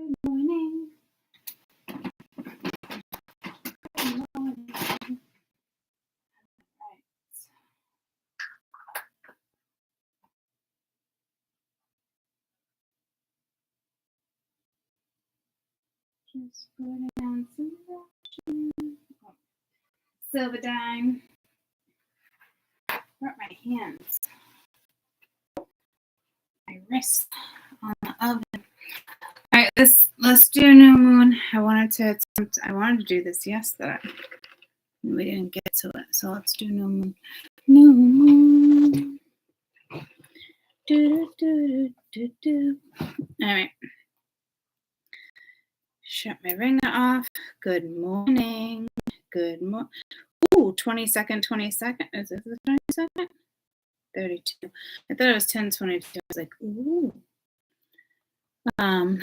Good morning. Good morning. Right. Just putting on some lotion. Oh. Silver dime. Brought my hands. My wrist on the oven. All right, let's do new moon. I wanted to do this yesterday. We didn't get to it, so let's do new moon. New moon. Do, do, do, do, do. All right. Shut my ringer off. Good morning. Good morning. Ooh, 22nd. Is this the 22nd? 32. I thought it was 10:22. I was like, ooh. All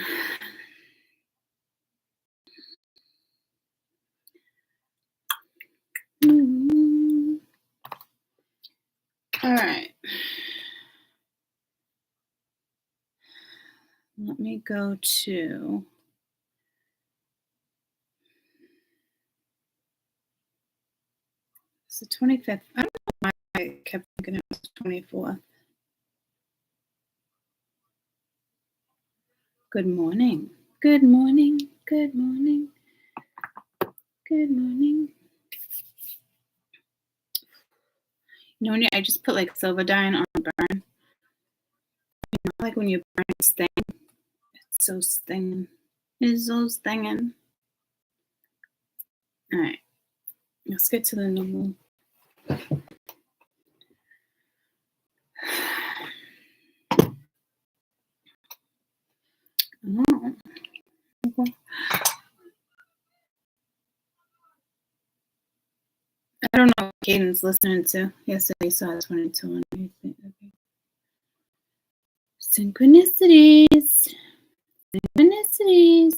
right. Let me go to it's the 25th. I don't know why I kept thinking it was the 24th. Good morning. Good morning. Good morning. Good morning. You know, I just put like silver dye on burn. You know, like when you burn it's thing. It's so stinging. It's so stinging. All right. Let's get to the new moon. Oh. Okay. I don't know what Caden's listening to. Yesterday saw 22 on anything. Okay. Synchronicities. Synchronicities.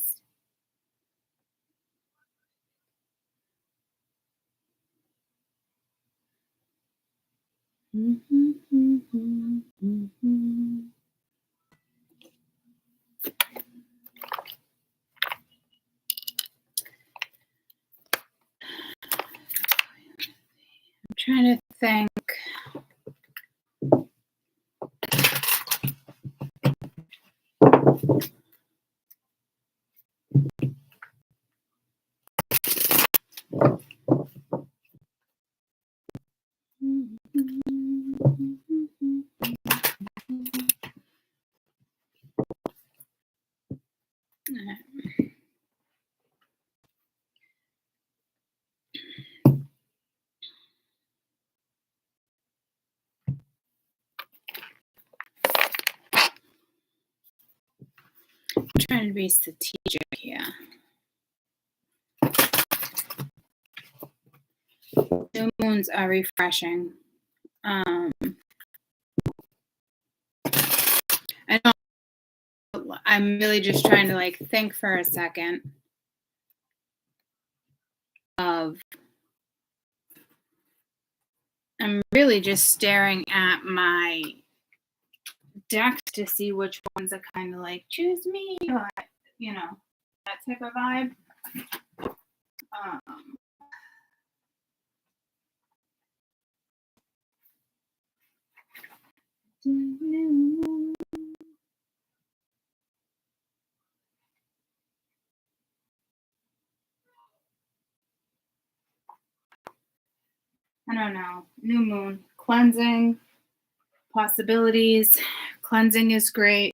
Mm-hmm, mm-hmm, mm-hmm. I'm trying to think. I'm trying to be strategic here. New moons are refreshing. I'm really just trying to like think for a second of. I'm really just staring at my deck to see which ones are kind of like choose me, or you know, that type of vibe. I don't know. New moon, cleansing, possibilities. Cleansing is great.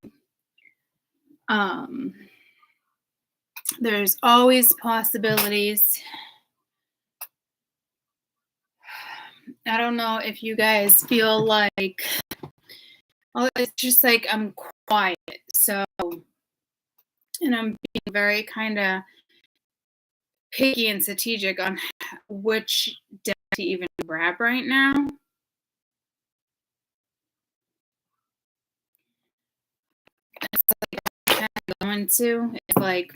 There's always possibilities. I don't know if you guys feel like, oh, it's just like I'm quiet. So, and I'm being very kind of picky and strategic on which deck to even grab right now. It's like I'm kind of going to. It's like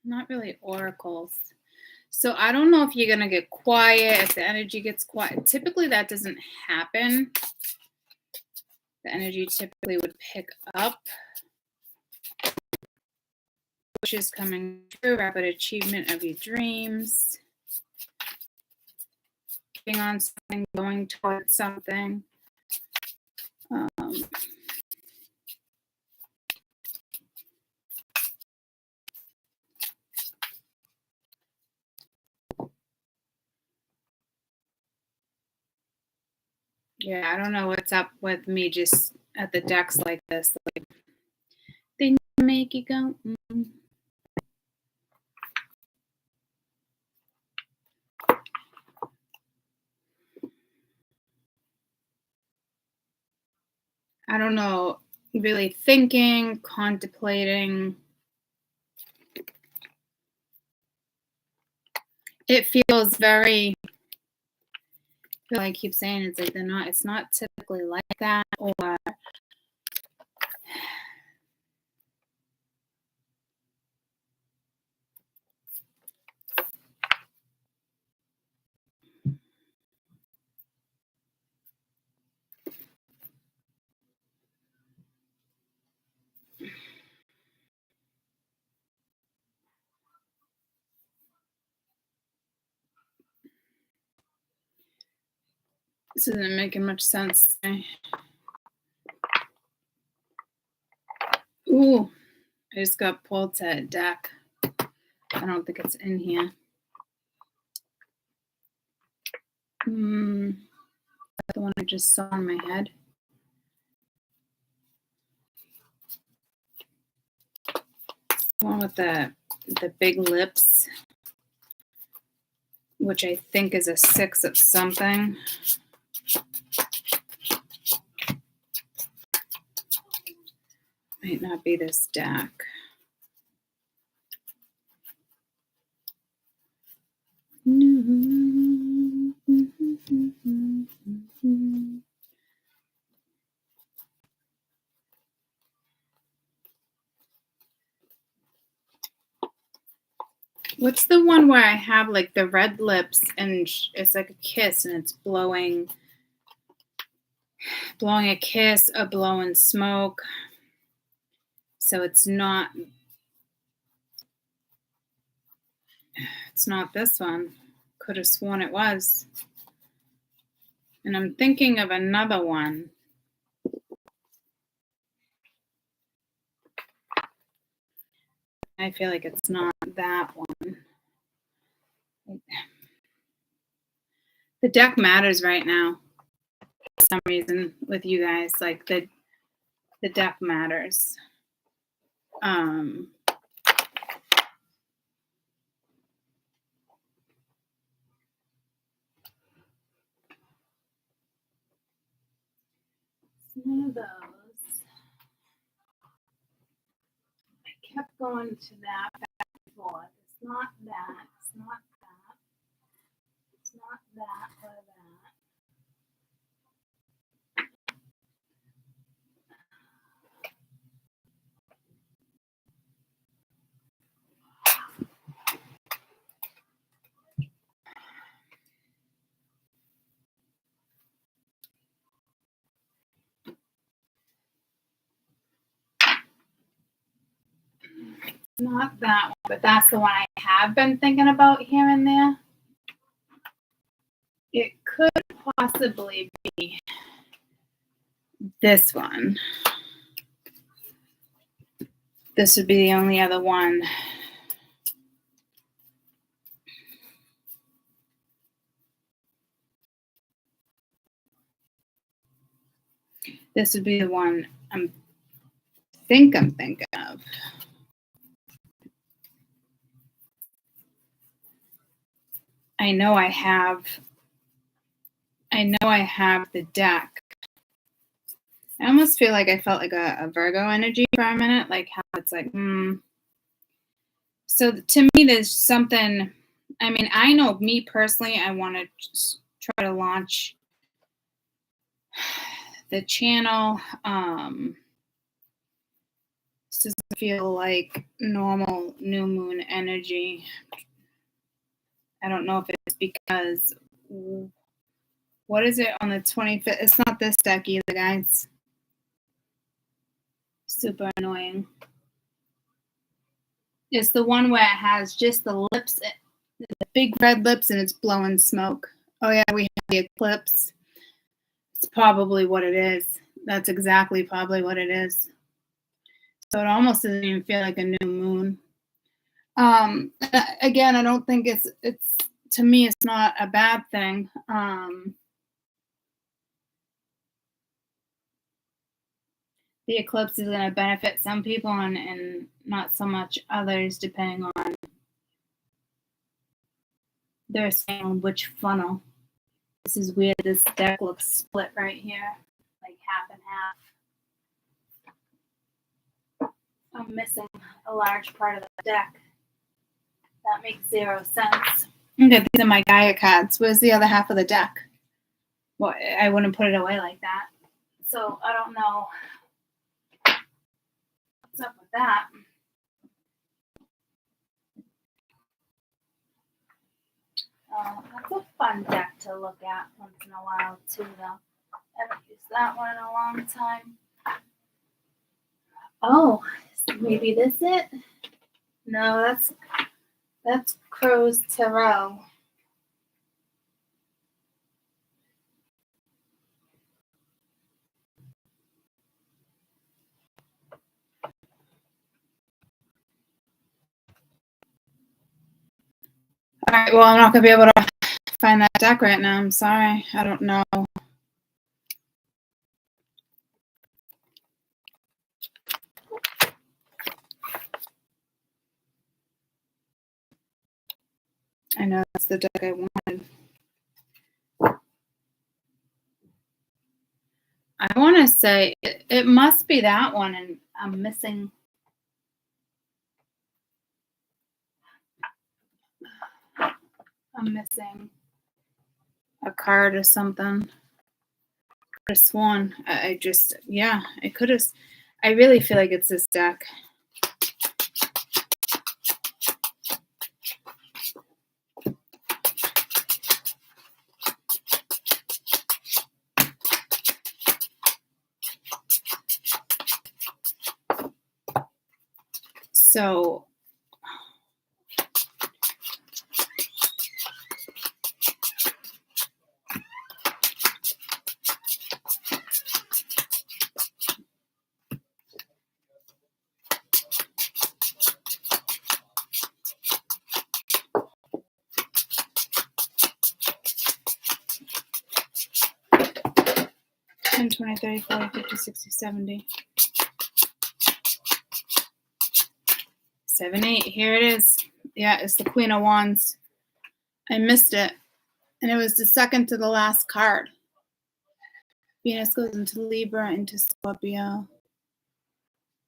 not really oracles. So I don't know if you're going to get quiet, if the energy gets quiet. Typically that doesn't happen. The energy typically would pick up. Which is coming true, rapid achievement of your dreams. Getting on something, going towards something. Yeah, I don't know what's up with me just at the decks like this. Like, they make you go. I don't know, really thinking, contemplating. It feels very, I keep saying it's like it's not typically like that, or this isn't making much sense to me. Ooh, I just got pulled to a deck. I don't think it's in here. That's the one I just saw in my head. The one with the big lips, which I think is a 6 of something. Might not be this deck. What's the one where I have like the red lips and it's like a kiss and it's blowing a kiss or blowing smoke? So it's not this one. Could have sworn it was. And I'm thinking of another one. I feel like it's not that one. The deck matters right now for some reason with you guys. Like the deck matters. One of those. I kept going to that back and forth. It's not that. It's not that. It's not that or that. Not that one, but that's the one I have been thinking about here and there. It could possibly be this one. This would be the only other one. This would be the one I'm thinking of. I know I have the deck. I almost feel like I felt like a Virgo energy for a minute, like how it's like, So to me, there's something, I mean, I know me personally, I want to try to launch the channel. This doesn't feel like normal new moon energy. I don't know if it's because, what is it on the 25th? It's not this deck either, guys. Super annoying. It's the one where it has just the lips, the big red lips, and it's blowing smoke. Oh yeah, we have the eclipse. It's probably what it is. That's exactly probably what it is. So it almost doesn't even feel like a new moon. Again, I don't think it's to me, it's not a bad thing. The eclipse is going to benefit some people and not so much others, depending on they're saying which funnel. This is weird. This deck looks split right here, like half and half. I'm missing a large part of the deck. That makes zero sense. Okay, these are my Gaia cards. Where's the other half of the deck? Well, I wouldn't put it away like that. So I don't know what's up with that. That's a fun deck to look at once in a while too, though. I haven't used that one in a long time. Oh, maybe this it? No, that's Crow's Tarot. All right, well, I'm not going to be able to find that deck right now. I'm sorry. I don't know. I know that's the deck I wanted. I want to say it must be that one, and I'm missing. I'm missing a card or something. I could have sworn. I just, yeah, I could have. I really feel like it's this deck. So $10, $20, $30, $40, $50, $60, $70. 7, 8. Here it is. Yeah, it's the Queen of Wands. I missed it. And it was the second to the last card. Venus goes into Libra, into Scorpio.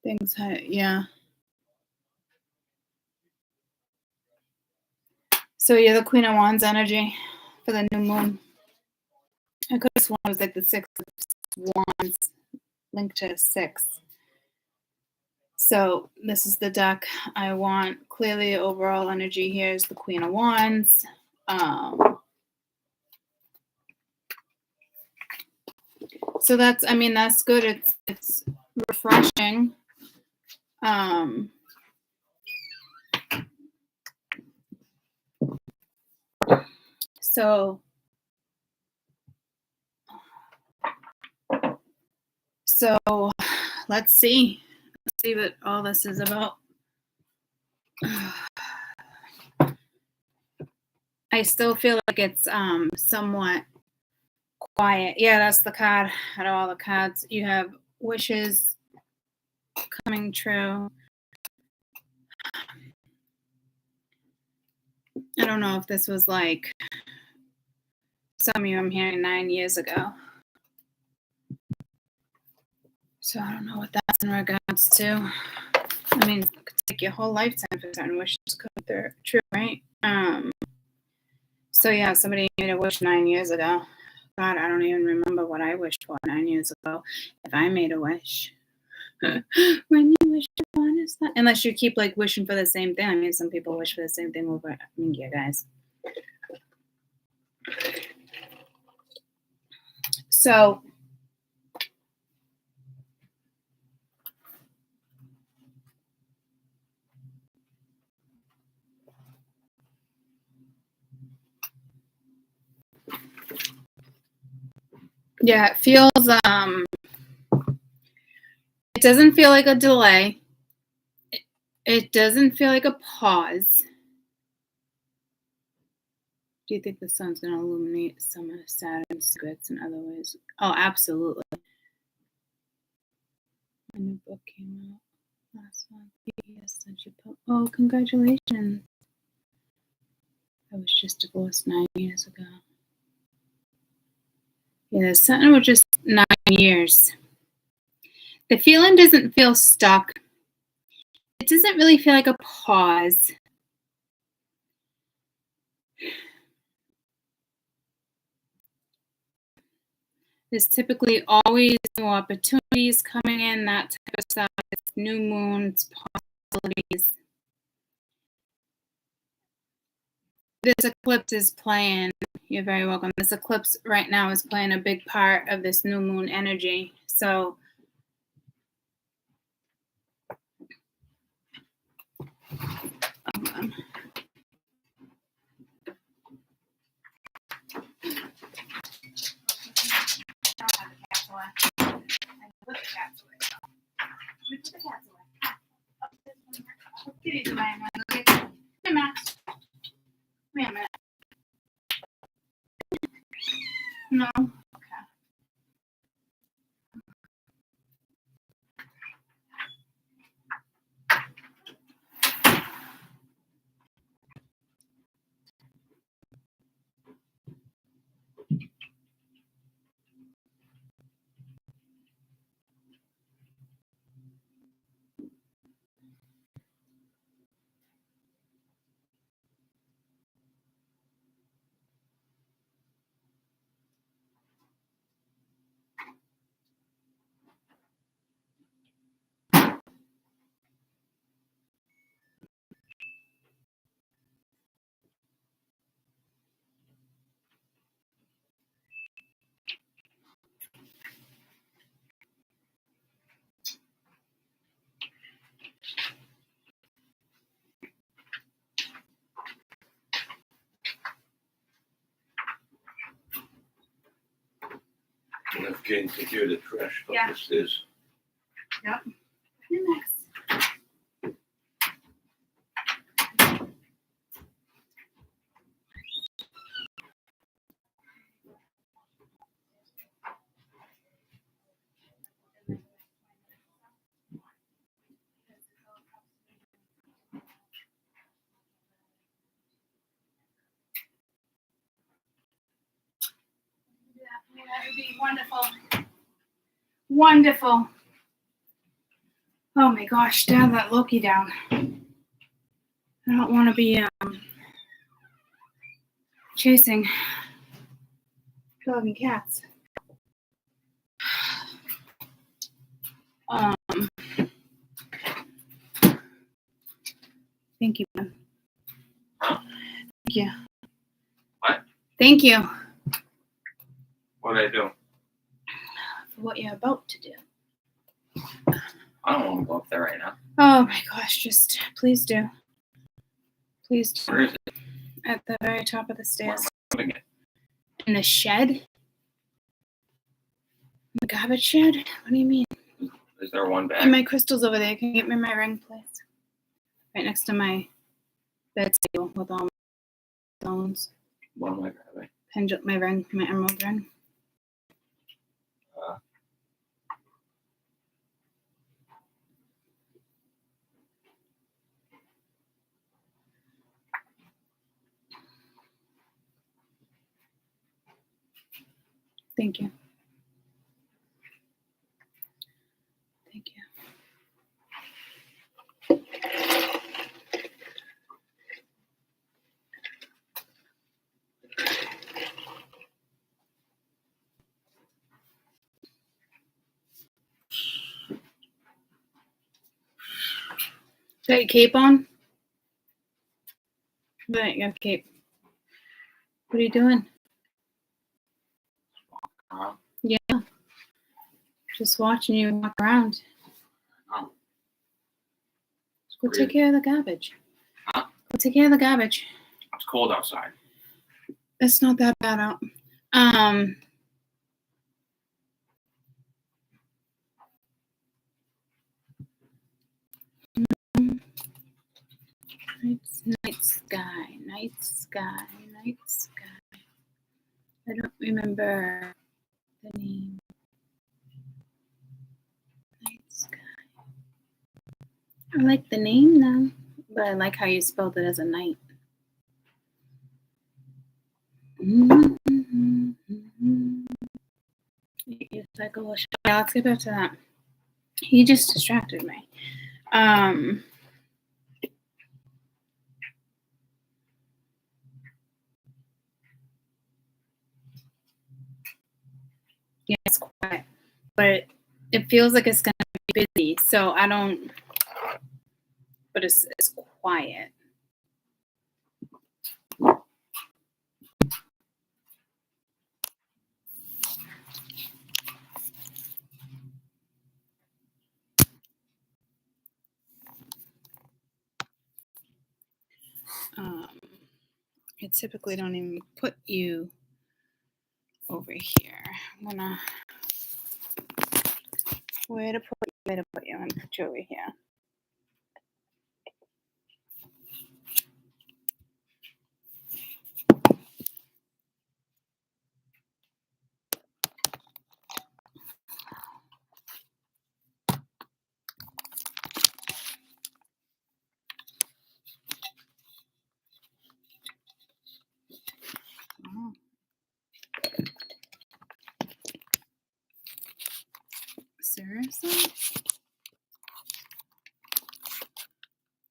Things, yeah. So you're the Queen of Wands energy for the new moon. I could have sworn it was like the 6 of Wands linked to 6. So this is the deck I want. Clearly, overall energy here is the Queen of Wands. So that's, I mean, that's good. It's refreshing. So let's see. Let's see what all this is about. I still feel like it's somewhat quiet. Yeah, that's the card out of all the cards. You have wishes coming true. I don't know if this was like some of you I'm hearing 9 years ago. So I don't know what that's in regards to. I mean, it could take your whole lifetime for certain wishes to come true, right? So yeah, somebody made a wish 9 years ago. God, I don't even remember what I wished for 9 years ago. If I made a wish. When you wish upon a star. Unless you keep like wishing for the same thing. I mean, some people wish for the same thing over. I mean, yeah, guys. So yeah, it feels it doesn't feel like a delay. It doesn't feel like a pause. Do you think the sun's going to illuminate some of Saturn's secrets in other ways? Oh, absolutely. A new book came out last month. Oh, congratulations. I was just divorced 9 years ago. Yeah, Saturn was just 9 years. The feeling doesn't feel stuck. It doesn't really feel like a pause. There's typically always new opportunities coming in, that type of stuff. It's new moons, possibilities. This eclipse is playing, you're very welcome. This eclipse right now is playing a big part of this new moon energy. So hold on. No. Okay. Enough Jane to hear the trash up Yeah. the stairs. Yep. Next. Yeah, that would be wonderful. Wonderful. Oh my gosh, down that Loki down. I don't want to be chasing dog and cats. Thank you, Ben. Huh? Thank you. What? Thank you What did I do? for what you're about to do. I don't want to go up there right now. Oh my gosh, just please do. Please do. Where is it? At the very top of the Where stairs. am I putting it? In the shed? The garbage shed? What do you mean? Is there one And bag? my crystal's over there. Can you get me my ring, please? Right next to my bed table with all my stones. One am I grabbing? Pendulum, my ring, my emerald ring. Thank you. Thank you. Got your cape on? Right, you got a cape. What are you doing? Uh, Yeah. Just watching you walk around. no. Go take care of the garbage. Huh? Go take care of the garbage. It's cold outside. It's not that bad out. Night sky. I don't remember the name. Night sky. I like the name though, but I like how you spelled it as a night. Yes, I go. Yeah, let's get back to that. He just distracted me. Yeah, it's quiet, but it feels like it's gonna be busy. So I don't. But it's quiet. I typically don't even put you over here. I'm gonna where to put you and put you over here. Oh. Seriously?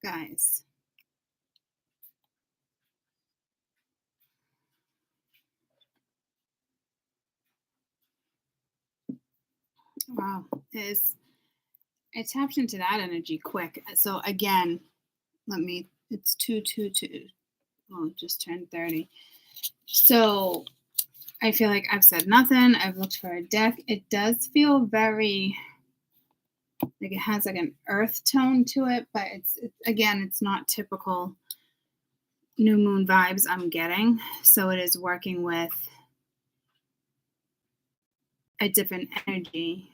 Guys. Wow. I tapped into that energy quick. So again, it's 222. Oh, it just turned 30. So I feel like I've said nothing. I've looked for a deck. It does feel very like it has like an earth tone to it, but it's not typical new moon vibes I'm getting. So it is working with a different energy.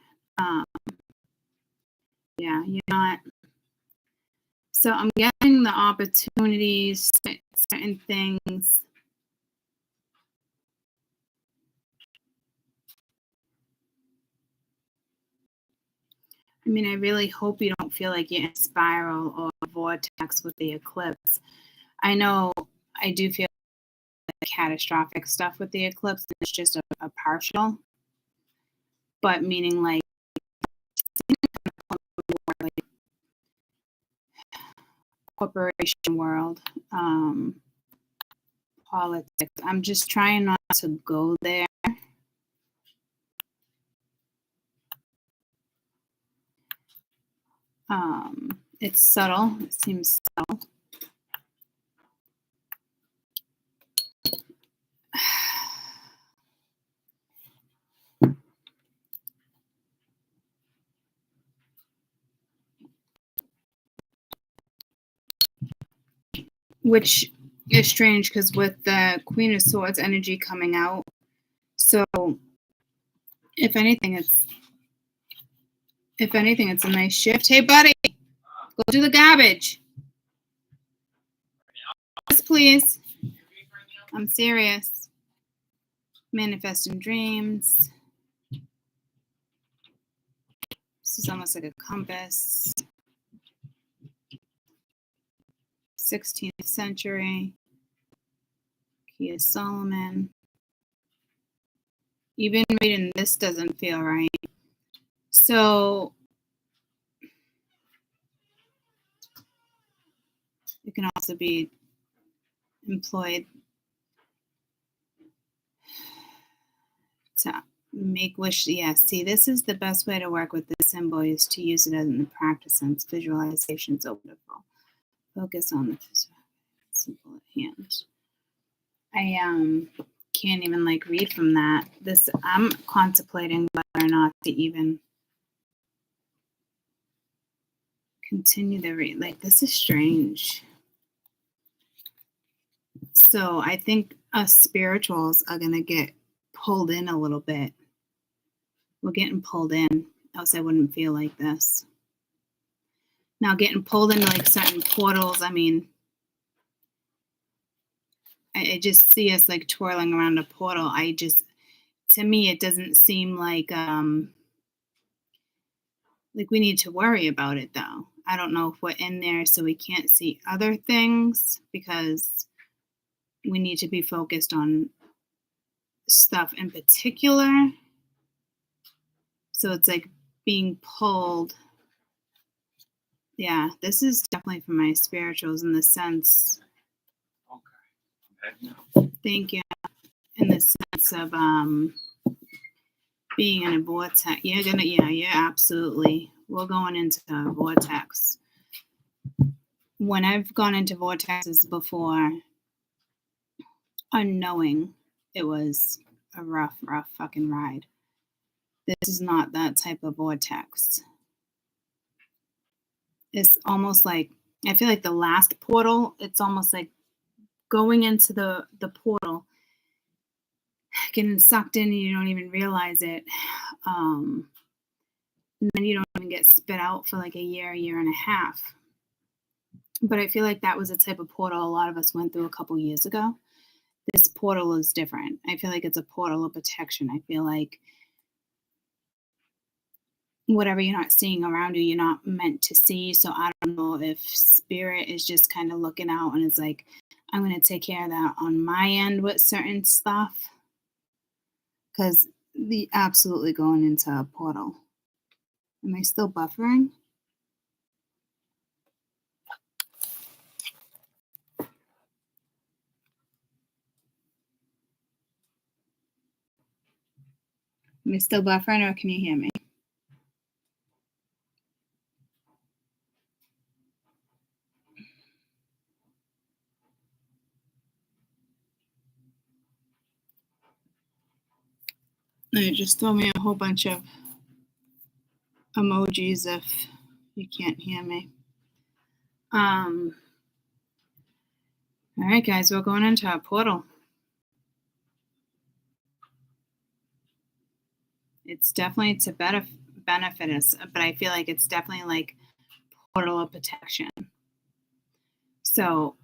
Yeah, you're not. So I'm getting the opportunities, certain things. I mean, I really hope you don't feel like you're in a spiral or a vortex with the eclipse. I know I do feel like catastrophic stuff with the eclipse. It's just a partial, but meaning like corporation world, politics. I'm just trying not to go there. It's subtle. It seems subtle. Which is strange because with the Queen of Swords energy coming out, so if anything, it's a nice shift. Hey, buddy, go do the garbage. Yes, please. I'm serious. Manifesting dreams. This is almost like a compass. 16th century. Key of Solomon. Even reading this doesn't feel right. So it can also be employed to make wish. Yeah, see, this is the best way to work with this symbol is to use it in the practice sense. Visualization is wonderful. Focus on the simple at hand. I can't even like read from that. I'm contemplating whether or not to even continue the read. Like, this is strange. So I think us spirituals are gonna get pulled in a little bit. We're getting pulled in, else I wouldn't feel like this. Now, getting pulled into like certain portals, I mean, I just see us like twirling around a portal. To me, it doesn't seem like we need to worry about it though. I don't know if we're in there so we can't see other things because we need to be focused on stuff in particular. So it's like being pulled. Yeah, this is definitely for my spirituals in the sense. Okay. Thank you. In the sense of being in a vortex. Yeah, absolutely. We're going into a vortex. When I've gone into vortexes before, unknowing, it was a rough fucking ride. This is not that type of vortex. It's almost like, I feel like the last portal, it's almost like going into the portal, getting sucked in and you don't even realize it. And then you don't even get spit out for like a year and a half. But I feel like that was a type of portal a lot of us went through a couple years ago. This portal is different. I feel like it's a portal of protection. I feel like whatever you're not seeing around you, you're not meant to see. So I don't know if spirit is just kind of looking out and it's like, I'm going to take care of that on my end with certain stuff. Because the absolutely going into a portal. Am I still buffering? Am I still buffering or can you hear me? It just throw me a whole bunch of emojis if you can't hear me. All right, guys, we're going into a portal. It's definitely to benefit us, but I feel like it's definitely like portal of protection. So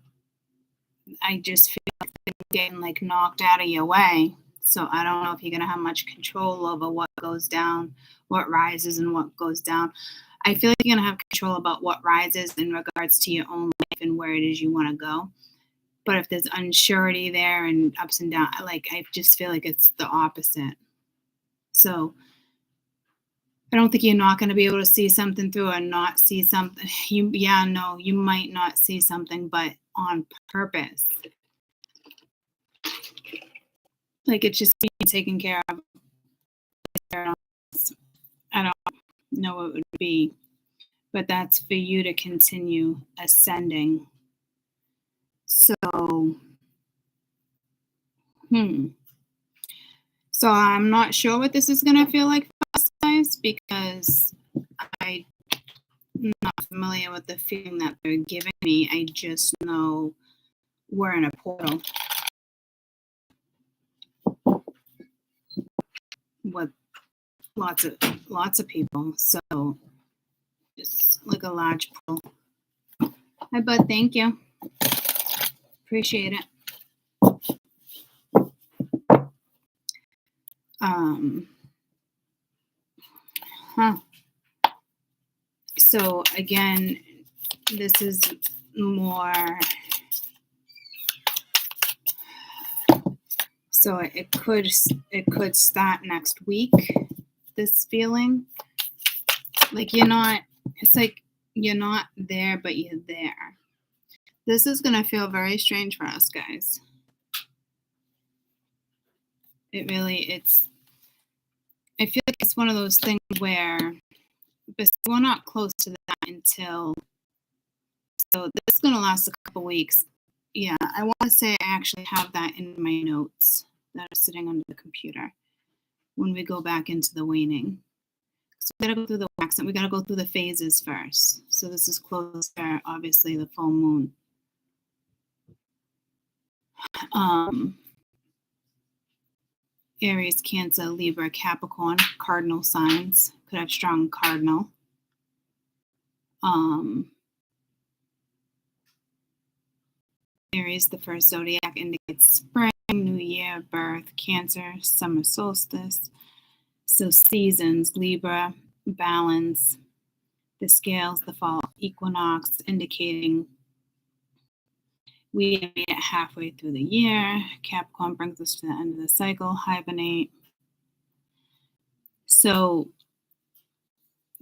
I just feel like they're getting like knocked out of your way. So I don't know if you're going to have much control over what goes down, what rises and what goes down. I feel like you're going to have control about what rises in regards to your own life and where it is you want to go. But if there's unsurety there and ups and downs, like I just feel like it's the opposite. So I don't think you're not going to be able to see something through or not see something. You might not see something, but on purpose. Like it's just being taken care of. I don't know what it would be, but that's for you to continue ascending. So, So I'm not sure what this is going to feel like for us guys because I'm not familiar with the feeling that they're giving me. I just know we're in a portal with lots of people. So it's like a large pool. Hi, bud. Thank you. Appreciate it. So again, this is more. So it could start next week. This feeling, like you're not. It's like you're not there, but you're there. This is gonna feel very strange for us guys. I feel like it's one of those things where we're not close to that until. So this is gonna last a couple weeks. Yeah, I want to say I actually have that in my notes that are sitting under the computer when we go back into the waning. So we got to go through the wax and we got to go through the phases first. So this is closer, obviously, the full moon. Aries, Cancer, Libra, Capricorn, cardinal signs. Could have strong cardinal. Aries, the first zodiac, indicates spring, new year, birth. Cancer, summer solstice. So seasons, Libra, balance. The scales, the fall equinox, indicating we made it halfway through the year. Capricorn brings us to the end of the cycle, hibernate. So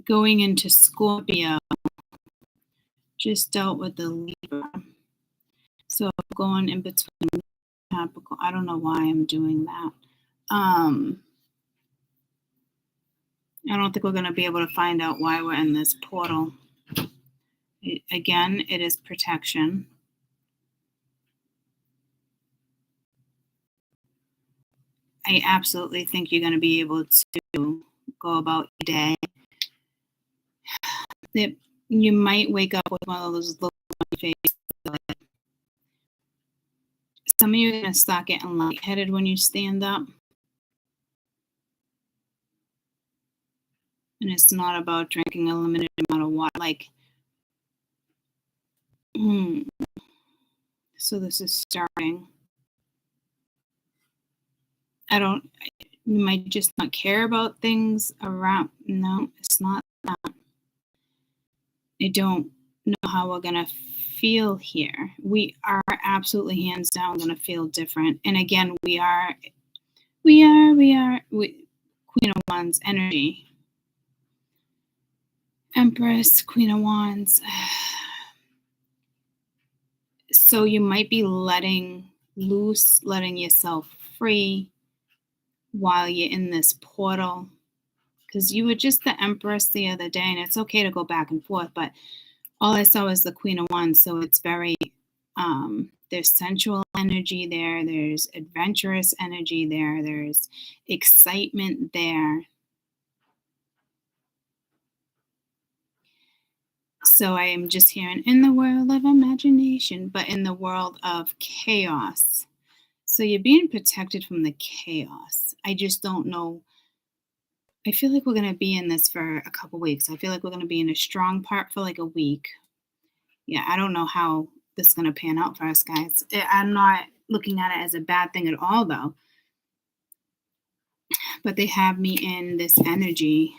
going into Scorpio, just dealt with the Libra. So going in between Capricorn, I don't know why I'm doing that. I don't think we're going to be able to find out why we're in this portal. Again, it is protection. I absolutely think you're going to be able to go about your day. That you might wake up with one of those looks on your face. Like, some of you are going to start getting lightheaded when you stand up. And it's not about drinking a limited amount of water. Like, so this is starting. You might just not care about things around. No, it's not that. I don't know how we're going to feel here. We are absolutely hands down going to feel different. And again, we Queen of Wands energy. Empress, Queen of Wands. So you might be letting loose, letting yourself free while you're in this portal. Because you were just the Empress the other day, and it's okay to go back and forth, but all I saw was the Queen of Wands, so it's very, there's sensual energy there, there's adventurous energy there, there's excitement there. So I am just hearing in the world of imagination, but in the world of chaos. So you're being protected from the chaos. I just don't know. I feel like we're going to be in this for a couple weeks. I feel like we're going to be in a strong part for like a week. Yeah, I don't know how this is going to pan out for us, guys. I'm not looking at it as a bad thing at all, though. But they have me in this energy.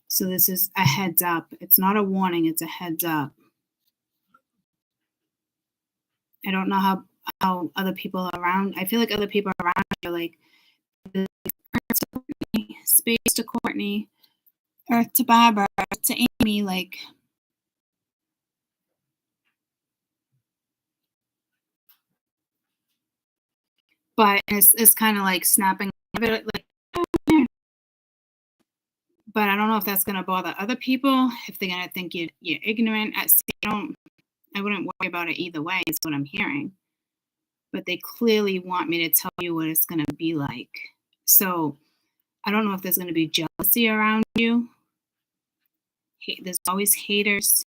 So this is a heads up. It's not a warning. It's a heads up. I don't know how other people around. I feel like other people around are like space to Courtney, Earth to Barbara, Earth to Amy, like. But it's kind of like snapping a bit, like. But I don't know if that's gonna bother other people. If they're gonna think you're ignorant. I wouldn't worry about it either way. Is what I'm hearing. But they clearly want me to tell you what it's gonna be like. So I don't know if there's gonna be jealousy around you. There's always haters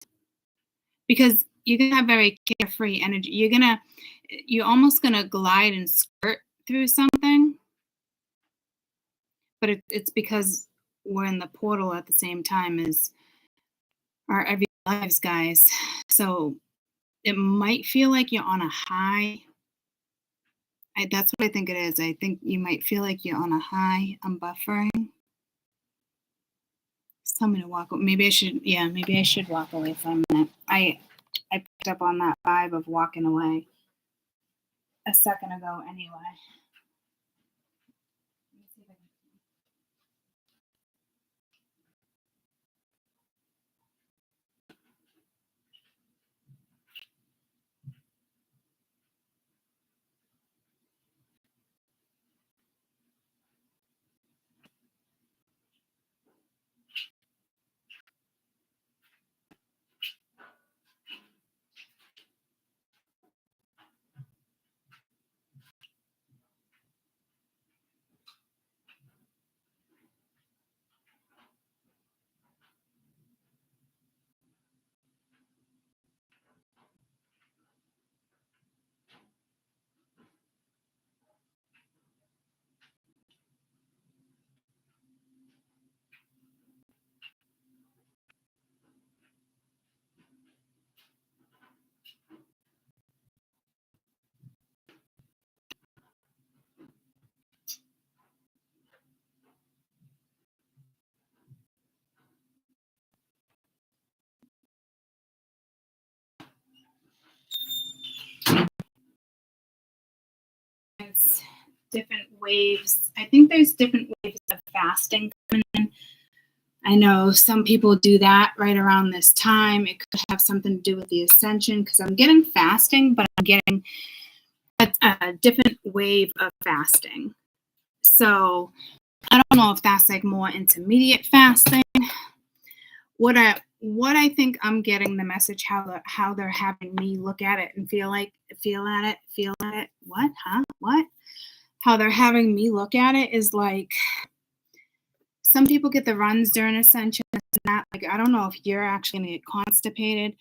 because you're gonna have very carefree energy. You're almost gonna glide and skirt through something, but it's because we're in the portal at the same time as our everyday lives, guys. So it might feel like you're on a high. That's what I think it is. I think you might feel like you're on a high. I'm buffering. Tell me to walk. Maybe I should walk away for a minute. I picked up on that vibe of walking away a second ago anyway. different waves. I think there's different waves of fasting coming in. I know some people do that right around this time. It could have something to do with the Ascension, because I'm getting fasting, but I'm getting a different wave of fasting. So I don't know if that's like more intermediate fasting. What I think I'm getting the message how they're having me look at it and feel at it. What? Huh? What? How they're having me look at it is like, some people get the runs during Ascension. Like, I don't know if you're actually gonna get constipated.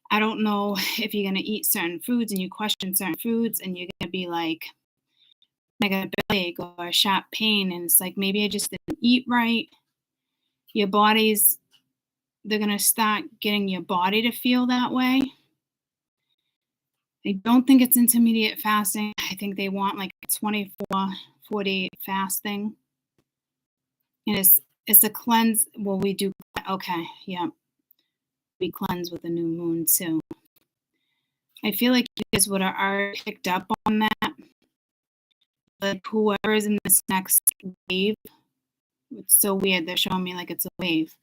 I don't know if you're gonna eat certain foods and you question certain foods and you're gonna be like a bellyache or a sharp pain, and it's like, maybe I just didn't eat right. Your body's, they're gonna start getting your body to feel that way. I don't think it's intermediate fasting. I think they want like 24, 48 fasting. And it's a cleanse. Well, we do. Okay, yeah. We cleanse with the new moon too. I feel like you guys would have already picked up on that. Like, whoever is in this next wave, it's so weird. They're showing me like it's a wave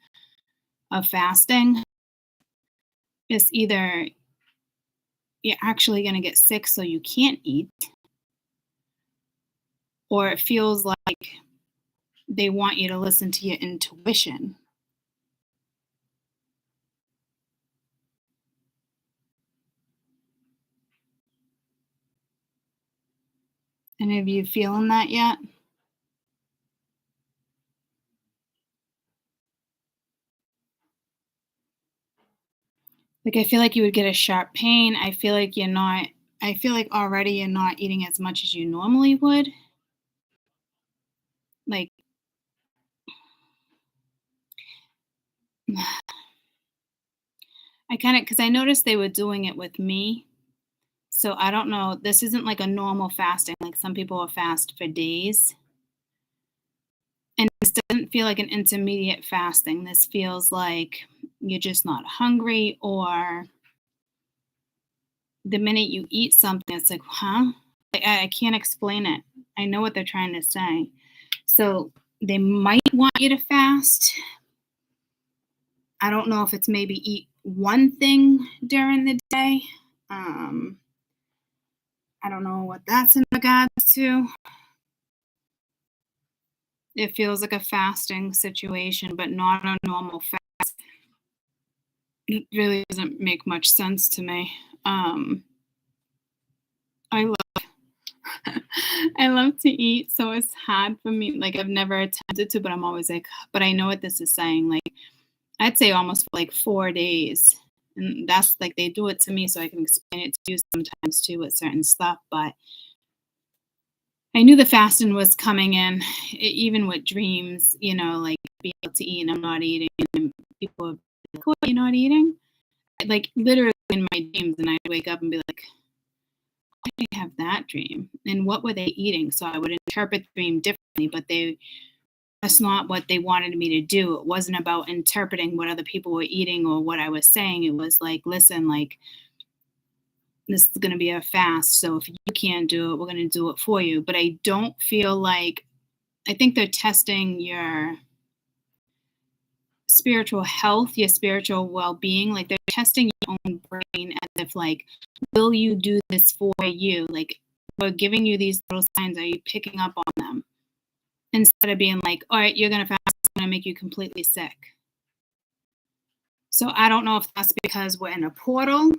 of fasting. It's either you're actually going to get sick so you can't eat, or it feels like they want you to listen to your intuition. Any of you feeling that yet? Like, I feel like you would get a sharp pain. I feel like already you're not eating as much as you normally would. Like, because I noticed they were doing it with me. So I don't know. This isn't like a normal fasting. Like, some people will fast for days. And this doesn't feel like an intermediate fasting. This feels like you're just not hungry, or the minute you eat something, it's like, huh? I can't explain it. I know what they're trying to say. So they might want you to fast. I don't know if it's maybe eat one thing during the day. I don't know what that's in regards to. It feels like a fasting situation, but not a normal fast. It really doesn't make much sense to me. I love to eat, so it's hard for me. Like, I've never attempted to, but I'm always like, but I know what this is saying. Like, I'd say almost for like 4 days. And that's like, they do it to me so I can explain it to you sometimes too with certain stuff. But I knew the fasting was coming in, even with dreams, like, be able to eat and I'm not eating. And people would be like, what, you're not eating? Like, literally in my dreams, and I'd wake up and be like, why did I have that dream? And what were they eating? So I would interpret the dream differently, but that's not what they wanted me to do. It wasn't about interpreting what other people were eating or what I was saying. It was like, listen, like, this is going to be a fast. So if you can't do it, we're going to do it for you. But I don't feel like, I think they're testing your spiritual health, your spiritual well-being. Like, they're testing your own brain as if, like, will you do this for you? Like, we're giving you these little signs. Are you picking up on them? Instead of being like, all right, you're going to fast, it's going to make you completely sick. So I don't know if that's because we're in a portal.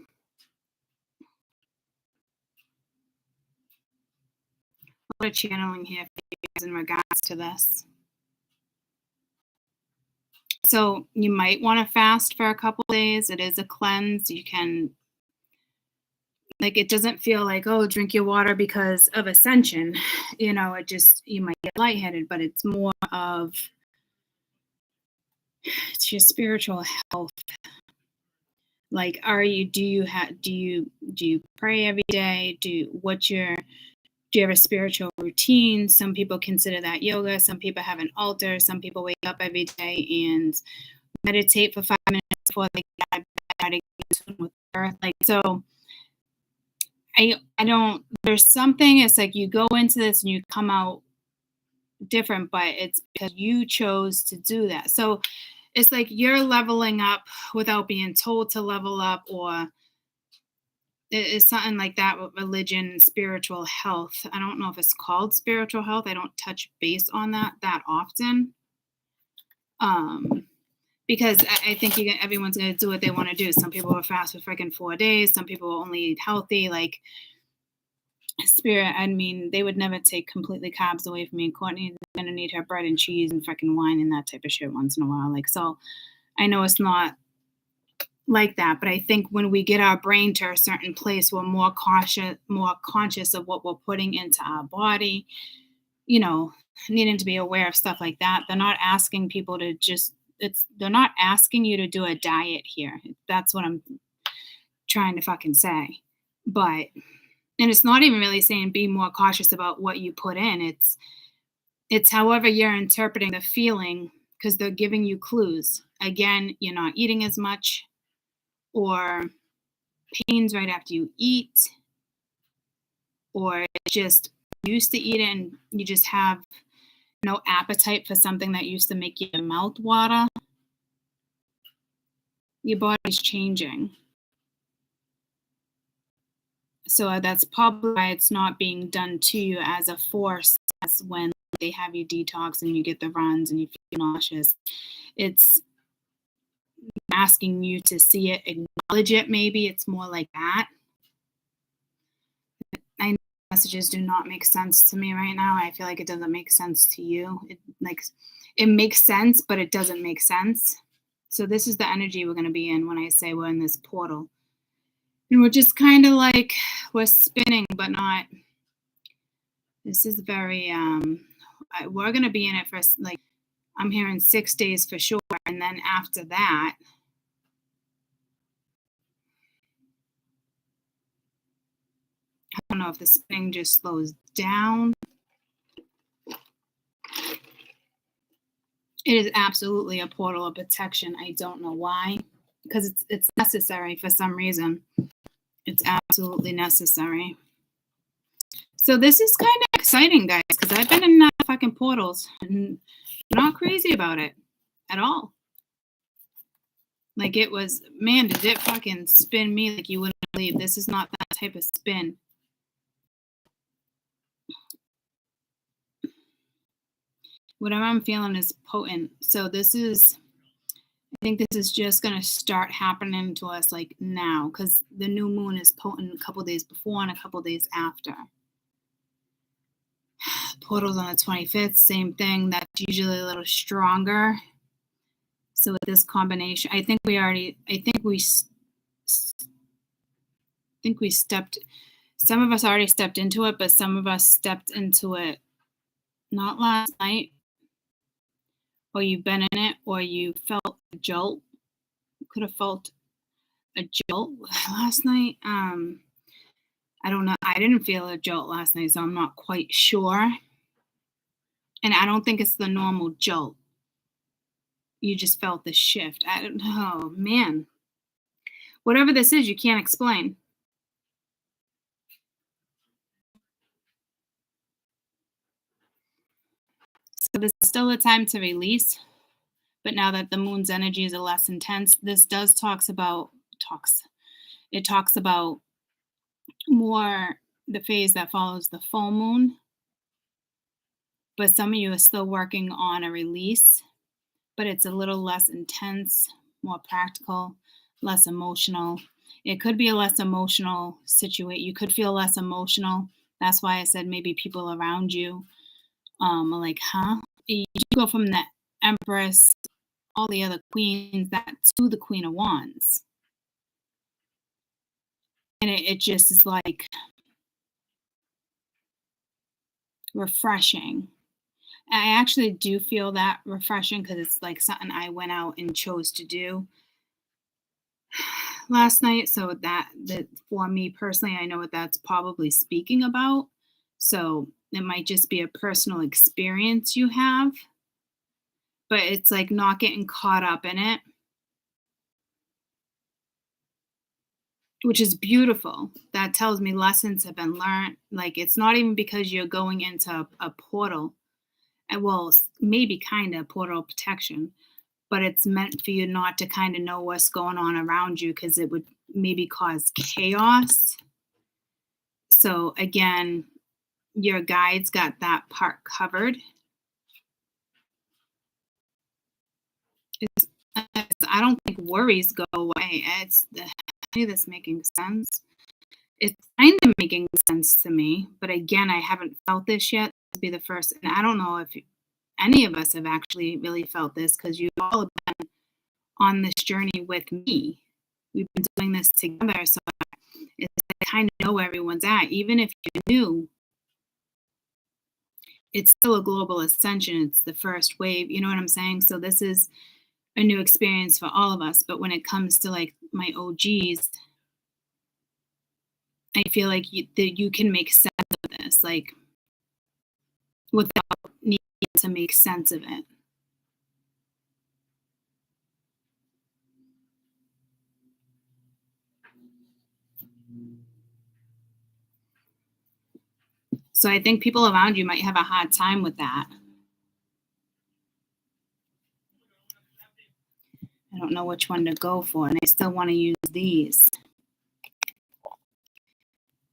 A lot of channeling here for you guys in regards to this. So you might want to fast for a couple days. It is a cleanse. You can, like, it doesn't feel like, oh, drink your water because of Ascension. It just, you might get lightheaded, but it's more of, it's your spiritual health. Like, do you pray every day? Do you have a spiritual routine? Some people consider that yoga. Some people have an altar. Some people wake up every day and meditate for 5 minutes before they get out of bed to get in tune with earth. Like, so I don't, there's something, it's like you go into this and you come out different, but it's because you chose to do that. So it's like you're leveling up without being told to level up, or it's something like that with religion and spiritual health. I don't know if it's called spiritual health. I don't touch base on that often. Because I think everyone's going to do what they want to do. Some people will fast for freaking 4 days. Some people will only eat healthy. Like, spirit, I mean, they would never take completely carbs away from me. Courtney's going to need her bread and cheese and freaking wine and that type of shit once in a while. Like, so I know it's not like that, but I think when we get our brain to a certain place, we're more conscious of what we're putting into our body, you know, needing to be aware of stuff like that. They're not asking people to they're not asking you to do a diet here. That's what I'm trying to fucking say. But, and it's not even really saying be more cautious about what you put in. It's however you're interpreting the feeling, because they're giving you clues. Again, you're not eating as much, or pains right after you eat, or just used to eat it and you just have no appetite for something that used to make your mouth water. Your body's changing. So that's probably why it's not being done to you as a force, as when they have you detox and you get the runs and you feel nauseous. It's asking you to see it, acknowledge it. Maybe it's more like that. I know messages do not make sense to me right now. I feel like it doesn't make sense to you. It makes sense, but it doesn't make sense. So this is the energy we're going to be in when I say we're in this portal. And we're just kind of like, we're spinning, but not. This is very, we're going to be in it for, like, I'm hearing 6 days for sure. And then after that, I don't know if the spinning just slows down. It is absolutely a portal of protection. I don't know why, because it's necessary for some reason. It's absolutely necessary. So this is kind of exciting, guys, because I've been in fucking portals and I'm not crazy about it at all. Like, it was, man, did it fucking spin me like you wouldn't believe. This is not that type of spin. Whatever I'm feeling is potent. So this is, I think this is just going to start happening to us like now, because the new moon is potent a couple days before and a couple days after. Portals on the 25th, same thing. That's usually a little stronger. So with this combination, I think we stepped, some of us already stepped into it, but some of us stepped into it not last night, or you've been in it, or you felt a jolt. You could have felt a jolt last night. I don't know. I didn't feel a jolt last night, so I'm not quite sure. And I don't think it's the normal jolt. You just felt the shift. I don't know, man. Whatever this is, you can't explain. So this is still a time to release. But now that the moon's energy is less intense, this does talks about more the phase that follows the full moon. But some of you are still working on a release, but it's a little less intense, more practical, less emotional. It could be a less emotional situation. You could feel less emotional. That's why I said maybe people around you are like, huh? You go from the Empress, all the other queens, that to the Queen of Wands. And it just is like refreshing. I actually do feel that refreshing, because it's like something I went out and chose to do last night. So that for me personally, I know what that's probably speaking about. So it might just be a personal experience you have, but it's like not getting caught up in it. which is beautiful. That tells me lessons have been learned. Like, it's not even because you're going into a portal. Well, maybe kind of portal protection, but it's meant for you not to kind of know what's going on around you because it would maybe cause chaos. So again, your guides got that part covered. I don't think worries go away. It's this making sense. It's kind of making sense to me, but again, I haven't felt this yet. To be the first, and I don't know if any of us have actually really felt this because you all have been on this journey with me. We've been doing this together, so it's, I kind of know where everyone's at. Even if you're new, it's still a global ascension. It's the first wave. You know what I'm saying? So this is a new experience for all of us. But when it comes to like my OGs, I feel like that you can make sense of this, like without needing to make sense of it. So I think people around you might have a hard time with that. I don't know which one to go for, and I still want to use these.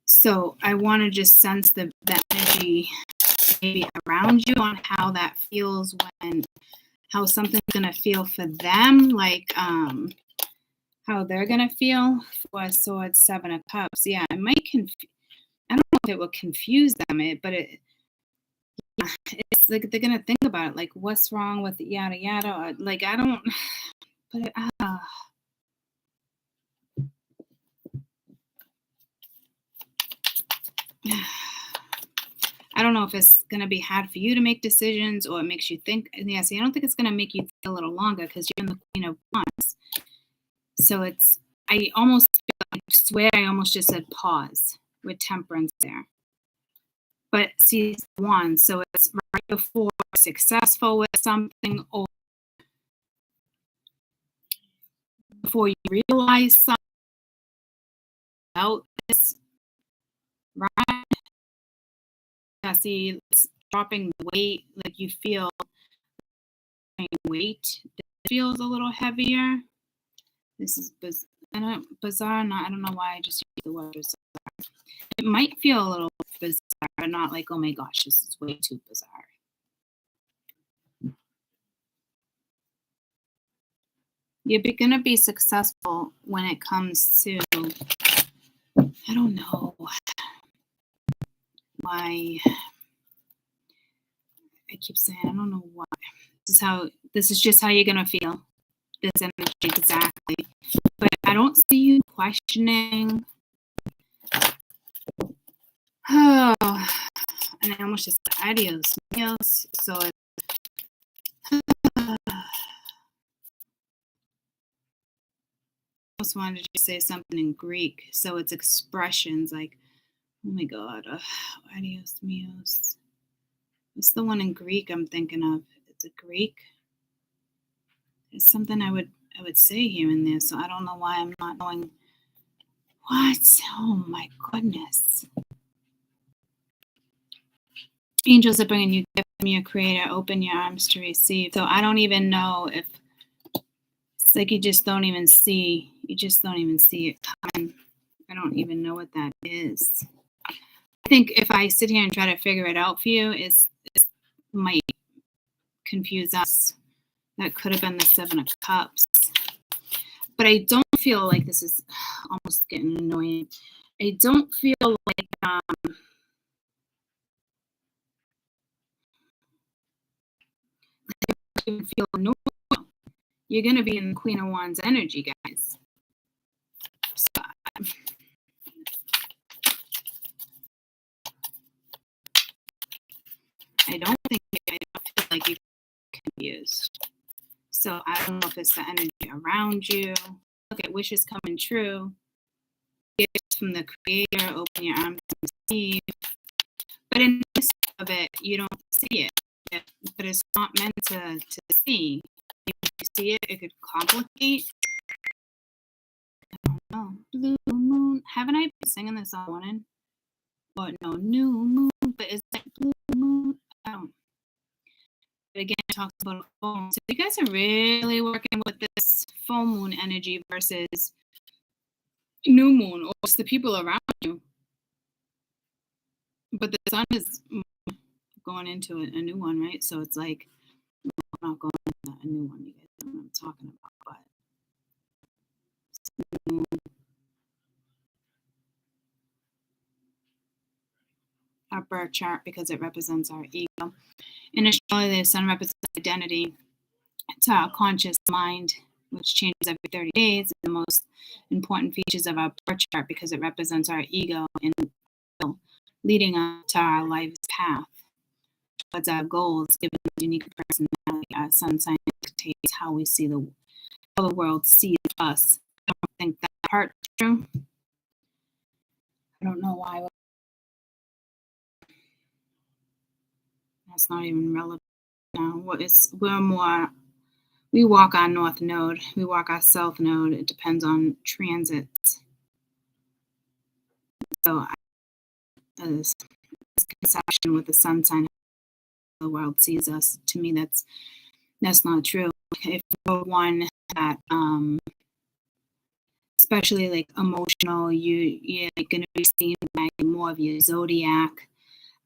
So I want to just sense the energy maybe around you on how that feels when, how something's going to feel for them, like how they're going to feel for Swords, Seven of Cups. Yeah, it might I don't know if it will confuse them, but it's like they're going to think about it, like what's wrong with yada yada. Like I don't, but I don't know if it's going to be hard for you to make decisions or it makes you think. Yeah, see, I don't think it's going to make you think a little longer because you're in the Queen of Wands. So it's, I swear I almost just said pause with Temperance there. But see, it's Wands, so it's right before successful with something or before you realize something about this, right? Yeah, see, it's dropping the weight, like you feel weight that feels a little heavier. This is bizarre. I don't know why I just used the word bizarre. It might feel a little bizarre, but not like, oh my gosh, this is way too bizarre. You're going to be successful when it comes to, I don't know why. I keep saying, I don't know why. This is just how you're going to feel. This energy, exactly. But I don't see you questioning. Oh, and I almost just said adios. So it's, I almost wanted to say something in Greek. So it's expressions like, oh my God, adios mios. What's the one in Greek I'm thinking of? It's a Greek. There's something I would say here and there, so I don't know why I'm not knowing. What? Oh my goodness. Angels are bringing you gift from your creator. Open your arms to receive. So I don't even know if it's like you just don't even see it coming. I don't even know what that is. I think if I sit here and try to figure it out for you, it might confuse us. That could have been the Seven of Cups. But I don't feel like this is almost getting annoying. I don't feel like you feel normal. You're going to be in the Queen of Wands energy, guys. So, I don't feel like you're confused. So I don't know if it's the energy around you. Look at wishes coming true. Gifts from the creator. Open your arms and receive. But in this of it, you don't see it. But it's not meant to see. If you see it, it could complicate. Oh, blue moon. Haven't I been singing this all morning? Or no, new moon, but is that blue moon? I don't. But again, it talks about a full moon. So you guys are really working with this full moon energy versus new moon, or it's the people around you. But the sun is going into a new one, right? So it's like, I'm not going into a new one. You guys know what I'm talking about, but our birth chart, because it represents our ego. In astrology, the sun represents identity. It's our conscious mind, which changes every 30 days. The most important features of our birth chart, because it represents our ego and leading us to our life's path towards our goals, given the unique personality. Our sun sign dictates how we see how the world sees us. I don't think that part's true. I don't know why. That's not even relevant now. We walk our north node, we walk our south node. It depends on transits. So, this conception with the sun sign, how the world sees us, to me, that's not true. If you're one that, especially like emotional, you're going to be seen by more of your zodiac.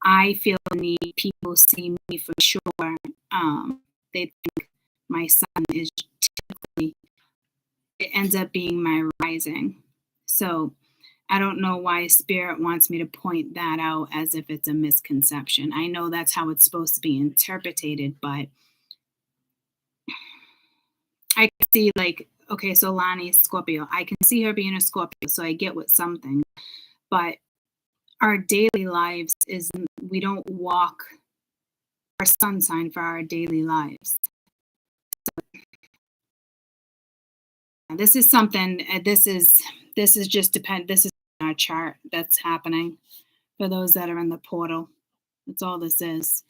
I feel the need, people see me for sure. They think my sun is typically, it ends up being my rising. So I don't know why Spirit wants me to point that out as if it's a misconception. I know that's how it's supposed to be interpreted, but I can see, like, okay, so Lonnie's Scorpio. I can see her being a Scorpio, so I get what something. But our daily lives is, we don't walk our sun sign for our daily lives. So, this is something, this is just this is our chart that's happening for those that are in the portal. That's all this is.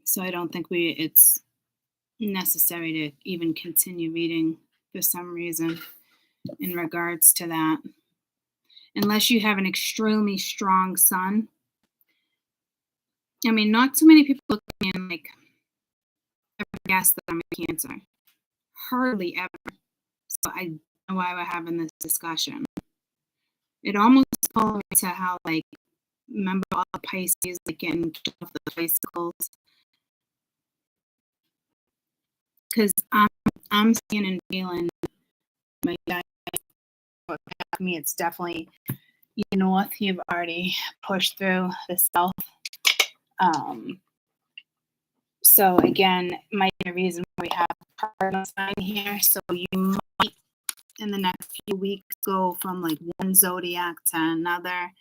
So I don't think it's necessary to even continue reading for some reason in regards to that. Unless you have an extremely strong sun. I mean, not too many people look at me and like ever guess that I'm a Cancer. Hardly ever. So I don't know why we're having this discussion. It almost pulls me to how, like, remember all the Pisces like getting off the bicycles? Because I'm seeing and feeling my guy. For me, it's definitely north. You've already pushed through the south. So again, might be a reason why we have a cardinal sign here. So you might, in the next few weeks, go from like one zodiac to another.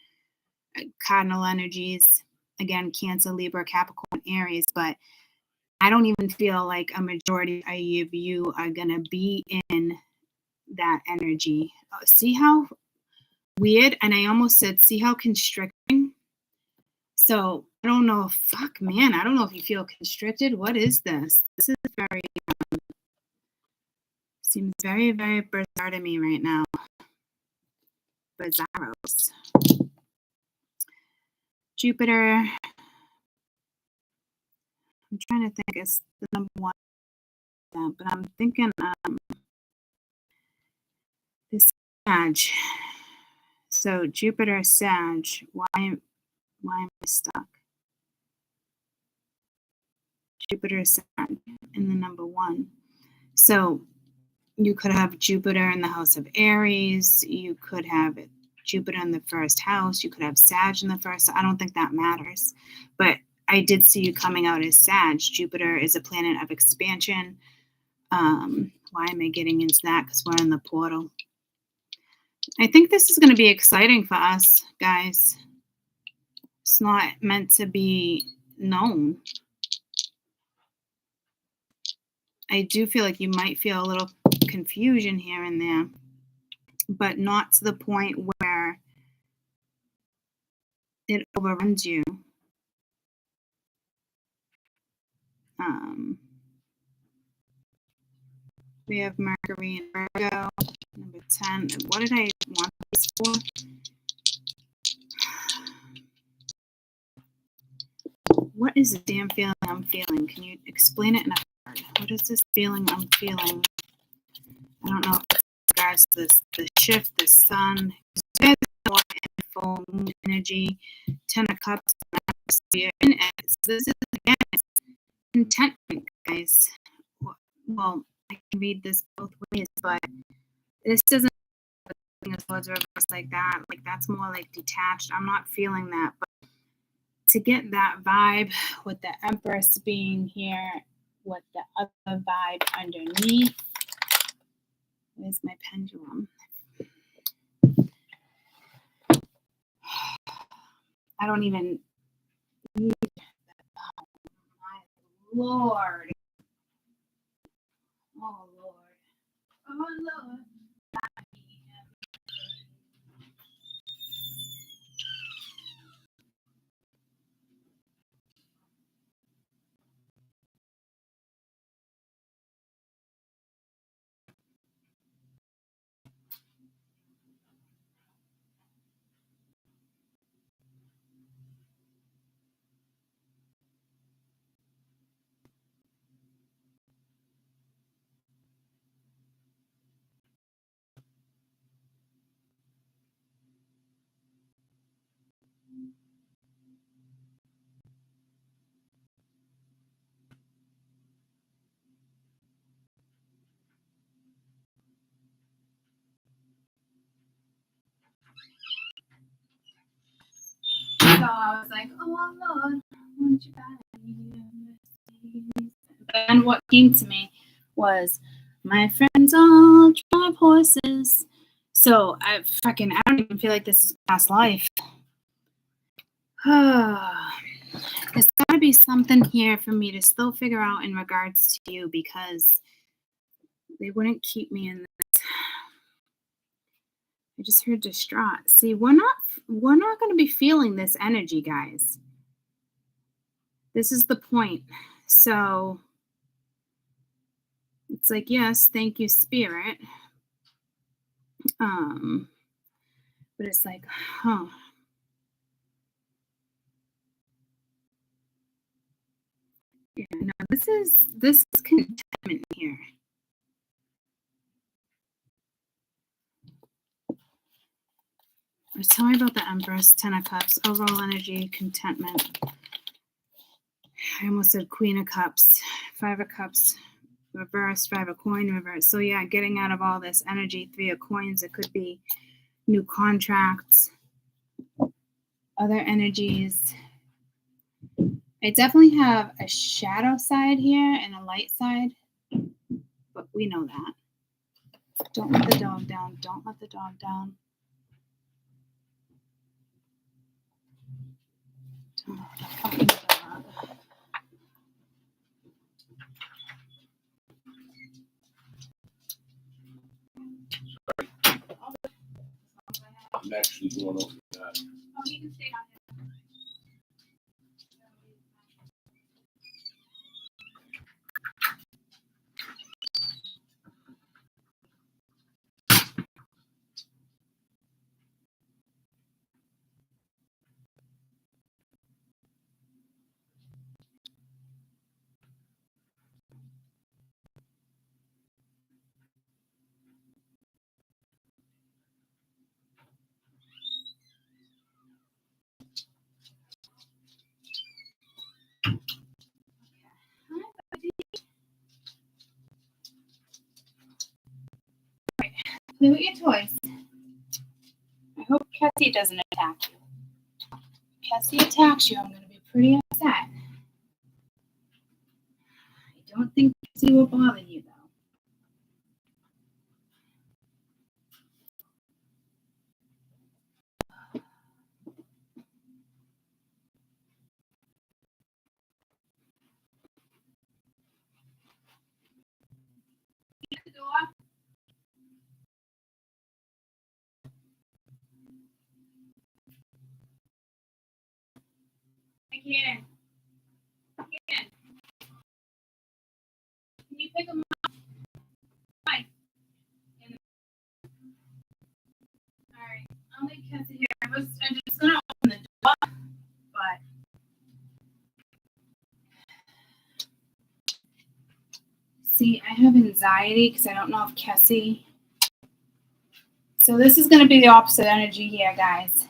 Cardinal energies, again, Cancer, Libra, Capricorn, Aries, but I don't even feel like a majority of you are going to be in that energy. See how weird? And I almost said, see how constricting? So I don't know. Fuck, man. I don't know if you feel constricted. What is this? This is very, seems very, very bizarre to me right now. Bizarros. Jupiter. I'm trying to think. It's the number one. But I'm thinking this Sag. So Jupiter, Sag. Why am I stuck? Jupiter, Sag in the number one. So you could have Jupiter in the house of Aries. You could have Jupiter in the first house. You could have Sag in the first. I don't think that matters. But I did see you coming out as Sag. Jupiter is a planet of expansion. Why am I getting into that? Because we're in the portal. I think this is going to be exciting for us, guys. It's not meant to be known. I do feel like you might feel a little confusion here and there, but not to the point where it overruns you. We have Mercury and Virgo. Number 10. What did I want this for? What is the damn feeling I'm feeling? Can you explain it in a word? What is this feeling I'm feeling? I don't know if it's in regards to this, the shift, the sun. There's more full moon energy. 10 of Cups. And this is, again, it's contentment, guys. Well, I can read this both ways, but this doesn't towards reverse like that. Like, that's more like detached. I'm not feeling that, but to get that vibe with the Empress being here with the other vibe underneath. Where's my pendulum? I don't even need that. Oh, my Lord. Oh, Lord. Oh, Lord. So I was like, oh, Lord, won't you buy me a Mercedes? And what came to me was, my friends all drive horses. So I don't even feel like this is past life. There's got to be something here for me to still figure out in regards to you, because they wouldn't keep me in this. I just heard distraught. See, we're not going to be feeling this energy, guys. This is the point. So it's like, yes, thank you, Spirit. But it's like, huh. Yeah, no, this is contentment here. Tell me about the Empress, 10 of Cups, overall energy, contentment. I almost said Queen of Cups, 5 of Cups, reverse, 5 of coin, reverse. So yeah, getting out of all this energy, 3 of coins. It could be new contracts, other energies. I definitely have a shadow side here and a light side, but we know that. Don't let the dog down. Don't let the dog down. Don't let the fucking dog. I'm actually going over that. Oh, you can stay on here. Play with your toys. I hope Cassie doesn't attack you. If Cassie attacks you, I'm going to be pretty upset. I don't think Cassie will bother you, though. The door. I can't. Can you pick them up? Cassie here. I'm just gonna open the door, but see, I have anxiety because I don't know if Cassie. So this is gonna be the opposite energy here, guys.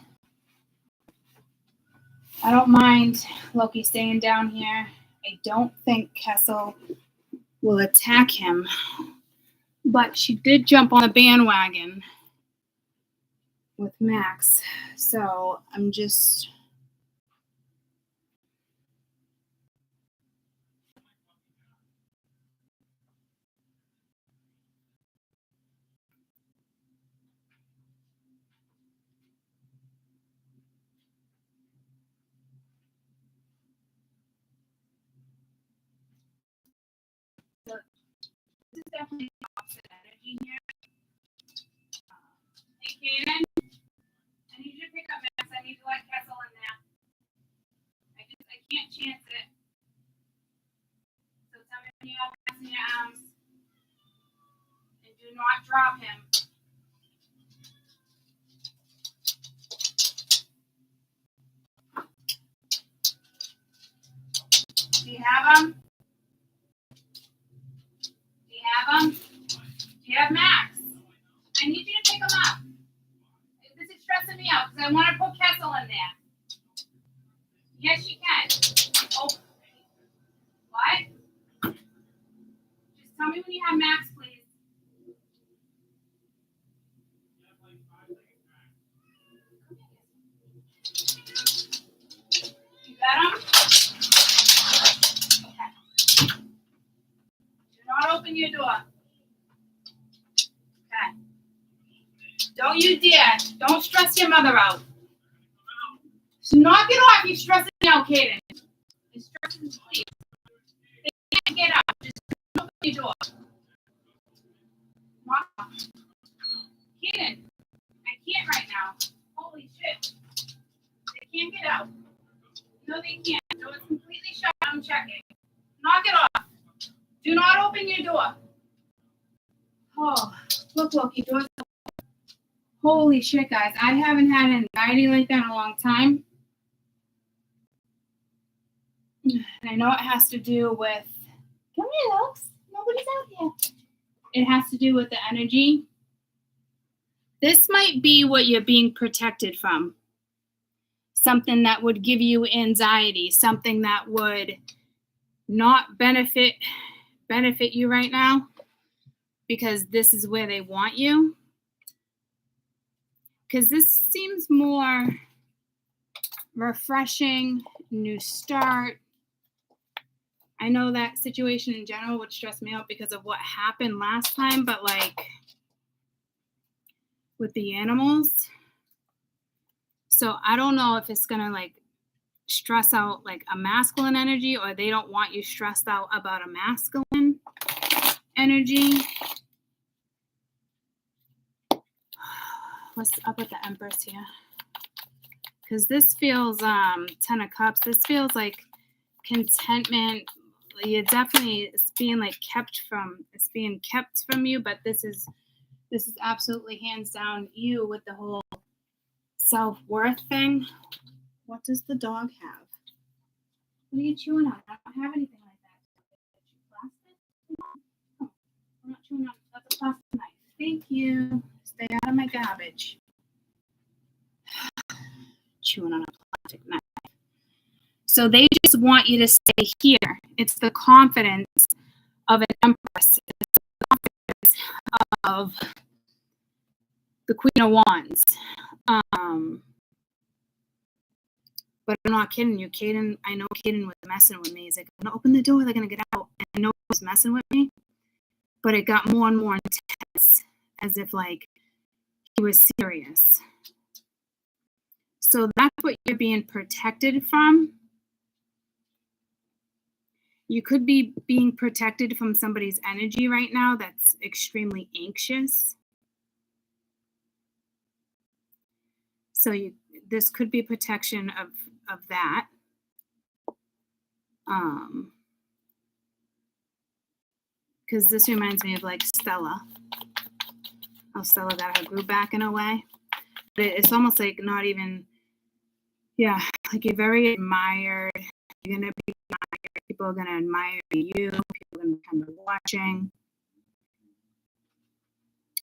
I don't mind Loki staying down here. I don't think Kessel will attack him, but she did jump on the bandwagon with Max. So I'm just. This is definitely the opposite energy here. Hey, Kaden, I need you to pick up Max. I need to let Kessel in there. I can't chance it. So tell me when you have Max in your arms. And do not drop him. Do you have him? Do you have him? Do you have Max? I need you to pick him up. This is stressing me out because I want to put Kessel in there. Yes, you can. Oh, what? Just tell me when you have Max, please. You got him? Okay. Do not open your door. Okay. Don't you dare. Don't stress your mother out. So knock it off. You're stressing me out, Kaden. You're stressing me, please. They can't get up. Just open your door. Knock off. Kaden, I can't right now. Holy shit. They can't get out. No, they can't. So it's completely shut. I'm checking. Knock it off. Do not open your door. Oh, look, your door's open. Holy shit, guys. I haven't had anxiety like that in a long time. And I know it has to do with... Come here, Lux. Nobody's out here. It has to do with the energy. This might be what you're being protected from. Something that would give you anxiety. Something that would not benefit you right now. Because this is where they want you. Because this seems more refreshing, new start. I know that situation in general would stress me out because of what happened last time, but like with the animals. So I don't know if it's gonna like stress out like a masculine energy, or they don't want you stressed out about a masculine energy. What's up with the Empress here? Because this feels 10 of Cups. This feels like contentment. You definitely, it's being kept from you, but this is absolutely hands down you with the whole self-worth thing. What does the dog have? What are you chewing on? I don't have anything like that. Plastic? No, I'm not chewing on. That's a plastic knife. Thank you. Stay out of my garbage. Chewing on a plastic knife. So they just want you to stay here. It's the confidence of an Empress. It's the confidence of the Queen of Wands. But I'm not kidding you. Caden, I know Caden was messing with me. He's like, I'm going to open the door. They're going to get out. And I know he was messing with me. But it got more and more intense, as if he was serious. So that's what you're being protected from. You could be being protected from somebody's energy right now that's extremely anxious. So this could be protection of that. Because this reminds me of Stella. How Stella got her groove back in a way. It's almost like not even, yeah, like you're very admired. You're going to be admired. People are going to admire you. People are going to be kind of watching.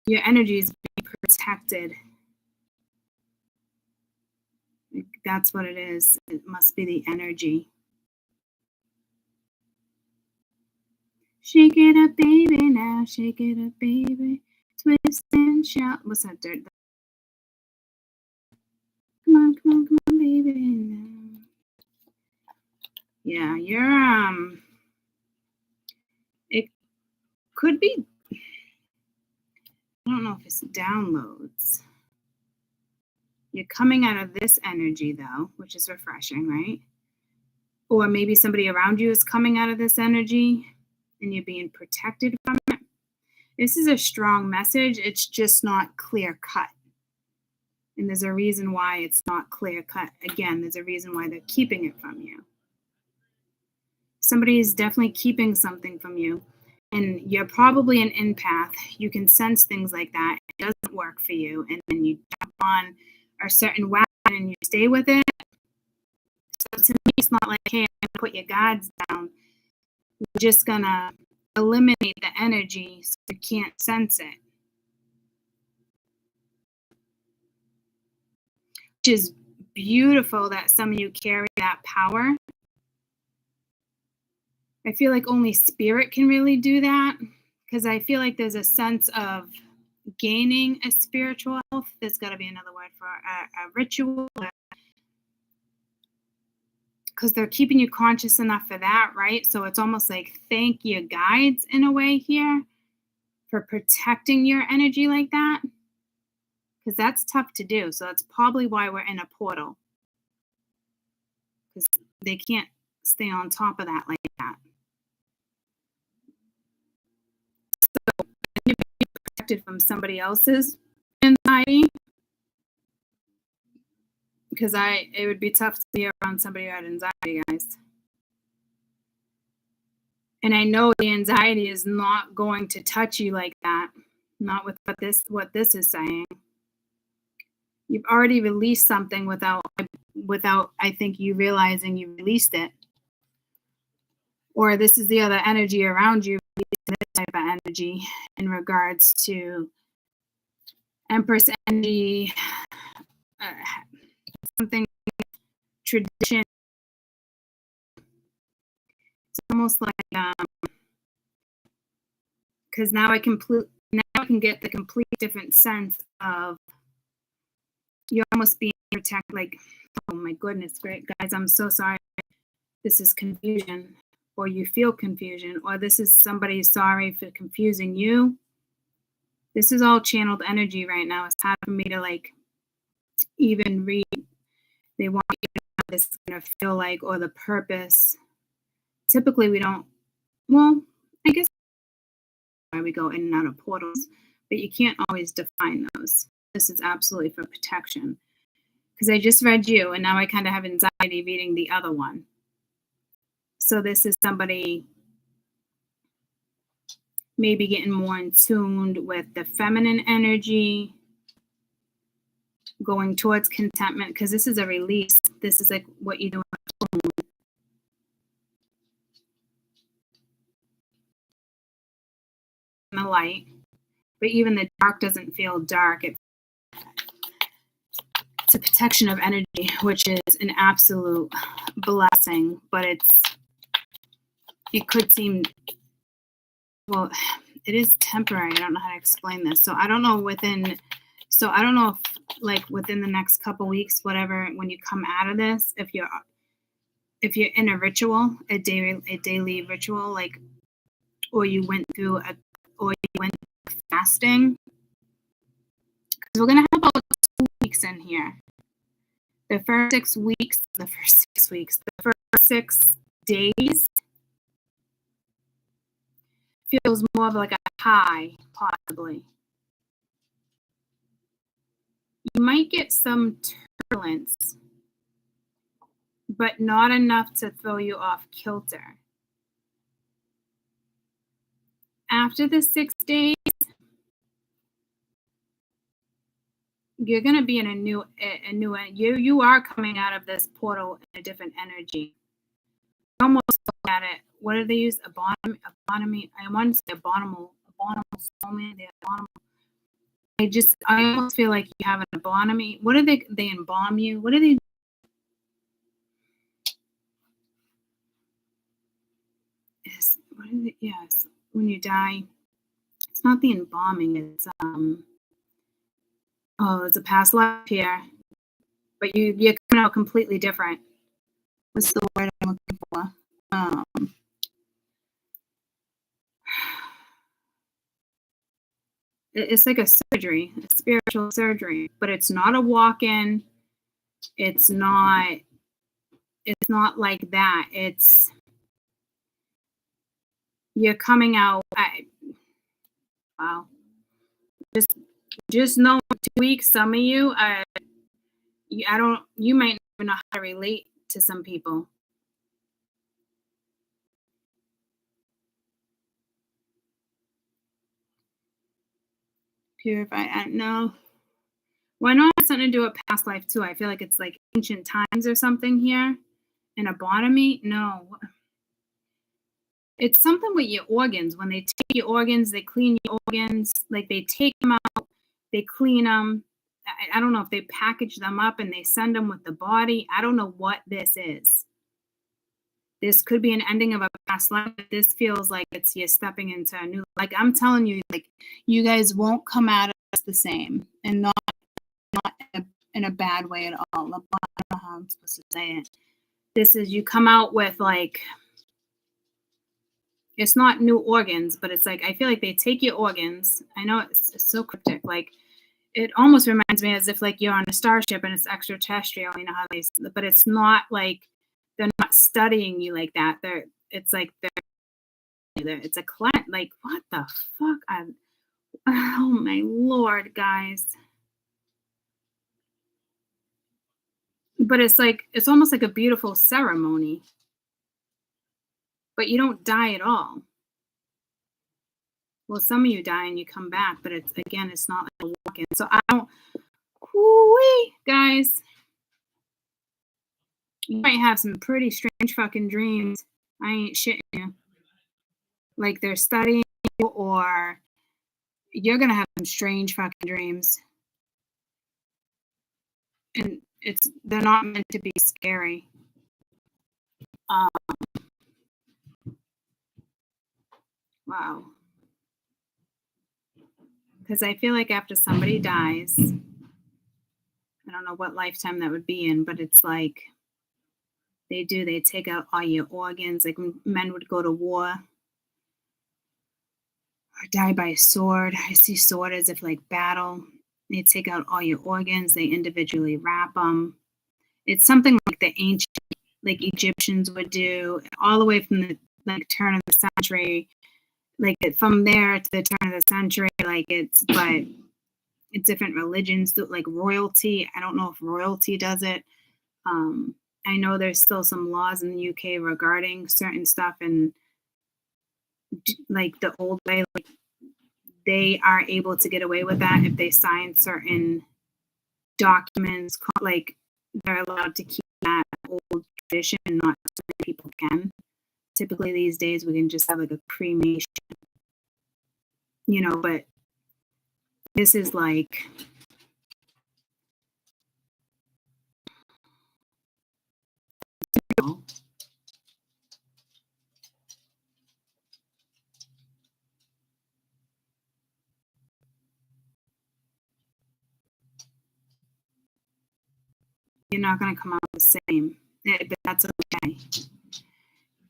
Your energy is being protected. Like, that's what it is. It must be the energy. Shake it up, baby, now. Shake it up, baby. Twist and shout. What's that dirt? Come on, come on, come on, baby. Now. Yeah, you're it could be, I don't know if it's downloads. You're coming out of this energy though, which is refreshing, right? Or maybe somebody around you is coming out of this energy and you're being protected from it. This is a strong message. It's just not clear cut. And there's a reason why it's not clear cut. Again, there's a reason why they're keeping it from you. Somebody is definitely keeping something from you. And you're probably an empath. You can sense things like that. It doesn't work for you. And then you jump on a certain wagon and you stay with it. So to me, it's not like, hey, I'm going to put your guards down. We're just going to eliminate the energy so you can't sense it. Which is beautiful that some of you carry that power. I feel like only spirit can really do that, because I feel like there's a sense of gaining a spiritual health. There's got to be another word for a ritual, because they're keeping you conscious enough for that, right? So it's almost like thank your guides in a way here for protecting your energy like that, because that's tough to do. So that's probably why we're in a portal, because they can't stay on top of that like that. So you're being protected from somebody else's anxiety, because it would be tough to be around somebody who had anxiety, guys. And I know the anxiety is not going to touch you like that, not with what this is saying. You've already released something without I think you realizing you released it. Or this is the other energy around you, this type of energy in regards to Empress energy, something tradition. It's almost like because now I can get the complete different sense of you're almost being protected. Like, oh my goodness, great guys, I'm so sorry. This is confusion, or you feel confusion, or this is somebody sorry for confusing you. This is all channeled energy right now. It's hard for me to like even read. They want you to know this going to feel like, or the purpose. Typically, we don't. Well, I guess why we go in and out of portals, but you can't always define those. This is absolutely for protection. Because I just read you, and now I kind of have anxiety reading the other one. So this is somebody maybe getting more in tuned with the feminine energy, going towards contentment, because this is a release. This is like what you do in the light, but even the dark doesn't feel dark. It's a protection of energy, which is an absolute blessing, but it could seem, well, it is temporary. I don't know how to explain this. So I don't know if like within the next couple weeks, whatever, when you come out of this, if you're in a ritual, a daily ritual, like, or you went through fasting, because we're gonna have about 2 weeks in here. The first 6 days feels more of like a high, possibly. You might get some turbulence, but not enough to throw you off kilter. After the 6 days, you're going to be in a new you are coming out of this portal in a different energy. Almost look at it. What do they use? Abonomy. I want to say abominable soulmate. I almost feel like you have an abonomy. What do they embalm you? What do they? Yes, when you die, it's not the embalming. It's it's a past life here, but you're coming out completely different. What's the word I'm looking for? It's like a surgery, a spiritual surgery, but it's not a walk-in. It's not like that. It's you're coming out. Wow. Just know 2 weeks. Some of you, you might not even know how to relate to some people. Purify. I don't know. Well, I know it has something to do with past life too. I feel like it's like ancient times or something here. An abonomy? No. It's something with your organs. When they take your organs, they clean your organs. Like they take them out, they clean them. I don't know if they package them up and they send them with the body. I don't know what this is. This could be an ending of a past life. This feels like it's you're stepping into a new. Like I'm telling you, like you guys won't come out of this the same, and not in a bad way at all. I don't know how I'm supposed to say it. This is you come out with like. It's not new organs, but it's like I feel like they take your organs. I know it's so cryptic. Like it almost reminds me as if like you're on a starship and it's extraterrestrial. You know how but it's not like they're not studying you like that. It's a client. Like what the fuck? Oh my Lord, guys. But it's almost like a beautiful ceremony. But you don't die at all. Well, some of you die and you come back, but it's not like a walk-in. So I don't, guys, you might have some pretty strange fucking dreams. I ain't shitting you. Like they're studying you, or you're gonna have some strange fucking dreams. And they're not meant to be scary. Wow. Because I feel like after somebody dies, I don't know what lifetime that would be in, but it's like they take out all your organs. Like men would go to war or die by a sword. I see sword as if like battle. They take out all your organs. They individually wrap them. It's something like the ancient, like Egyptians would do, all the way from the like turn of the century. Like from there to the turn of the century, but it's different religions, like royalty. I don't know if royalty does it. I know there's still some laws in the UK regarding certain stuff, and like the old way, like they are able to get away with that if they sign certain documents. Like they're allowed to keep that old tradition, and not so many people can. Typically these days we can just have like a cremation, but this is like you're not going to come out the same, but that's okay.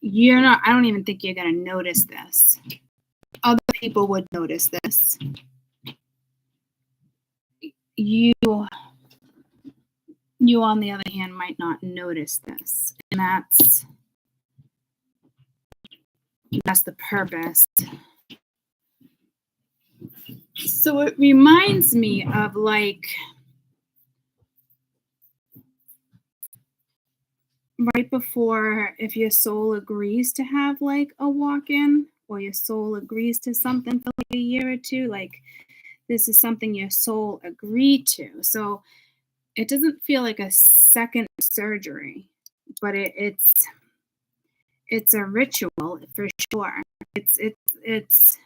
I don't even think you're going to notice this. Other people would notice this. You on the other hand might not notice this, and that's the purpose. So it reminds me of like right before, if your soul agrees to have like a walk-in, or your soul agrees to something for like a year or two, like this is something your soul agreed to. So it doesn't feel like a second surgery, but it's a ritual for sure. It's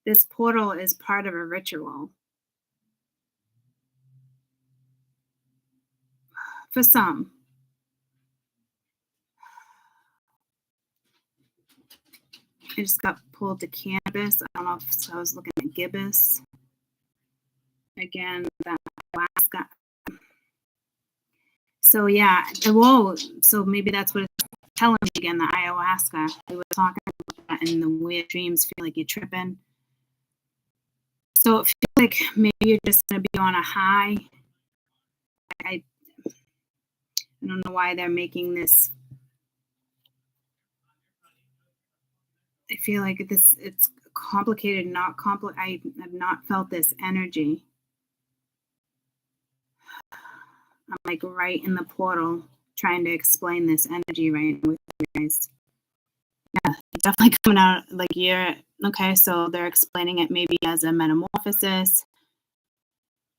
this portal is part of a ritual for some. I just got pulled to cannabis. I don't know if I was looking at gibbous. Again, that ayahuasca. So yeah, whoa. So maybe that's what it's telling me again, the ayahuasca. We were talking about that in the weird dreams, feel like you're tripping. So it feels like maybe you're just gonna be on a high. I don't know why they're making this. I feel like it's complicated, not I have not felt this energy. I'm like right in the portal trying to explain this energy right now with you guys. Yeah, it's definitely coming out like okay, so they're explaining it maybe as a metamorphosis,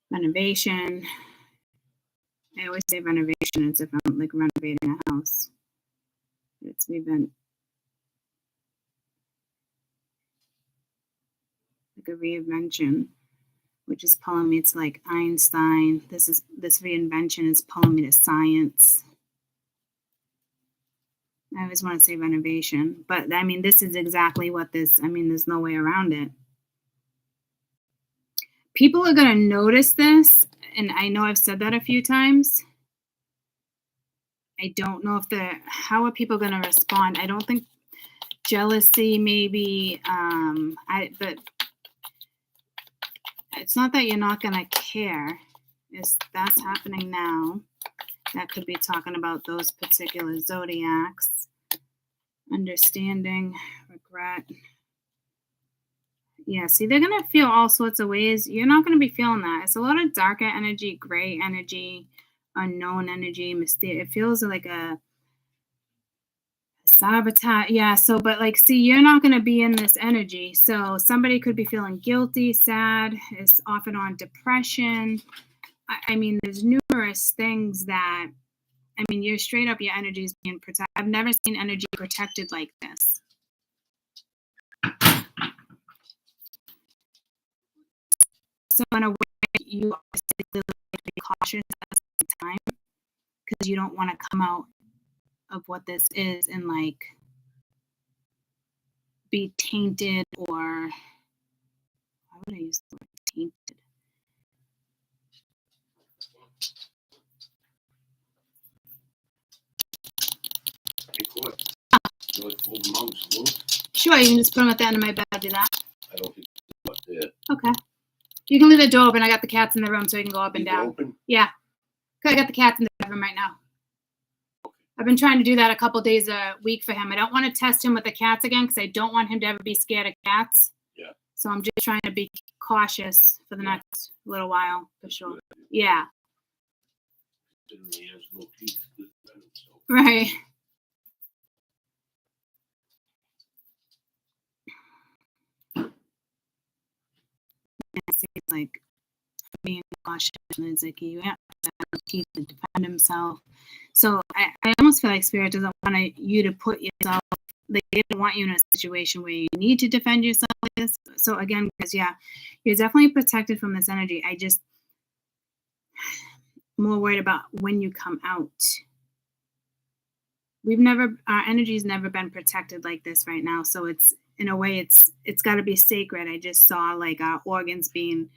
renovation. I always say renovation as if I'm like renovating a house. It's even like a reinvention, which is pulling me to like Einstein. This reinvention is pulling me to science. I always want to say renovation, but I mean, this is exactly what there's no way around it. People are going to notice this, and I know I've said that a few times. I don't know how are people going to respond? I don't think jealousy, maybe, but it's not that you're not going to care. That's happening now. That could be talking about those particular zodiacs. Understanding, regret. Yeah, see, they're going to feel all sorts of ways. You're not going to be feeling that. It's a lot of darker energy, gray energy, unknown energy, mysterious. It feels like a sabotage. Yeah, so, but like, see, you're not going to be in this energy. So somebody could be feeling guilty, sad, is often on depression. I mean, there's numerous things that, I mean, you're straight up, your energy is being protected. I've never seen energy protected like this. So in a way, you obviously have to be cautious at the same time because you don't want to come out of what this is and like be tainted, or why would I use the word tainted? Sure, you can just put them at the end of my bed. Do that. I don't think it's up there. Okay. You can leave the door open. I got the cats in the room, so you can go up and down. Open? Yeah. I got the cats in the bedroom right now. I've been trying to do that a couple days a week for him. I don't want to test him with the cats again because I don't want him to ever be scared of cats. Yeah. So I'm just trying to be cautious for the next little while, for sure. Yeah. Right. It's like being cautious, and it's like you have to have teeth to defend himself. So I almost feel like Spirit doesn't want you to put yourself, they don't want you in a situation where you need to defend yourself like this. So again, because you're definitely protected from this energy. I just more worried about when you come out. Our energy's never been protected like this right now. So it's, in a way, it's got to be sacred. I just saw like our organs being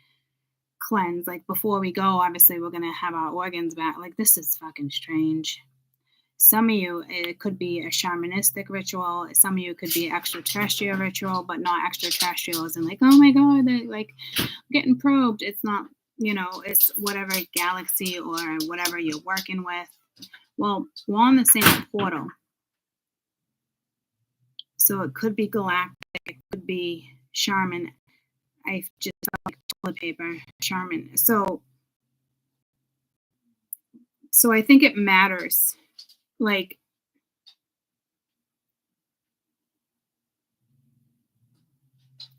cleansed. Like before we go, obviously we're going to have our organs back. Like this is fucking strange. Some of you, it could be a shamanistic ritual. Some of you could be extraterrestrial ritual, but not extraterrestrials. And like, oh my God, they're like getting probed. It's not, it's whatever galaxy or whatever you're working with. Well, we're on the same portal. So it could be galactic. It could be shaman. I just felt like toilet paper, shaman. So I think it matters. Like,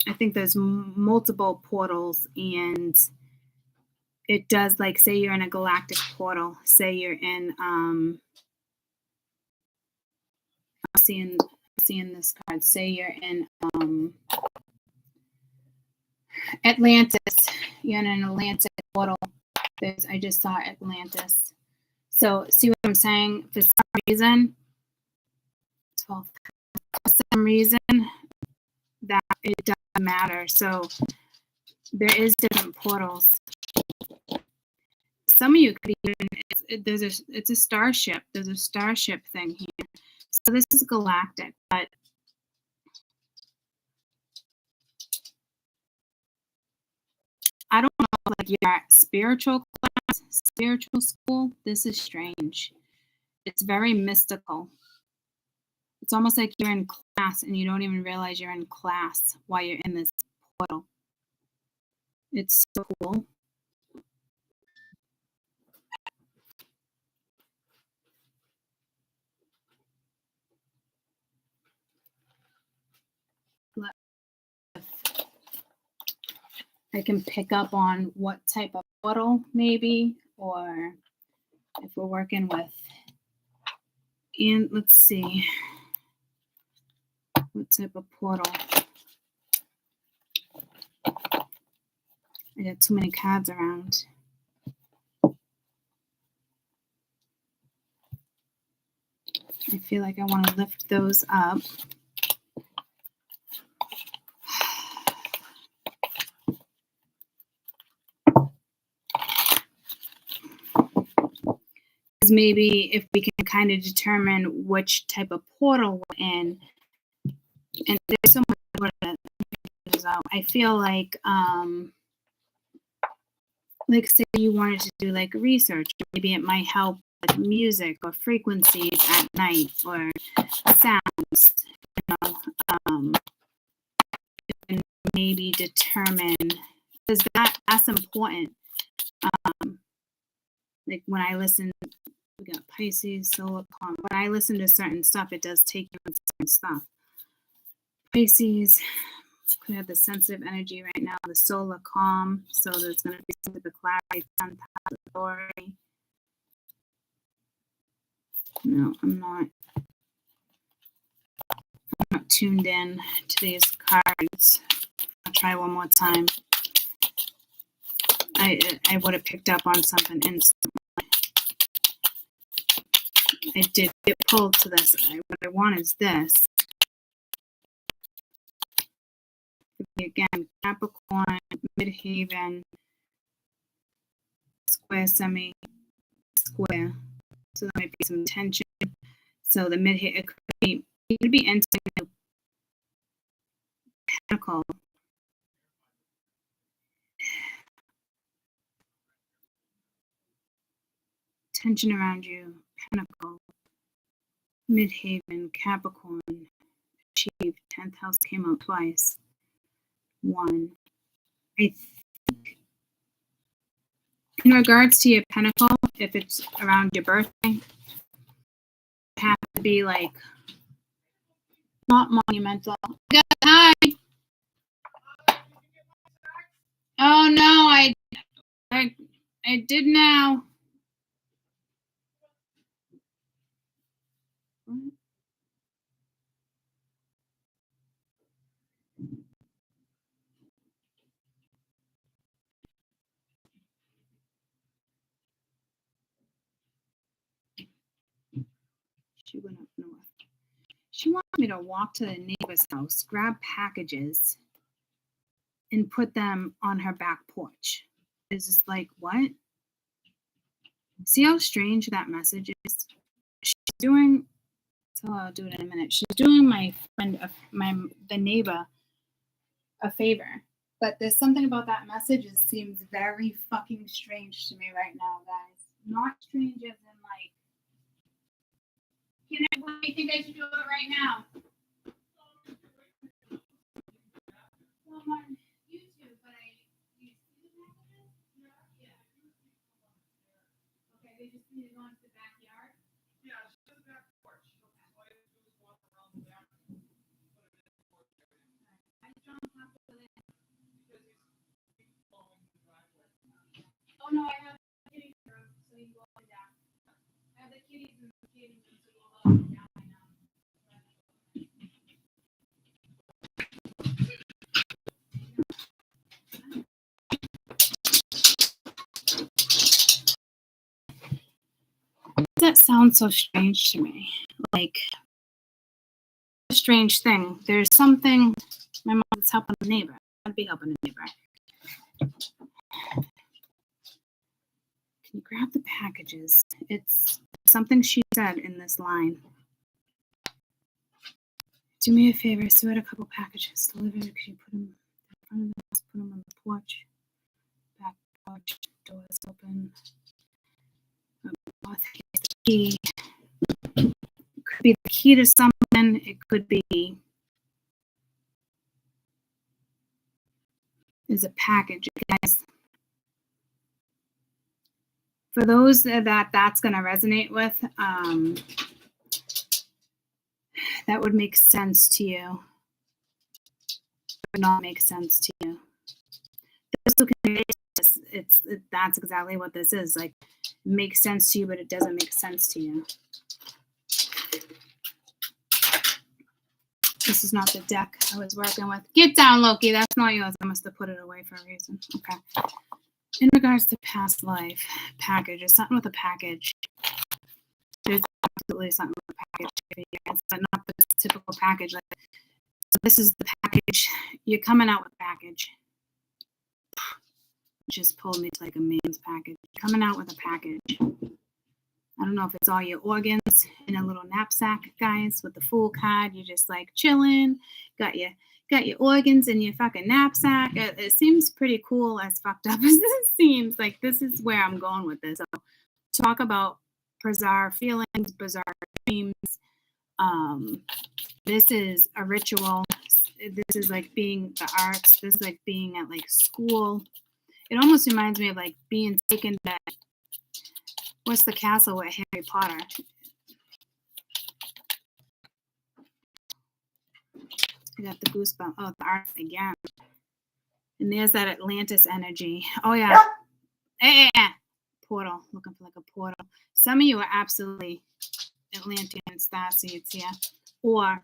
I think there's multiple portals, and it does, like, say you're in a galactic portal, say you're in I'm seeing this card, say you're in Atlantis, you're in an Atlantic portal. I just saw Atlantis. So see what I'm saying? For some reason, that it doesn't matter. So there is different portals. Some of you could even, it's a starship. There's a starship thing here. So this is galactic, but I don't know, like you're at spiritual class, spiritual school. This is strange. It's very mystical. It's almost like you're in class and you don't even realize you're in class while you're in this portal. It's so cool. I can pick up on what type of portal maybe, or if we're working with, and let's see, what type of portal. I got too many cards around. I feel like I want to lift those up. Maybe if we can kind of determine which type of portal we're in, and there's so much I feel like say you wanted to do like research, maybe it might help with music or frequencies at night or sounds, and maybe determine, because that's important. Like when I listen, we got Pisces, Solar, Calm. When I listen to certain stuff, it does take you in certain stuff. Pisces could have the sensitive energy right now, the solar calm, so there's going to be some of the clarity, authority. No, I'm not tuned in to these cards. I'll try one more time. I would have picked up on something instantly. I did get pulled to this. What I want is this. Again, Capricorn, midhaven, square, semi, square. So there might be some tension. So the midhaven, it could be entering a pentacle. Tension around you, pentacle, midhaven, Capricorn, achieved, 10th house came out twice. 1. I think in regards to your pentacle, if it's around your birthday, it has to be like not monumental. Hi. Oh no, I did now. She went up north. She wanted me to walk to the neighbor's house, grab packages, and put them on her back porch. It's just like, what? See how strange that message is? She's doing, so I'll do it in a minute. She's doing my friend, the neighbor, a favor. But there's something about that message that seems very fucking strange to me right now, guys. Not strange as in like, what do you think I should do it right now? Well, I'm on YouTube, but you see the messages? Yeah. Okay, they just need to go into the backyard? Yeah, it's just the back porch. All you have to do is walk around the back. I don't have to Oh no, I have the kitties room, so you go up and down. I have the kitties in the kitty room, so you go up and down right now. That sounds so strange to me. Like a strange thing. There's something. My mom's helping a neighbor. I'd be helping a neighbor. Can you grab the packages? It's something she said in this line. Do me a favor, sort a couple packages. Deliver. Could you put them in front of us? Put them on the porch. Back porch. Doors open. Here's the key. It could be the key to something. It could be there's a package, guys. For those that's going to resonate with, that would make sense to you. It would not make sense to you. Those who can relate to this, that's exactly what this is. Like, it makes sense to you, but it doesn't make sense to you. This is not the deck I was working with. Get down, Loki. That's not yours. I must have put it away for a reason. Okay. In regards to past life, package. There's something with a package. There's absolutely something with a package. But not the typical package. Like, so this is the package. You're coming out with a package. Just pulled me to like a man's package. Coming out with a package. I don't know if it's all your organs in a little knapsack, guys, with the Fool card. You're just like chilling. Got your organs in your fucking knapsack. It seems pretty cool, as fucked up as it seems. Like, this is where I'm going with this. So, talk about bizarre feelings, bizarre dreams. This is a ritual. This is like being the arts. This is like being at like school. It almost reminds me of like being taken to, what's the castle with Harry Potter? I got the goosebumps. Oh, the art again. And there's that Atlantis energy. Oh, yeah. Yeah. Portal. Looking for like a portal. Some of you are absolutely Atlantean starseeds here. Or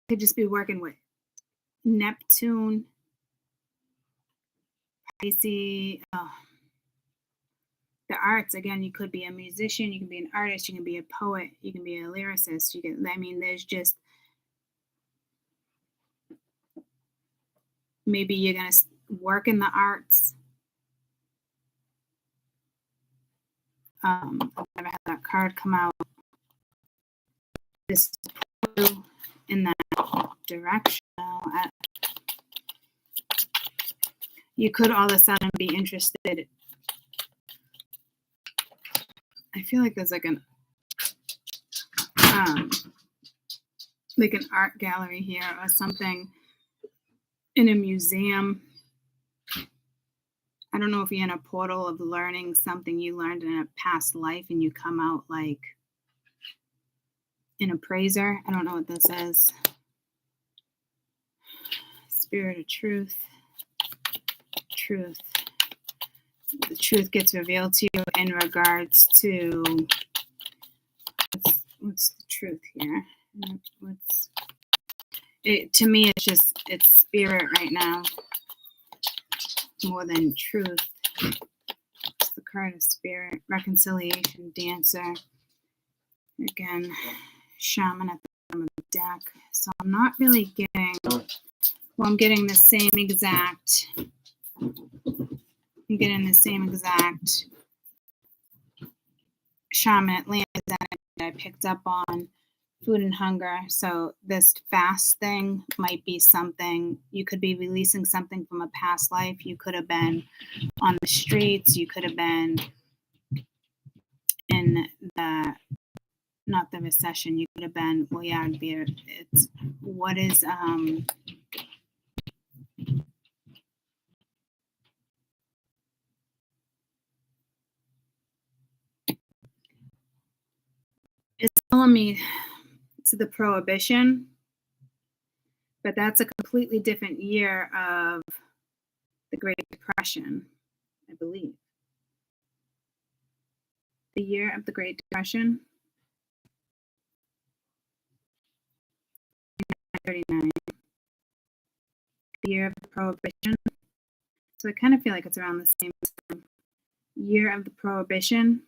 could just be working with Neptune, Pisces. The arts, again, you could be a musician, you can be an artist, you can be a poet, you can be a lyricist. There's just, maybe you're going to work in the arts. I've never had that card come out. This is in that direction. You could all of a sudden be interested. I feel like there's like an art gallery here or something in a museum. I don't know if you're in a portal of learning something you learned in a past life and you come out like an appraiser. I don't know what this is. Spirit of truth. Truth. The truth gets revealed to you in regards to what's the truth here? To me, it's spirit right now more than truth. It's the card of spirit, reconciliation, dancer. Again, shaman at the bottom of the deck. So I'm not really getting. Well, I'm getting the same exact. I'm getting the same exact shaman Atlantis that I picked up on food and hunger. So this fast thing might be something, you could be releasing something from a past life. You could have been on the streets. You could have been in the, not the recession. You could have been, well, yeah, it's, what is, it's telling me to the prohibition, but that's a completely different year of the Great Depression, I believe. The year of the Great Depression, 1939. The year of the Prohibition. So I kind of feel like it's around the same time. Year of the Prohibition,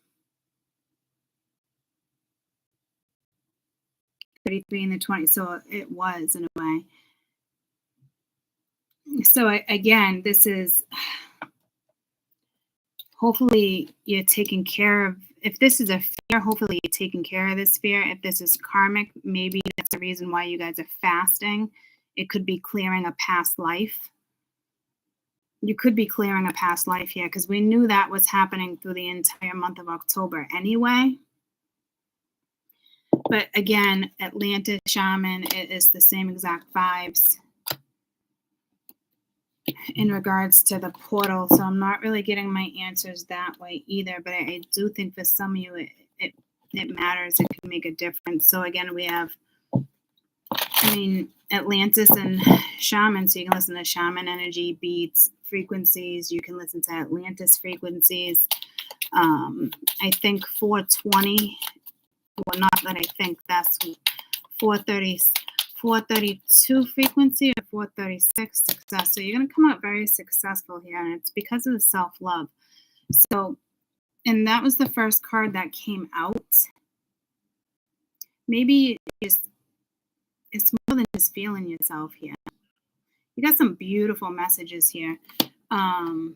33 and the 20. So it was in a way. So again, this is hopefully you're taking care of, if this is a fear, hopefully you're taking care of this fear. If this is karmic, maybe that's the reason why you guys are fasting. It could be clearing a past life. You could be clearing a past life here because we knew that was happening through the entire month of October anyway. But again, Atlantis, shaman, it is the same exact vibes in regards to the portal. So I'm not really getting my answers that way either. But I do think for some of you, it matters. It can make a difference. So again, we have, Atlantis and shaman. So you can listen to shaman energy, beats, frequencies. You can listen to Atlantis frequencies. I think 420. Well, not that I think, that's 432 frequency or 436 success. So you're going to come out very successful here, and it's because of the self-love. So, and that was the first card that came out. Maybe it's more than just feeling yourself here. You got some beautiful messages here. A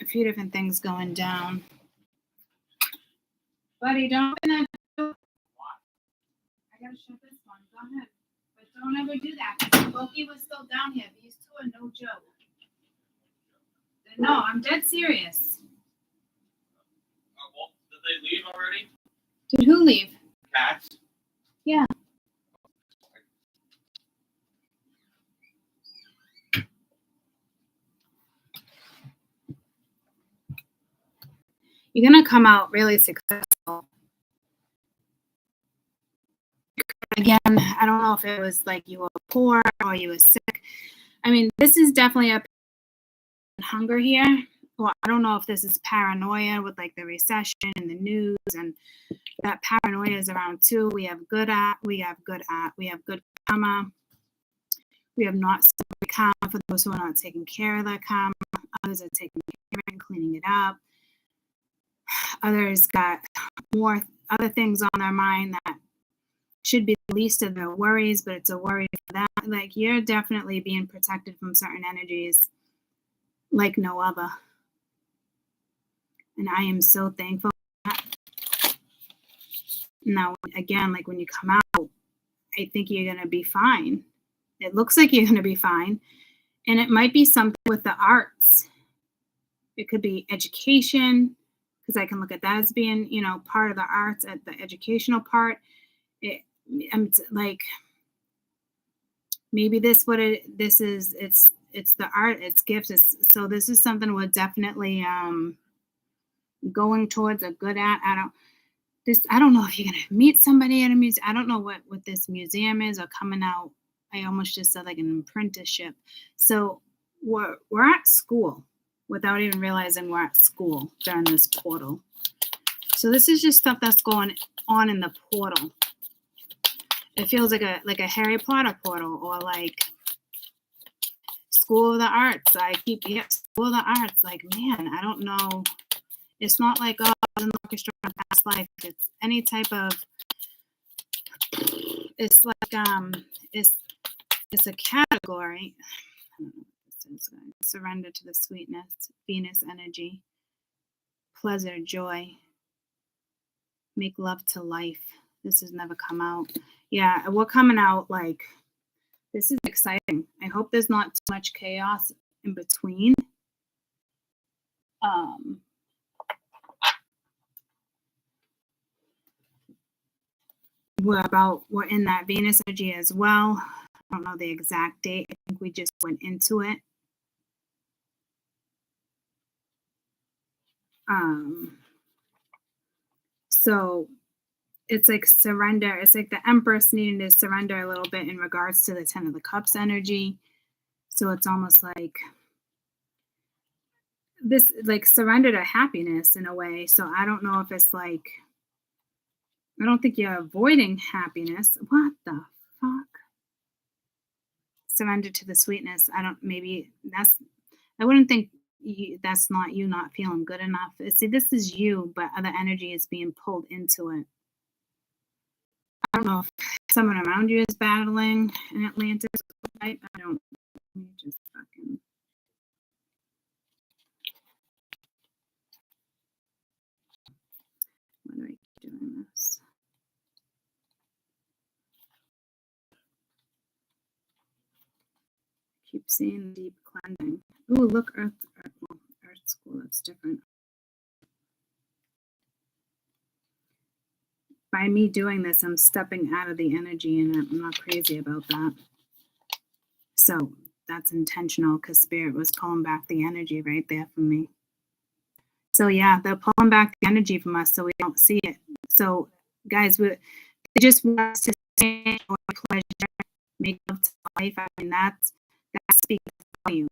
few different things going down. Buddy, don't open that door. I gotta shut this one. Go ahead. But don't ever do that. Loki was still down here. These two are no joke. No, I'm dead serious. Well, did they leave already? Did who leave? Cats? Yeah. You're going to come out really successful. Again, I don't know if it was like you were poor or you were sick. This is definitely a hunger here. Well, I don't know if this is paranoia with like the recession and the news, and that paranoia is around too. We have good karma. We have not so good karma for those who are not taking care of their karma. Others are taking care of it and cleaning it up. Others got more other things on their mind that should be the least of their worries, but it's a worry for them. Like, you're definitely being protected from certain energies like no other. And I am so thankful for that. Now, again, like when you come out, I think you're going to be fine. It looks like you're going to be fine. And it might be something with the arts. It could be education, because I can look at that as being, part of the arts, at the educational part. Like, maybe it's the art, it's gifts. So this is something we're definitely going towards or good at. I don't know if you're gonna meet somebody at a museum. I don't know what this museum is, or coming out. I almost just said like an apprenticeship. So we're at school without even realizing we're at school during this portal. So this is just stuff that's going on in the portal. It feels like a Harry Potter portal, or like School of the Arts. School of the Arts. Like, man, I don't know. It's not like, oh, I was an orchestra in a past life. It's any type of. It's like it's a category. I don't know what this is. Surrender to the sweetness, Venus energy, pleasure, joy, make love to life. This has never come out. Yeah, we're coming out like, this is exciting. I hope there's not too much chaos in between. We're in that Venus energy as well. I don't know the exact date. I think we just went into it. So it's like surrender. It's like the Empress needing to surrender a little bit in regards to the Ten of the Cups energy. So it's almost like this, like surrender to happiness in a way. So I don't know if it's like, I don't think you're avoiding happiness. What the fuck? Surrender to the sweetness. I don't, maybe that's, I wouldn't think that's not you not feeling good enough. See, this is you, but other energy is being pulled into it. I don't know if someone around you is battling an Atlantis type. I don't, let me just fucking. Why do I keep doing this? Keep seeing deep cleansing. Ooh, look, Earth School, that's different. By me doing this, I'm stepping out of the energy, and I'm not crazy about that. So that's intentional because Spirit was pulling back the energy right there from me. So yeah, they're pulling back the energy from us so we don't see it. So guys, they just want us to enjoy pleasure, make love to life. I mean, that speaks volumes.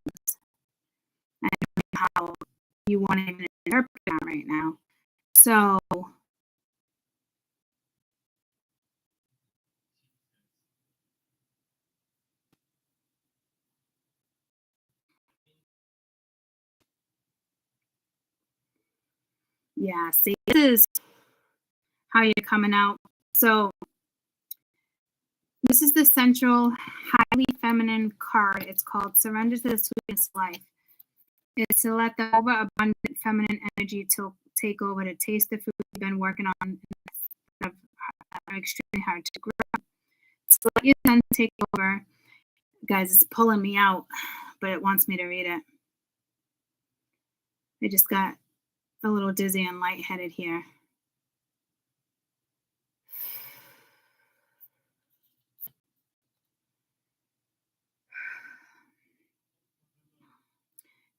I don't know how you want to even interpret that right now. So yeah, see, this is how you're coming out. So this is the central, highly feminine card. It's called Surrender to the Sweetness Life. It's to let the overabundant feminine energy to take over, to taste the food you've been working on that are extremely hard to grow. So let your sun take over. Guys, it's pulling me out, but it wants me to read it. I just got a little dizzy and lightheaded here.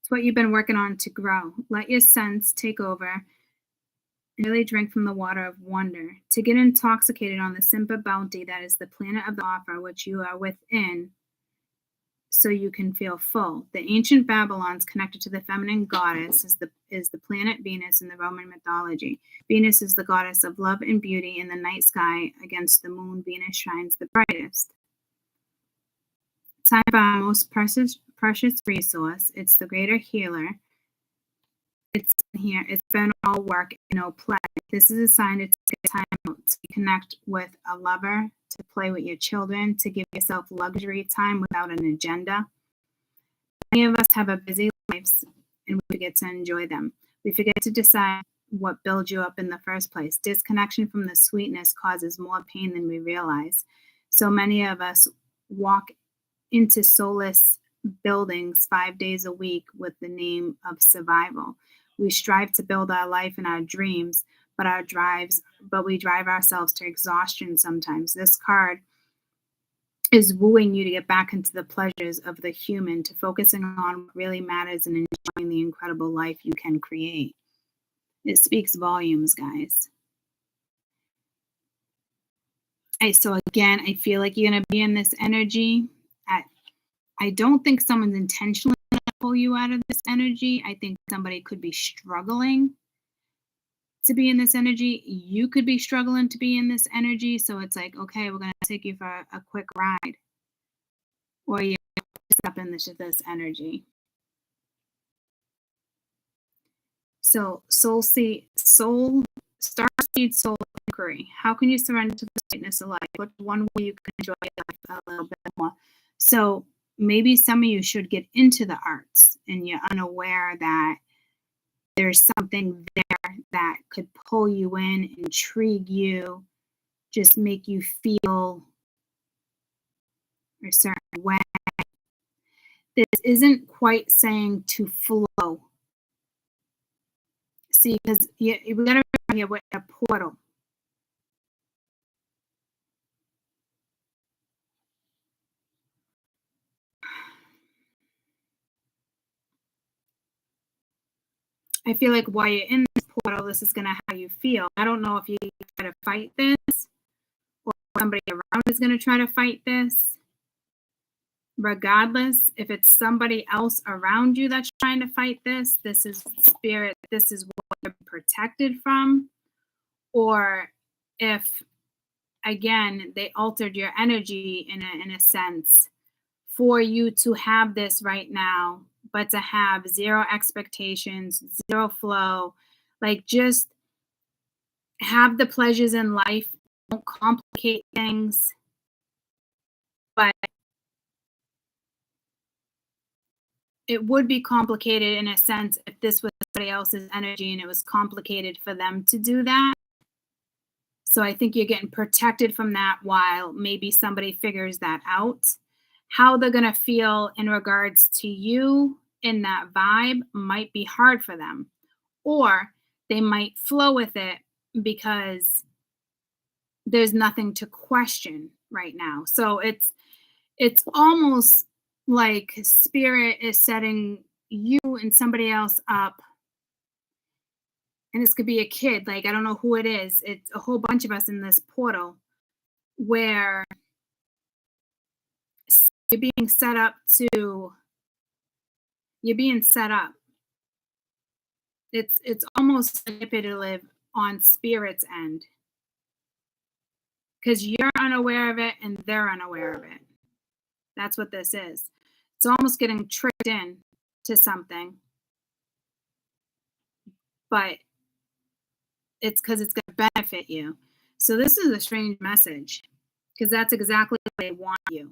It's what you've been working on to grow. Let your sense take over and really drink from the water of wonder. To get intoxicated on the simple bounty that is the planet of the offer, which you are within, so you can feel full. The ancient Babylons connected to the feminine goddess is the planet Venus in the Roman mythology. Venus is the goddess of love and beauty. In the night sky against the moon, Venus shines the brightest. Time for our most precious resource. It's the greater healer. It's here. It's been all work and no play. This is a sign to take time out to connect with a lover, to play with your children, to give yourself luxury time without an agenda. Many of us have a busy lives and we forget to enjoy them. We forget to decide what builds you up in the first place. Disconnection from the sweetness causes more pain than we realize. So many of us walk into soulless buildings 5 days a week with the name of survival. We strive to build our life and our dreams, but we drive ourselves to exhaustion sometimes. This card is wooing you to get back into the pleasures of the human, to focusing on what really matters and enjoying the incredible life you can create. It speaks volumes, guys. So again, I feel like you're going to be in this energy. I don't think someone's intentionally going to pull you out of this energy. I think somebody could be struggling to be in this energy. You could be struggling to be in this energy. So it's like, okay, we're going to take you for a quick ride. Or you step in this energy. So starseed soul inquiry. How can you surrender to the sweetness of life? What's one way you can enjoy life a little bit more? So maybe some of you should get into the arts and you're unaware that there's something there that could pull you in, intrigue you, just make you feel a certain way. This isn't quite saying to flow. See, because we got to remember here with a portal. I feel like while you're in this portal, this is going to how you feel. I don't know if you try to fight this somebody around is going to try to fight this. Regardless, if it's somebody else around you that's trying to fight this, this is spirit, this is what you're protected from. Or if, again, they altered your energy in a sense for you to have this right now, but to have zero expectations, zero flow, like just have the pleasures in life, don't complicate things. But it would be complicated in a sense if this was somebody else's energy and it was complicated for them to do that. So I think you're getting protected from that while maybe somebody figures that out. How they're going to feel in regards to you in that vibe might be hard for them. Or they might flow with it because there's nothing to question right now. So it's almost like spirit is setting you and somebody else up. And this could be a kid, like I don't know who it is. It's a whole bunch of us in this portal where you're being set up. It's almost manipulative on spirit's end. Because you're unaware of it and they're unaware of it. That's what this is. It's almost getting tricked in to something. But it's because it's going to benefit you. So this is a strange message. Because that's exactly what they want you.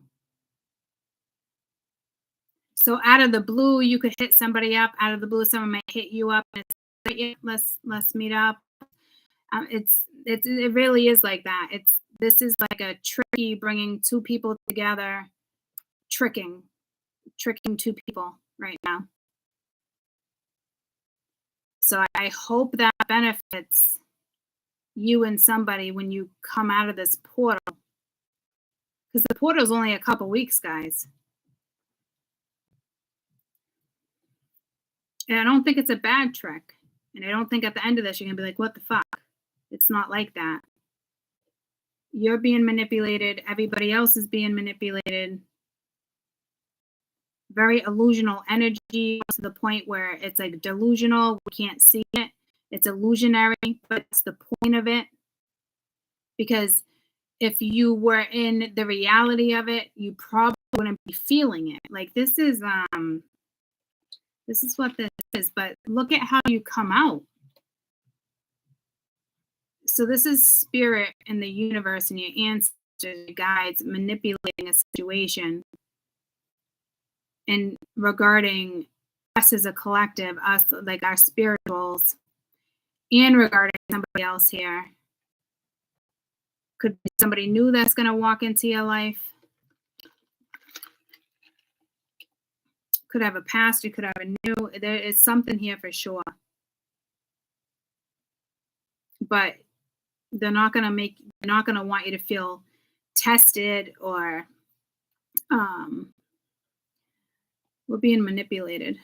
So out of the blue, you could hit somebody up. Out of the blue, someone might hit you up. And it's, let's meet up. It really is like that. This is like a tricky bringing two people together, tricking two people right now. So I hope that benefits you and somebody when you come out of this portal. Because the portal is only a couple weeks, guys. And I don't think it's a bad trick. And I don't think at the end of this, you're going to be like, what the fuck? It's not like that. You're being manipulated. Everybody else is being manipulated. Very illusional energy to the point where it's like delusional. We can't see it. It's illusionary, but that's the point of it. Because if you were in the reality of it, you probably wouldn't be feeling it. Like this is what this is. But look at how you come out. So this is spirit in the universe and your ancestors, your guides manipulating a situation. And regarding us as a collective, us like our spirituals, and regarding somebody else here. Could be somebody new that's going to walk into your life. Could have a past, you could have a new. There is something here for sure. But they're not going to want you to feel tested or we're being manipulated.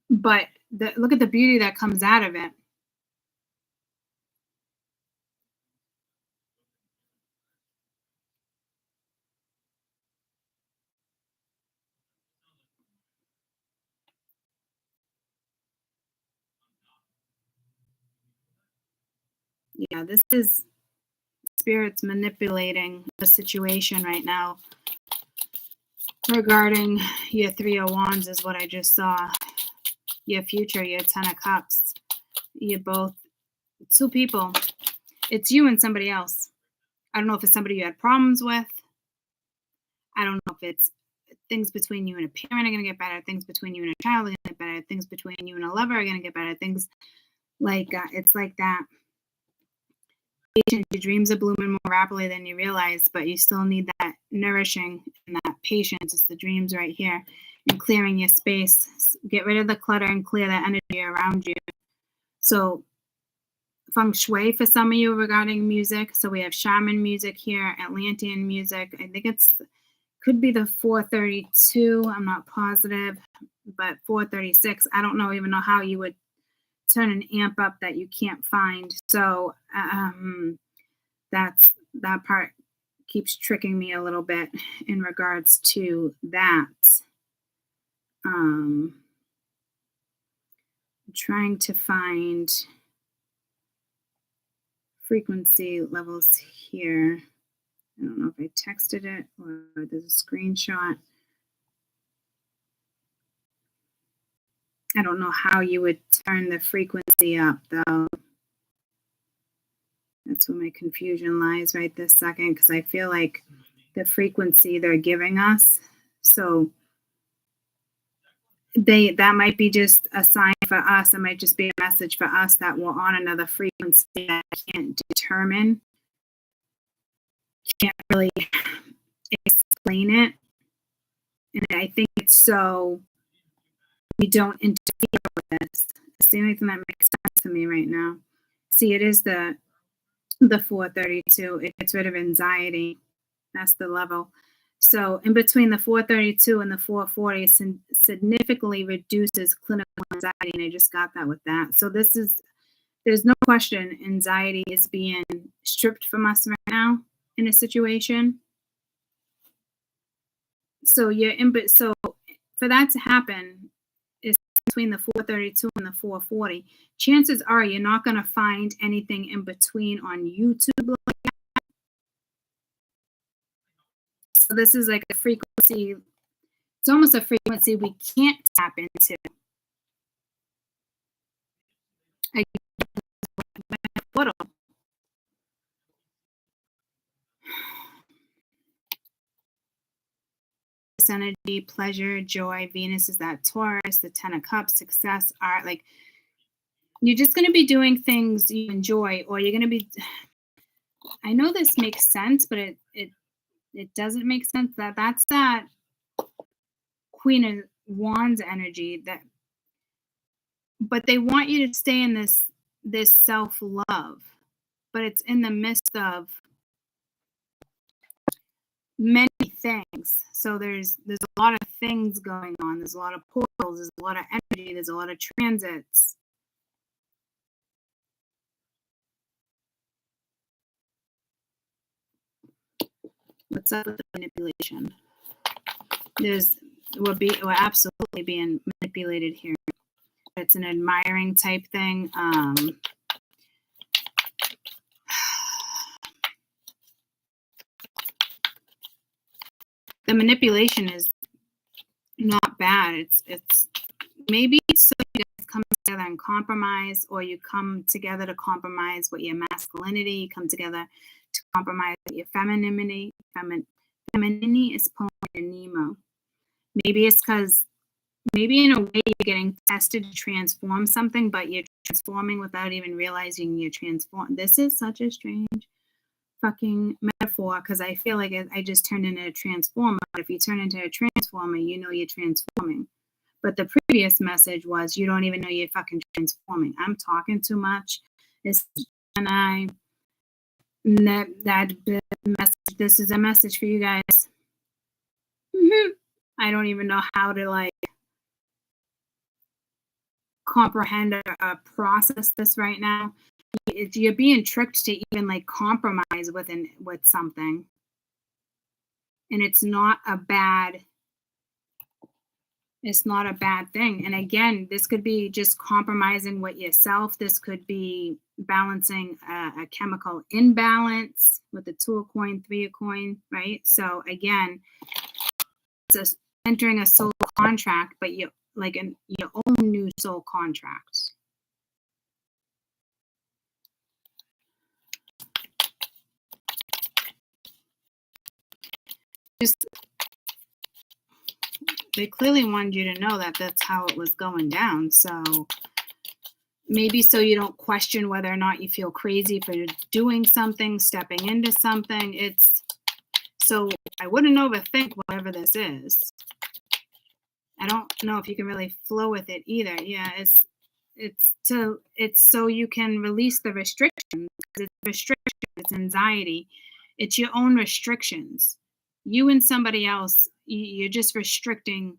But look at the beauty that comes out of it. Yeah, this is spirits manipulating the situation right now. Regarding your Three of Wands is what I just saw. Your future, your Ten of Cups. You're both two people. It's you and somebody else. I don't know if it's somebody you had problems with. I don't know if it's things between you and a parent are going to get better. Things between you and a child are going to get better. Things between you and a lover are going to get better. Things like, it's like that. Your dreams are blooming more rapidly than you realize, but you still need that nourishing and that patience. It's the dreams right here. And clearing your space. Get rid of the clutter and clear that energy around you. So feng shui for some of you regarding music. So we have shaman music here, Atlantean music. I think could be the 432. I'm not positive, but 436. I don't even know how you would turn an amp up that you can't find. So that's that part keeps tricking me a little bit in regards to that. I'm trying to find frequency levels here. I don't know if I texted it or there's a screenshot. I don't know how you would turn the frequency up, though. That's where my confusion lies right this second, because I feel like the frequency they're giving us, so that might be just a sign for us. It might just be a message for us that we're on another frequency that I can't determine, can't really explain it. And I think it's so we don't interfere with this. It's the only thing that makes sense to me right now. See, it is the 432. It gets rid of anxiety. That's the level. So in between the 432 and the 440, it significantly reduces clinical anxiety, and I just got that with that. So there's no question anxiety is being stripped from us right now in a situation. So so for that to happen is between the 432 and the 440. Chances are you're not going to find anything in between on YouTube like that. So this is like a frequency. It's almost a frequency we can't tap into. This energy, pleasure, joy. Venus is that Taurus, the 10 of Cups, success, art. Like, you're just going to be doing things you enjoy, or you're going to be. I know this makes sense, but it doesn't make sense. That's that Queen of Wands energy, but they want you to stay in this self-love, but it's in the midst of many things. So there's a lot of things going on. There's a lot of portals, there's a lot of energy, there's a lot of transits. What's up with the manipulation? We're absolutely being manipulated here. It's an admiring type thing. The manipulation is not bad. It's maybe so you guys come together and compromise, or you come together to compromise with your masculinity, you come together to compromise with your femininity. Femininity is pulling a Nemo. Maybe it's because maybe in a way you're getting tested to transform something, but you're transforming without even realizing you're transformed. This is such a strange fucking metaphor, because I feel like I just turned into a transformer. If you turn into a transformer, you know you're transforming. But the previous message was you don't even know you're fucking transforming. I'm talking too much. It's Gemini. That message. This is a message for you guys. I don't even know how to comprehend or process this right now. You're being tricked to even compromise with something, and it's not a bad thing. And again, this could be just compromising with yourself. This could be balancing a chemical imbalance with the 2 of coin, 3 of coin, right? So again, it's entering a soul contract, but you your own new soul contract. They clearly wanted you to know that that's how it was going down. So maybe so you don't question whether or not you feel crazy for doing something, stepping into something. So I wouldn't overthink whatever this is. I don't know if you can really flow with it either. Yeah, it's so you can release the restrictions. It's restriction, it's anxiety. It's your own restrictions. You and somebody else, you're just restricting.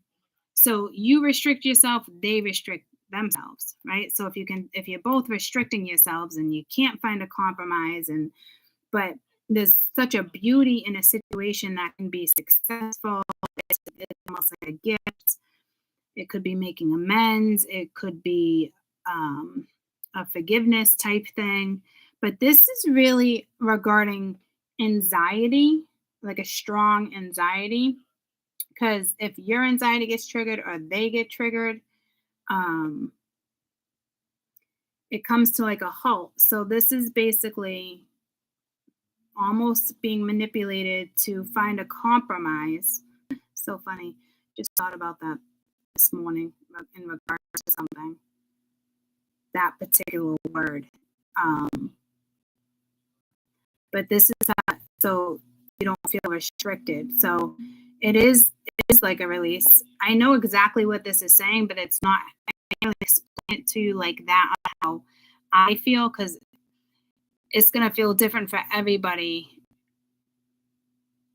So you restrict yourself, they restrict themselves, right? So if you're both restricting yourselves and you can't find a compromise, but there's such a beauty in a situation that can be successful. It's almost like a gift. It could be making amends. It could be a forgiveness type thing. But this is really regarding anxiety, like a strong anxiety. Because if your anxiety gets triggered or they get triggered, it comes to like a halt. So this is basically almost being manipulated to find a compromise. So funny. Just thought about that this morning in regards to something. That particular word. But this is so you don't feel restricted. So it is like a release. I know exactly what this is saying, but it's not. I can't explain it to you like that on how I feel, because it's gonna feel different for everybody.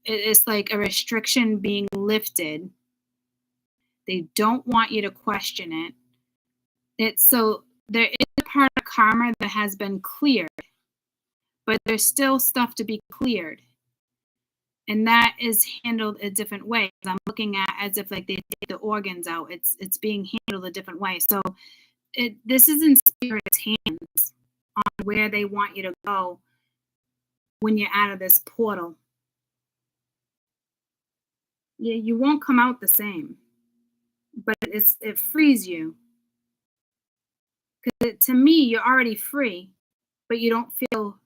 It's like a restriction being lifted. They don't want you to question it. It's so there is a part of karma that has been cleared, but there's still stuff to be cleared. And that is handled a different way. I'm looking at as if like they take the organs out. It's being handled a different way. So this is in Spirit's hands on where they want you to go when you're out of this portal. You won't come out the same, but it frees you. Because to me, you're already free, but you don't feel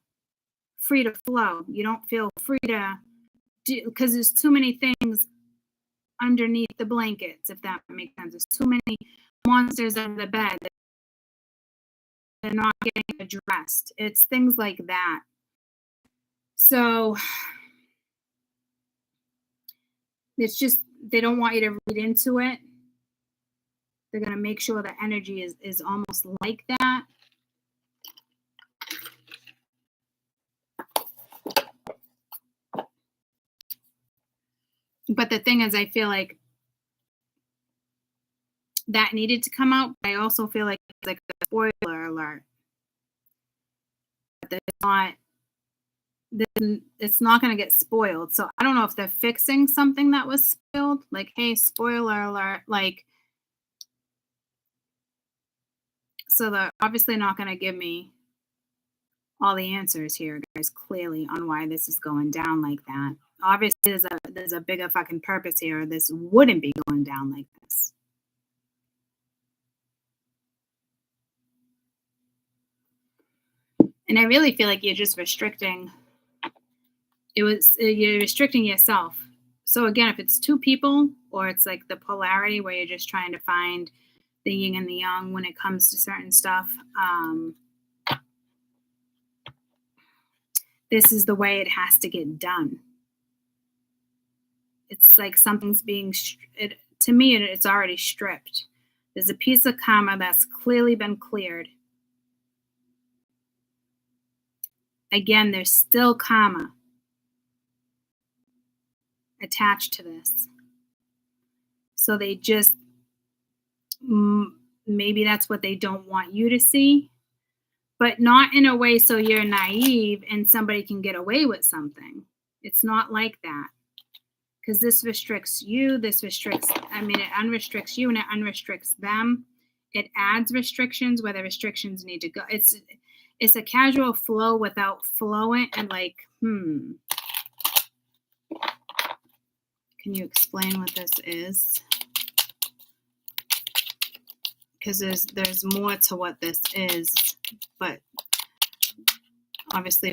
free to flow. You don't feel free to do, because there's too many things underneath the blankets, if that makes sense. There's too many monsters under the bed. They're not getting addressed. It's things like that. So it's just, they don't want you to read into it. They're going to make sure the energy is almost like that. But the thing is, I feel like that needed to come out. But I also feel like it's like a spoiler alert. It's not going to get spoiled. So I don't know if they're fixing something that was spoiled. Like, hey, spoiler alert. Like, so they're obviously not going to give me all the answers here, guys, clearly on why this is going down like that. Obviously, there's a bigger fucking purpose here. This wouldn't be going down like this. And I really feel like you're just restricting. You're restricting yourself. So again, if it's two people, or it's like the polarity where you're just trying to find the yin and the yang when it comes to certain stuff, this is the way it has to get done. It's like something's being, to me, it's already stripped. There's a piece of karma that's clearly been cleared. Again, there's still karma attached to this. So they just, maybe that's what they don't want you to see, but not in a way so you're naive and somebody can get away with something. It's not like that. Because this restricts you, it unrestricts you and it unrestricts them. It adds restrictions where the restrictions need to go. It's a casual flow without flowing, and like, can you explain what this is? Because there's more to what this is, but obviously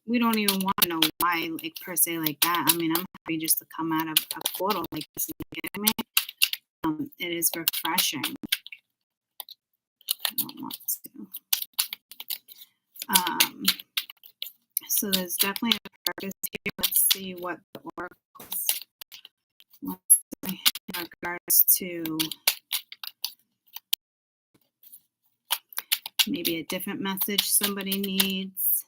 we don't even want to know why, like, per se, like that. I mean, I'm happy just to come out of a portal like this. You get me? It is refreshing. I don't want to. So there's definitely a purpose here. Let's see what the oracles want to say in regards to maybe a different message somebody needs.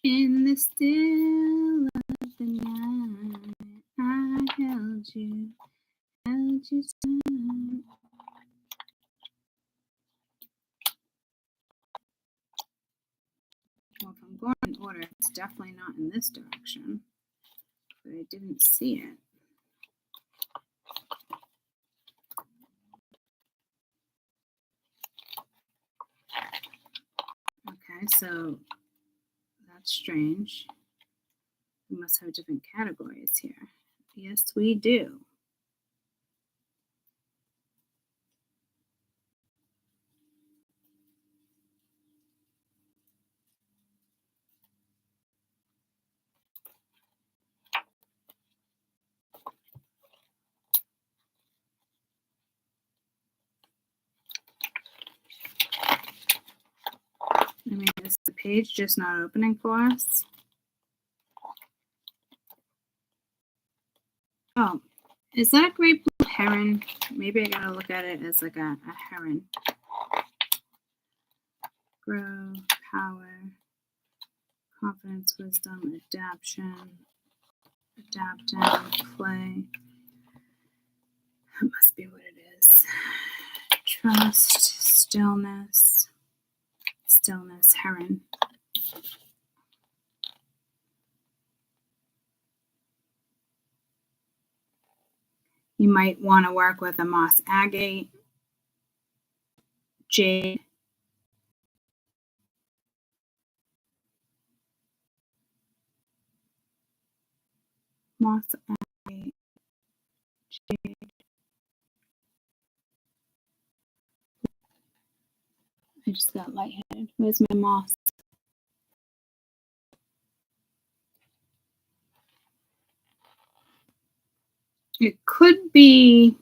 In the still of the night, I held held you tight. Well, if I'm going in order, it's definitely not in this direction, but I didn't see it. Okay, so that's strange. We must have different categories here. Yes, we do. I mean, is the page just not opening for us? Oh, is that a great blue heron? Maybe I gotta look at it as like a heron. Grow, power, confidence, wisdom, adaptation, adapting, play. That must be what it is. Trust, stillness, heron. You might want to work with a moss agate, jade, moss agate, jade. I just got lightheaded. Where's my moss? It could be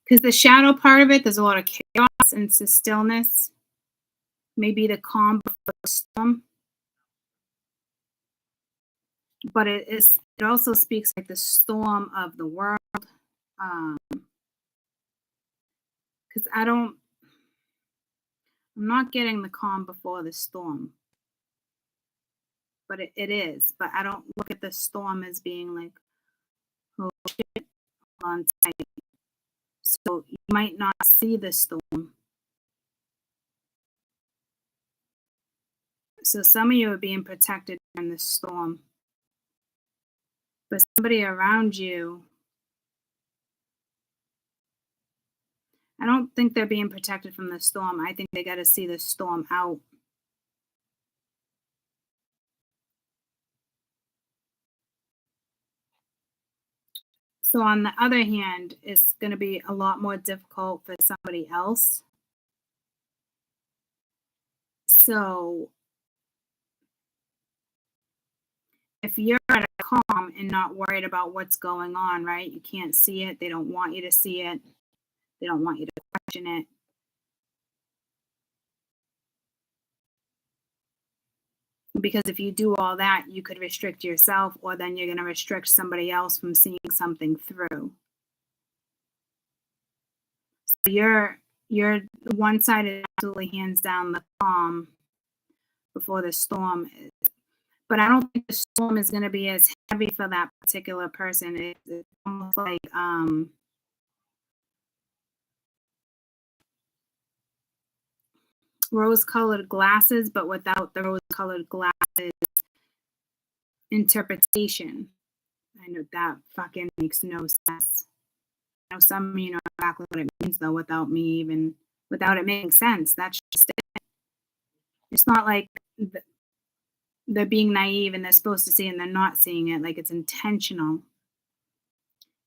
because the shadow part of it, there's a lot of chaos and stillness. Maybe the calm before the storm. But it also speaks like the storm of the world. Because I'm not getting the calm before the storm. But it is. But I don't look at the storm as being like, oh shit, on tight. So you might not see the storm. So some of you are being protected in the storm. But somebody around you, I don't think they're being protected from the storm. I think they got to see the storm out. So on the other hand, it's going to be a lot more difficult for somebody else. So if you're at a calm and not worried about what's going on, right? You can't see it. They don't want you to see it. They don't want you to question it. Because if you do all that, you could restrict yourself, or then you're going to restrict somebody else from seeing something through. So you're one side is absolutely hands down the calm before the storm is. But I don't think the storm is going to be as heavy for that particular person. It's almost like rose-colored glasses, but without the rose-colored glasses interpretation. I know that fucking makes no sense. I know some of you know exactly what it means, though, without it making sense. That's just it. It's not like they're being naive and they're supposed to see it and they're not seeing it. Like, it's intentional.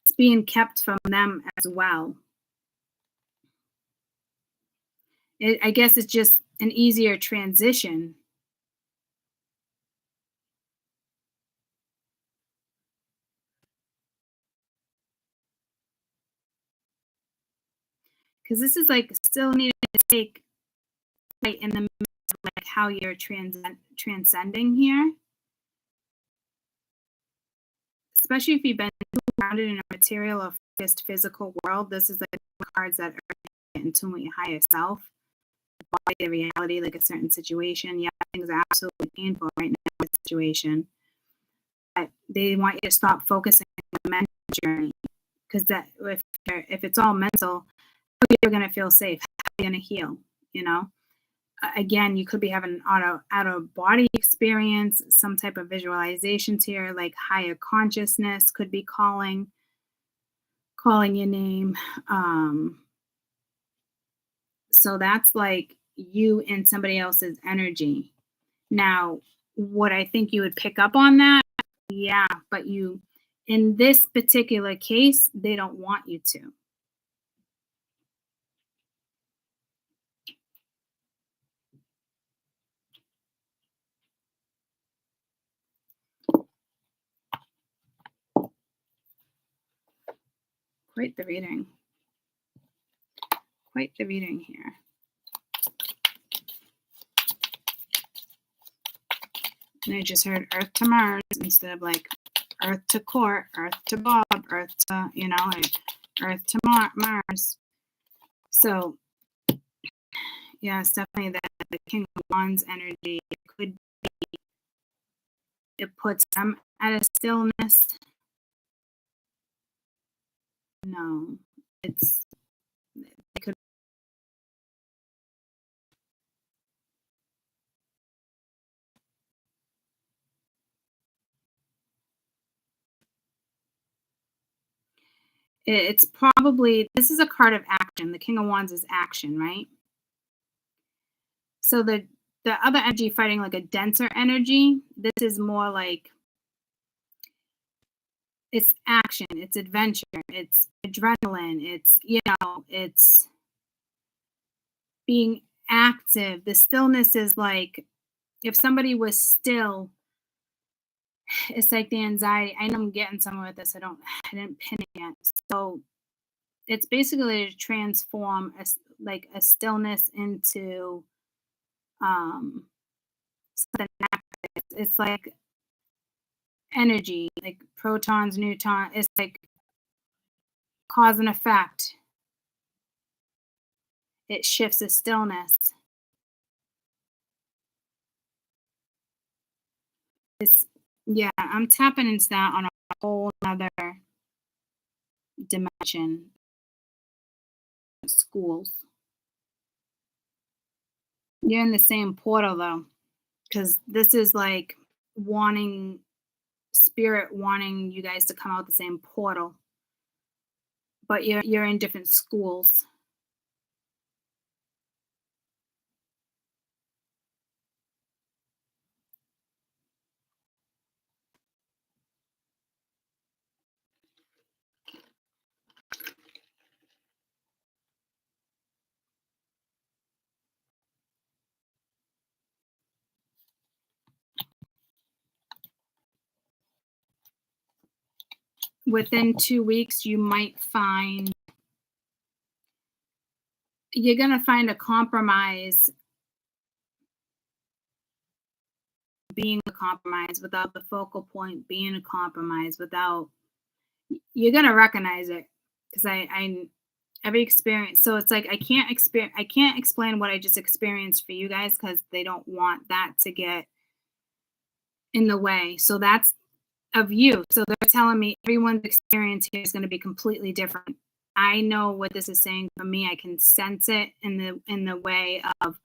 It's being kept from them as well. I guess it's just an easier transition. Because this is like still needed to take right in the midst of like how you're transcending here. Especially if you've been grounded in a material or focused physical world. This is like cards that are in tune with your higher self. The reality, like a certain situation. Yeah, things are absolutely painful right now in the situation. But they want you to stop focusing on the mental journey, because that if it's all mental, how you're going to feel safe, how you're going to heal, you know. Again, you could be having an out of body experience, some type of visualizations here, like higher consciousness could be calling your name. So that's like you and somebody else's energy. Now, would I think you would pick up on that? Yeah, but in this particular case, they don't want you to. Quite the reading. Quite the reading here. And I just heard Earth to Mars instead of like Earth to Court, Earth to Bob, Earth to, like Earth to Mars. So, yeah, it's definitely that the King of Wands energy. It could be, it puts them at a stillness. No, it could. It's probably, this is a card of action. The King of Wands is action, right? So the other energy fighting like a denser energy, this is more like it's action, it's adventure, it's adrenaline, it's, it's being active. The stillness is like if somebody was still, it's like the anxiety. I know I'm getting somewhere with this. I didn't pin it yet. So it's basically to transform a stillness into something active. It's like energy, like protons, neutrons. It's like cause and effect. It shifts the stillness. Yeah, I'm tapping into that on a whole other dimension. Schools. You're in the same portal though, because this is like spirit wanting you guys to come out the same portal, but you're in different schools. Within 2 weeks, you're going to find a compromise being a compromise without the focal point being a compromise you're going to recognize it, because every experience. So it's like, I can't explain what I just experienced for you guys, because they don't want that to get in the way. So that's of you. So they're telling me everyone's experience here is going to be completely different. I know what this is saying for me. I can sense it in the way of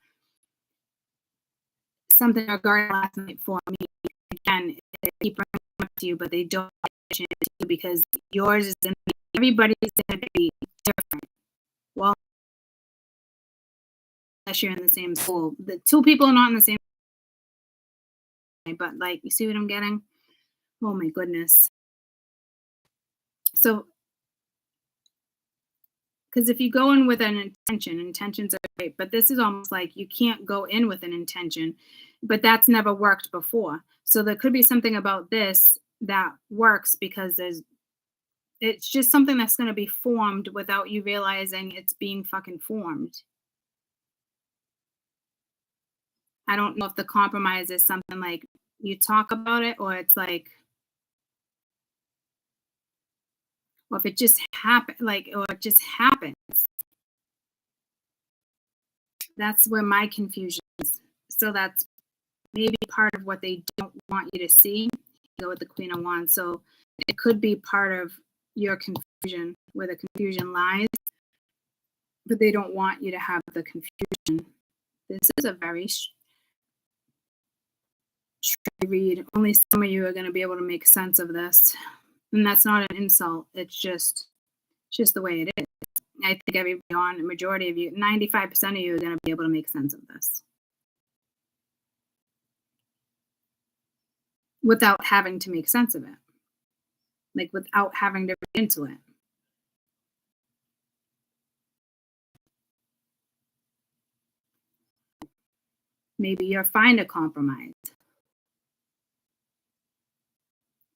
something regarding last night for me. Again, they keep bringing it up to you, but they don't mention it to you, because yours is going to be, everybody's going to be different. Well, unless you're in the same school. The two people are not in the same, but like, you see what I'm getting? Oh my goodness. So, because if you go in with an intention, intentions are great, but this is almost like you can't go in with an intention, but that's never worked before. So there could be something about this that works, because it's just something that's going to be formed without you realizing it's being fucking formed. I don't know if the compromise is something like you talk about it, or it's like, or if it just happens, or it just happens. That's where my confusion is. So that's maybe part of what they don't want you to see. Go with the Queen of Wands. So it could be part of your confusion, where the confusion lies, but they don't want you to have the confusion. This is a very straight read. Only some of you are going to be able to make sense of this. And that's not an insult. It's just the way it is. I think everybody on, the majority of you, 95% of you are going to be able to make sense of this without having to make sense of it. Like without having to read into it. Maybe you're fine to compromise.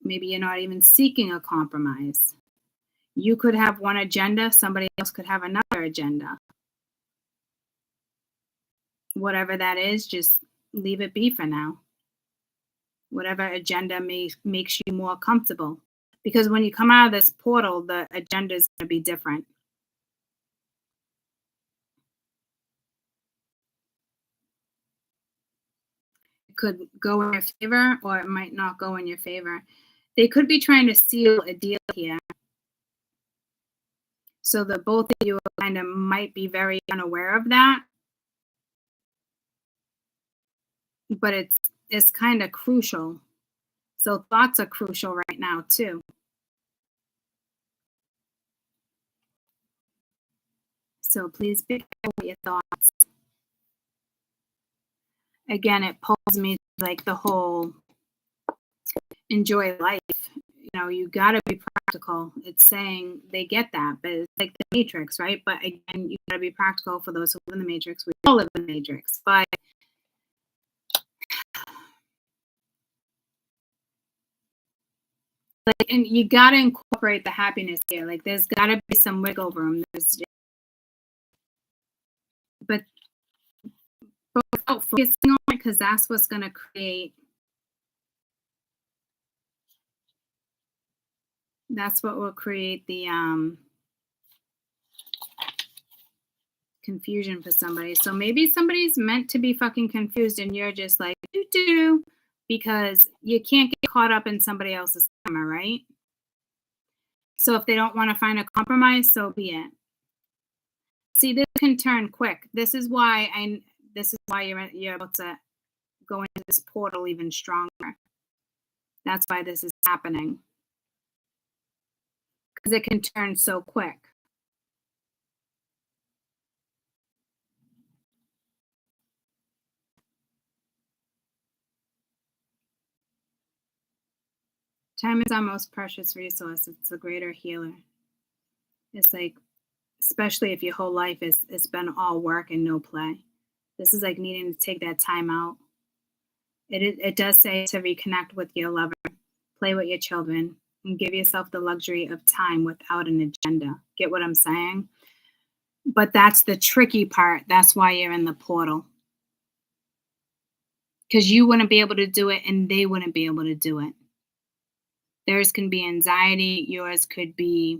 Maybe you're not even seeking a compromise. You could have one agenda, somebody else could have another agenda. Whatever that is, just leave it be for now. Whatever agenda makes you more comfortable. Because when you come out of this portal, the agenda is going to be different. It could go in your favor or it might not go in your favor. They could be trying to seal a deal here. So that both of you kind of might be very unaware of that. But it's kind of crucial. So thoughts are crucial right now too. So please be careful with your thoughts. Again, it pulls me like the whole enjoy life. You know, you got to be practical. It's saying they get that, but it's like the Matrix, right? But again, you got to be practical for those who live in the Matrix. We all live in the Matrix, but like, and you got to incorporate the happiness here. Like, there's got to be some wiggle room. But without focusing on it, because that's what's going to create. That's what will create the confusion for somebody. So maybe somebody's meant to be fucking confused and you're just like, doo-doo, because you can't get caught up in somebody else's karma, right? So if they don't want to find a compromise, so be it. See, this can turn quick. This is why you're about to go into this portal even stronger. That's why this is happening. Because it can turn so quick. Time is our most precious resource. It's a greater healer. It's like, especially if your whole life it's been all work and no play. This is like needing to take that time out. It does say to reconnect with your lover, play with your children, and give yourself the luxury of time without an agenda. Get what I'm saying? But that's the tricky part. That's why you're in the portal. Because you wouldn't be able to do it and they wouldn't be able to do it. Theirs can be anxiety. Yours could be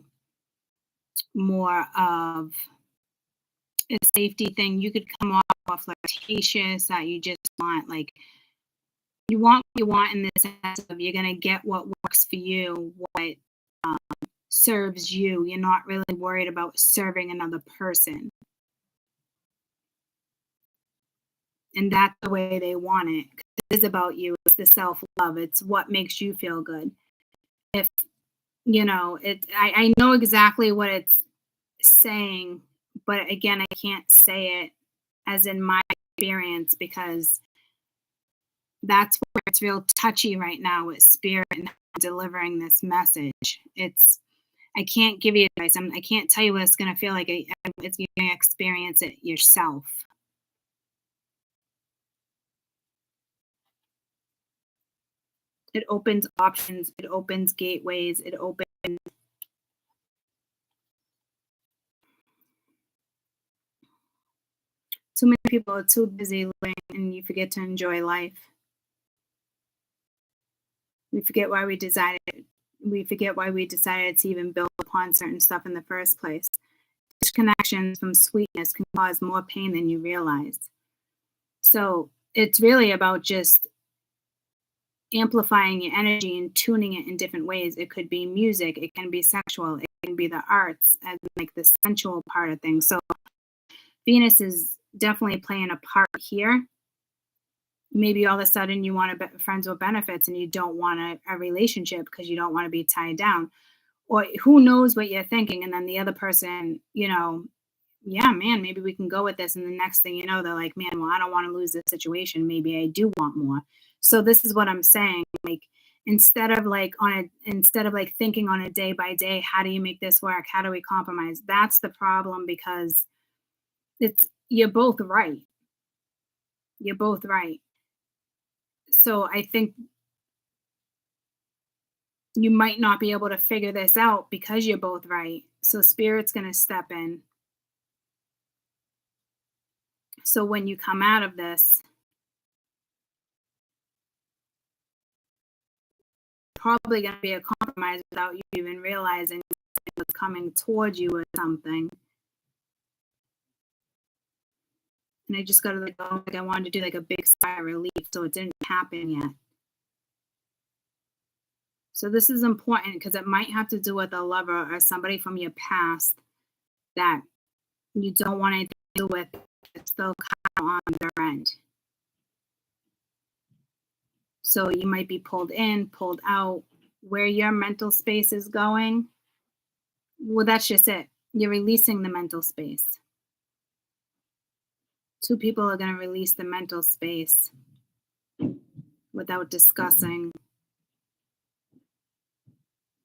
more of a safety thing. You could come off more flirtatious, that you just want, like, you want what you want in the sense of you're going to get what works for you, what serves you. You're not really worried about serving another person. And that's the way they want it. It is about you. It's the self-love. It's what makes you feel good. If, you know, I know exactly what it's saying, but again, I can't say it as in my experience because that's where it's real touchy right now with spirit and delivering this message. I can't give you advice. I can't tell you what it's going to feel like. It's you're going to experience it yourself. It opens options. It opens gateways. It opens. Too many people are too busy living and you forget to enjoy life. We forget why we decided to even build upon certain stuff in the first place. Disconnections from sweetness can cause more pain than you realize. So it's really about just amplifying your energy and tuning it in different ways. It could be music, it can be sexual, it can be the arts, and like the sensual part of things. So Venus is definitely playing a part here. Maybe all of a sudden you want to be friends with benefits and you don't want a relationship because you don't want to be tied down. Or who knows what you're thinking. And then the other person, you know, yeah, man, maybe we can go with this. And the next thing you know, they're like, man, well, I don't want to lose this situation. Maybe I do want more. So this is what I'm saying. Like, instead of like thinking on a day by day, how do you make this work? How do we compromise? That's the problem, because you're both right. You're both right. So I think you might not be able to figure this out because you're both right. So Spirit's going to step in. So when you come out of this, probably going to be a compromise without you even realizing what's coming towards you or something. And I just got to like, oh, like I wanted to do like a big sigh of relief, so it didn't happen yet. So this is important because it might have to do with a lover or somebody from your past that you don't want anything to do with. It's still kind of on their end. So you might be pulled in, pulled out. Where your mental space is going, well, that's just it. You're releasing the mental space. Two people are going to release the mental space without discussing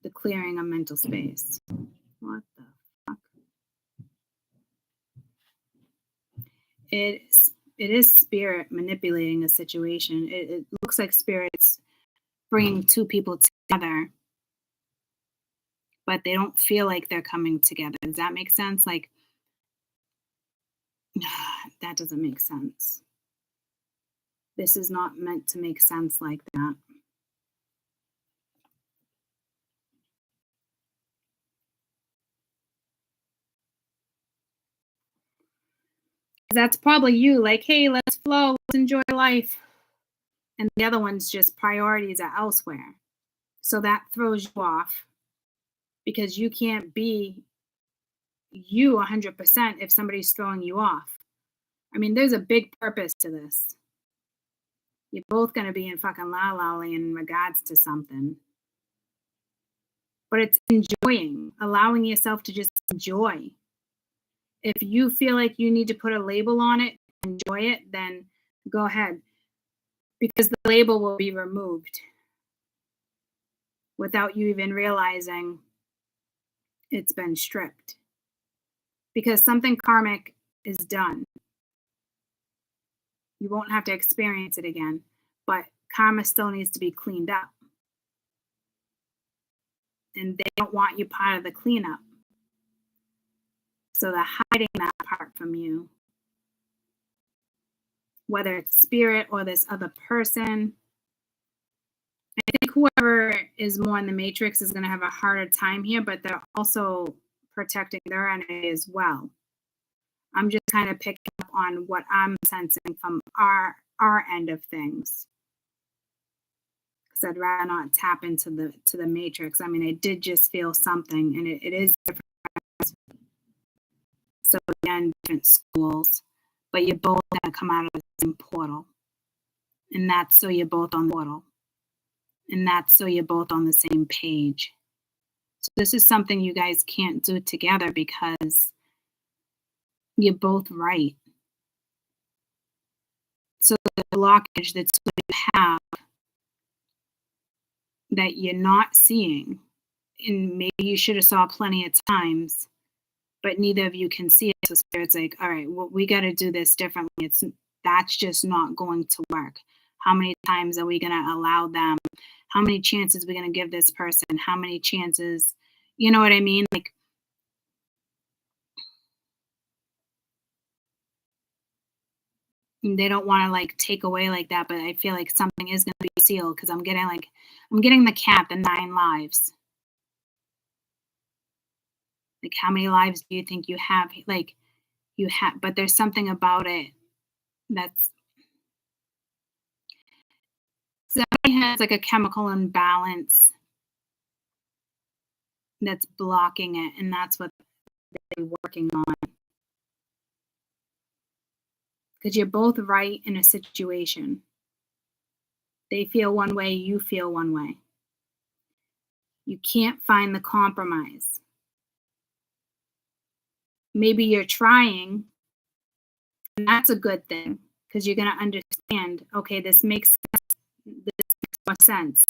the clearing of mental space. What the fuck? It is Spirit manipulating a situation. It looks like Spirit's bringing two people together, but they don't feel like they're coming together. Does that make sense? Like, that doesn't make sense. This is not meant to make sense like that. That's probably you, like, hey, let's flow, let's enjoy life. And the other one's just priorities are elsewhere. So that throws you off because you can't be you 100% if somebody's throwing you off. I mean, there's a big purpose to this. You're both going to be in fucking la la land in regards to something. But it's enjoying, allowing yourself to just enjoy. If you feel like you need to put a label on it, enjoy it, then go ahead. Because the label will be removed without you even realizing it's been stripped. Because something karmic is done. You won't have to experience it again, but karma still needs to be cleaned up. And they don't want you part of the cleanup. So they're hiding that part from you. Whether it's Spirit or this other person. I think whoever is more in the matrix is going to have a harder time here, but they're also protecting their energy as well. I'm just kind of picking up on what I'm sensing from our end of things. Because I'd rather not tap into the matrix. I mean, I did just feel something, and it is different. So again, different schools, but you're both going to come out of the same portal. And that's so you're both on the portal. And that's so you're both on the same page. So this is something you guys can't do together because you're both right. So the blockage that you have that you're not seeing, and maybe you should have saw plenty of times, but neither of you can see it. So Spirit's like, all right, well, we got to do this differently. That's just not going to work. How many times are we going to allow them? How many chances are we going to give this person? How many chances? You know what I mean? Like, they don't want to like take away like that, but I feel like something is going to be sealed because I'm getting the cat, the 9 lives. Like, how many lives do you think you have? Like, you have, but there's something about it that's somebody has like a chemical imbalance that's blocking it, and that's what they're working on. Because you're both right in a situation. They feel one way, you feel one way. You can't find the compromise. Maybe you're trying, and that's a good thing, because you're going to understand, okay, this makes sense. This makes more sense.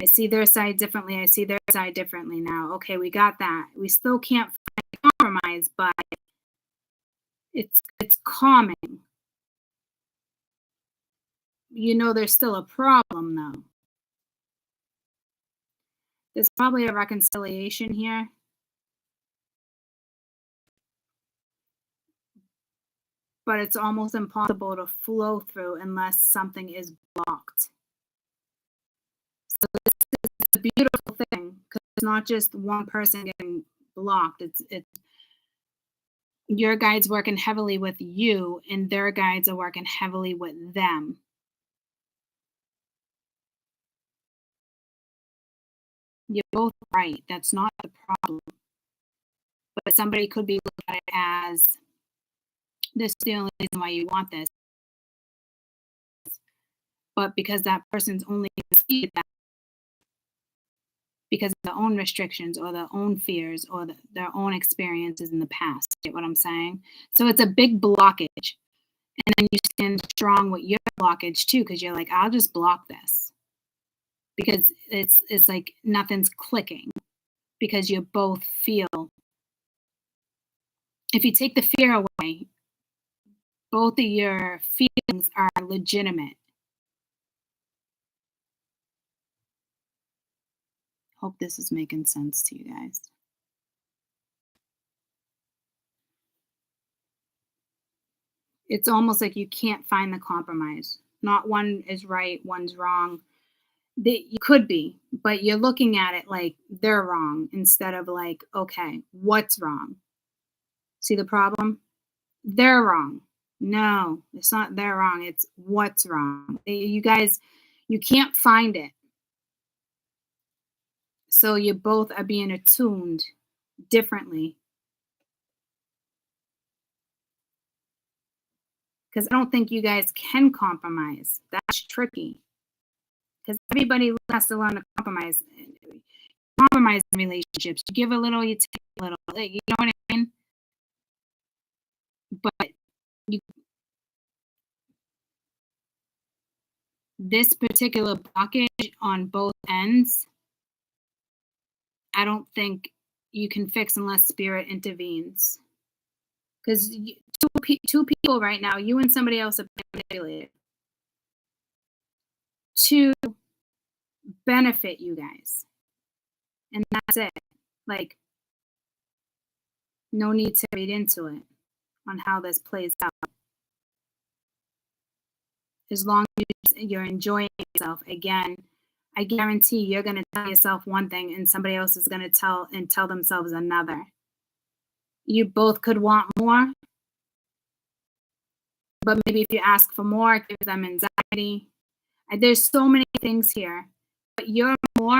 I see their side differently. I see their side differently now. Okay, we got that. We still can't find a compromise, but it's calming. You know there's still a problem, though. There's probably a reconciliation here. But it's almost impossible to flow through unless something is blocked. So this is a beautiful thing, because it's not just one person getting blocked. It's your guides working heavily with you, and their guides are working heavily with them. You're both right. That's not the problem. But somebody could be looking at it as, this is the only reason why you want this. But because that person's only see that because of their own restrictions or their own fears or their own experiences in the past. Get what I'm saying? So it's a big blockage. And then you stand strong with your blockage too, because you're like, I'll just block this. Because it's like nothing's clicking. Because you both feel. If you take the fear away, both of your feelings are legitimate. Hope this is making sense to you guys. It's almost like you can't find the compromise. Not one is right, one's wrong. You could be, but you're looking at it like they're wrong instead of like, okay, what's wrong? See the problem? They're wrong. No, it's not they're wrong. It's what's wrong. You guys, you can't find it. So you both are being attuned differently. Because I don't think you guys can compromise. That's tricky. Because everybody has to learn to compromise. Compromise in relationships. You give a little, you take a little. You know what I mean? But this particular blockage on both ends, I don't think you can fix unless spirit intervenes. Because two people right now, you and somebody else have been manipulated to benefit you guys. And that's it. Like, no need to read into it on how this plays out. As long as you're enjoying yourself, again, I guarantee you're going to tell yourself one thing and somebody else is going to tell themselves another. You both could want more, but maybe if you ask for more, it gives them anxiety. There's so many things here, but your more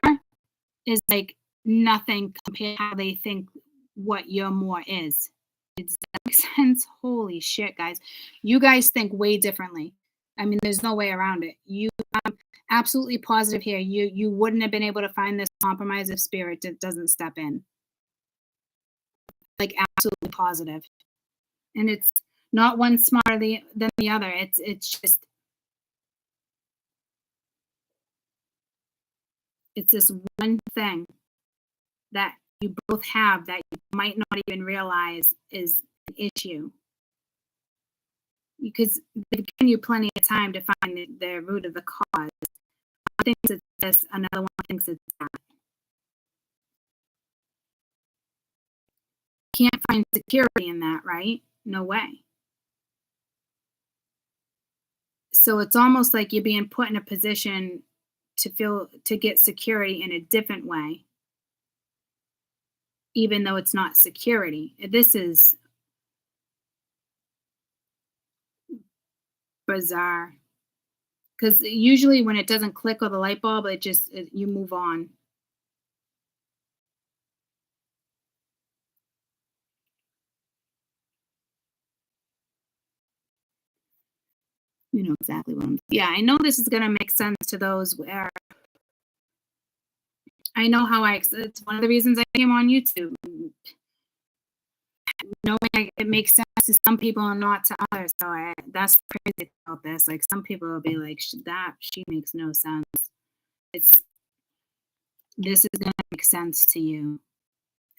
is like nothing compared to how they think what your more is. Does that make sense? Holy shit, guys. You guys think way differently. I mean, there's no way around it. I'm absolutely positive here. You wouldn't have been able to find this compromise if spirit doesn't step in. Like, absolutely positive. And it's not one smarter than the other. It's just, it's this one thing that you both have that you might not even realize is an issue. Because they've given you plenty of time to find the root of the cause. One thinks it's this, another one thinks it's that. Can't find security in that, right? No way. So it's almost like you're being put in a position to get security in a different way, even though it's not security. This is bizarre. Because usually when it doesn't click or the light bulb, you move on. You know exactly what I'm saying. Yeah, I know this is going to make sense to those where I know how it's one of the reasons I came on YouTube. Knowing it makes sense to some people and not to others. So that's crazy about this. Like some people will be like, she makes no sense. This is going to make sense to you.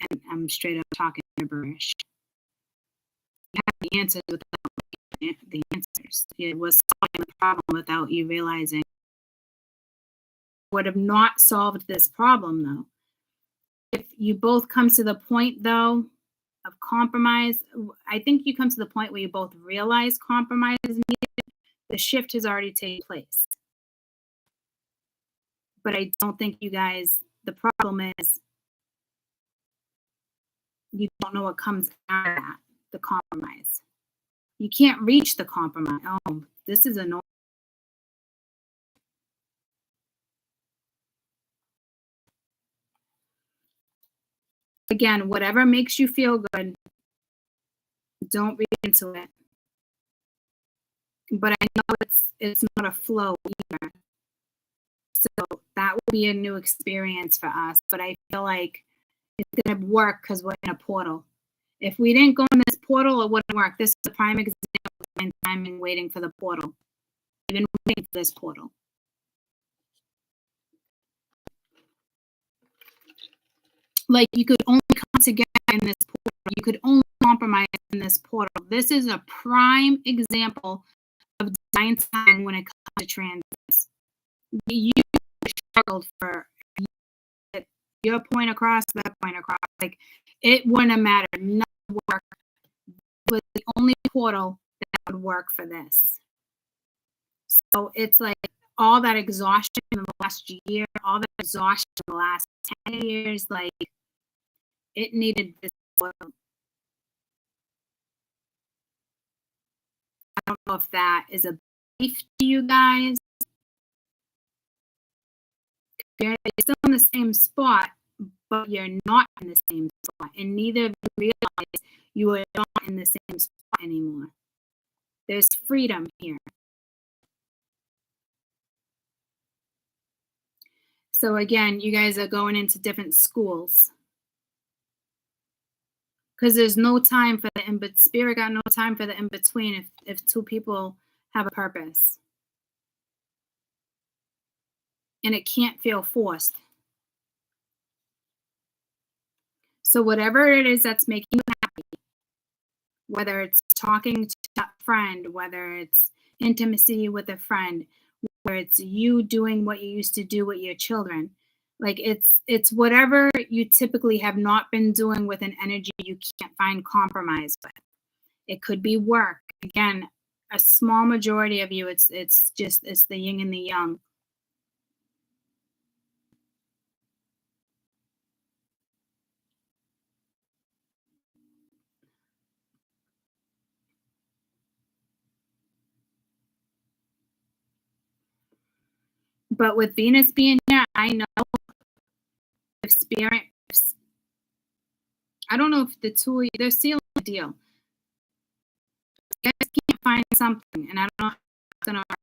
And I'm straight up talking gibberish. You have the answers without the answers. It was solving the problem without you realizing. Would have not solved this problem though. If you both come to the point though of compromise, I think you come to the point where you both realize compromise is needed. The shift has already taken place. But I don't think you guys, the problem is you don't know what comes out of that, the compromise. You can't reach the compromise. Oh, this is annoying. Again, whatever makes you feel good, don't read into it. But I know it's not a flow either. So that will be a new experience for us. But I feel like it's going to work because we're in a portal. If we didn't go in this portal, it wouldn't work. This is a prime example of time and waiting for the portal. Even waiting for this portal. Like you could only come together in this portal. You could only compromise in this portal. This is a prime example of divine time when it comes to transits. You struggled for your point across, that point across. Like it wouldn't have mattered. None would work. It was the only portal that would work for this. So it's like all that exhaustion in the last year, all that exhaustion in the last 10 years, like it needed this portal. I don't know if that is a belief to you guys. You're still in the same spot, but you're not in the same spot. And neither of you realize you are not in the same spot anymore. There's freedom here. So again, you guys are going into different schools. Because there's no time for the in-between. Spirit got no time for the in-between if two people have a purpose. And it can't feel forced. So whatever it is that's making you happy, whether it's talking to a friend, whether it's intimacy with a friend, whether it's you doing what you used to do with your children, like it's whatever you typically have not been doing with an energy you can't find compromise with. It could be work. Again, a small majority of you, it's the yin and the yang. But with Venus being here, I know if spirit, I don't know if the two of you, they're sealing the deal. You guys can't find something, and I don't know how it's going to work.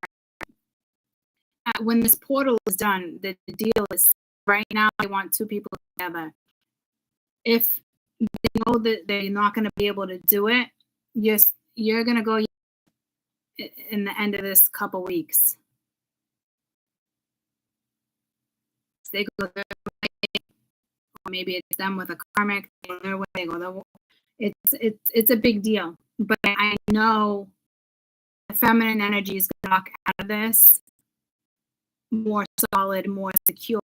When this portal is done, the deal is right now they want two people together. If they know that they're not going to be able to do it, you're going to go in the end of this couple weeks. They go their way, or maybe it's them with a karmic. They go their way. They go their way. It's a big deal. But I know the feminine energy is going to walk out of this more solid, more secure.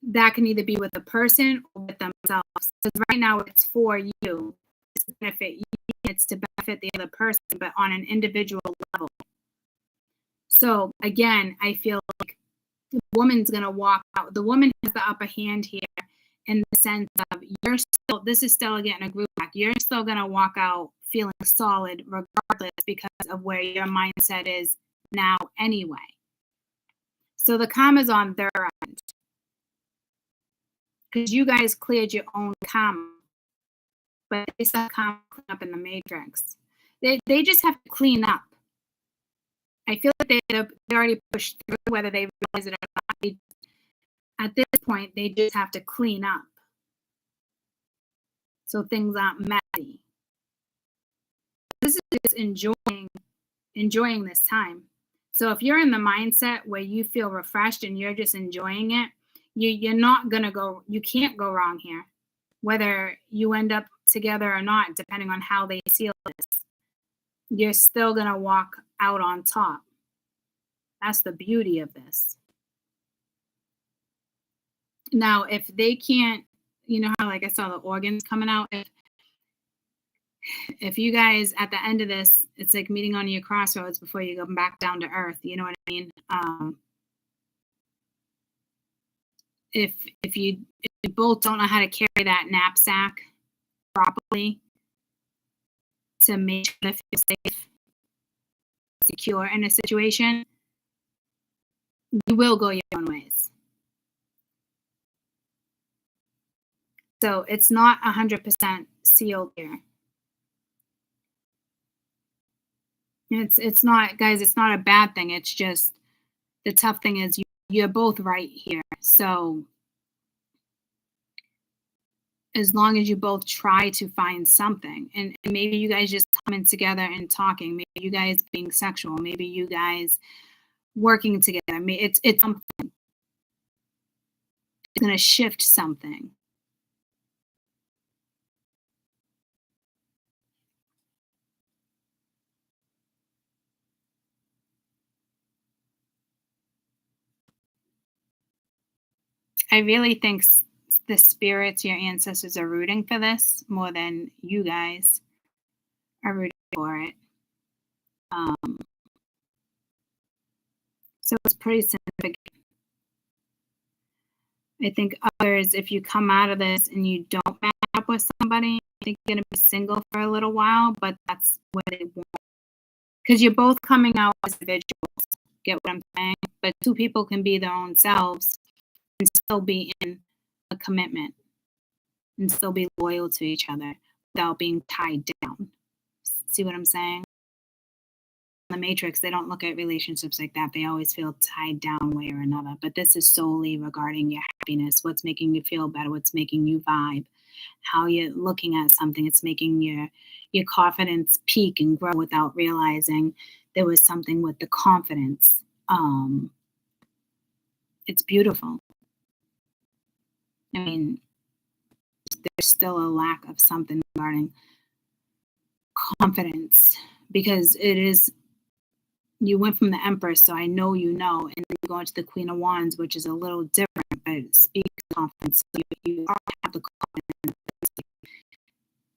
That can either be with a person or with themselves. Because right now it's for you. It's to benefit you. It's to benefit the other person, but on an individual level. So again, I feel like the woman's going to walk out. The woman has the upper hand here in the sense of this is still getting a group back. You're still going to walk out feeling solid regardless because of where your mindset is now anyway. So the karma's on their end. Because you guys cleared your own karma. But they still karma clean up in the matrix. They just have to clean up. I feel like they already pushed through, whether they realize it or not. At this point, they just have to clean up. So things aren't messy. This is just enjoying this time. So if you're in the mindset where you feel refreshed and you're just enjoying it, you're not gonna go. You can't go wrong here. Whether you end up together or not, depending on how they seal this, you're still gonna walk out on top. That's the beauty of this. Now, if they can't, you know how like I saw the organs coming out. If you guys at the end of this, it's like meeting on your crossroads before you go back down to earth. You know what I mean? If you both don't know how to carry that knapsack properly to make sure to feel safe, secure in a situation, you will go your own ways. So it's not 100% sealed here. It's not, guys, it's not a bad thing. It's just the tough thing is you're both right here. So as long as you both try to find something, and maybe you guys just coming together and talking, maybe you guys being sexual, maybe you guys working together, it's something. It's going to shift something. I really think the spirits, your ancestors, are rooting for this more than you guys are rooting for it. So it's pretty significant. I think others, if you come out of this and you don't match up with somebody, I think you're going to be single for a little while, but that's what they want. Because you're both coming out as individuals. Get what I'm saying? But two people can be their own selves and still be in a commitment and still be loyal to each other without being tied down. See what I'm saying? In the Matrix, they don't look at relationships like that. They always feel tied down one way or another. But this is solely regarding your happiness, what's making you feel better, what's making you vibe, how you're looking at something. It's making your confidence peak and grow without realizing there was something with the confidence. It's beautiful. I mean, there's still a lack of something regarding confidence because it is, you went from the Empress, so I know you know, and then you go into the Queen of Wands, which is a little different, but it speaks confidence. So you have the confidence.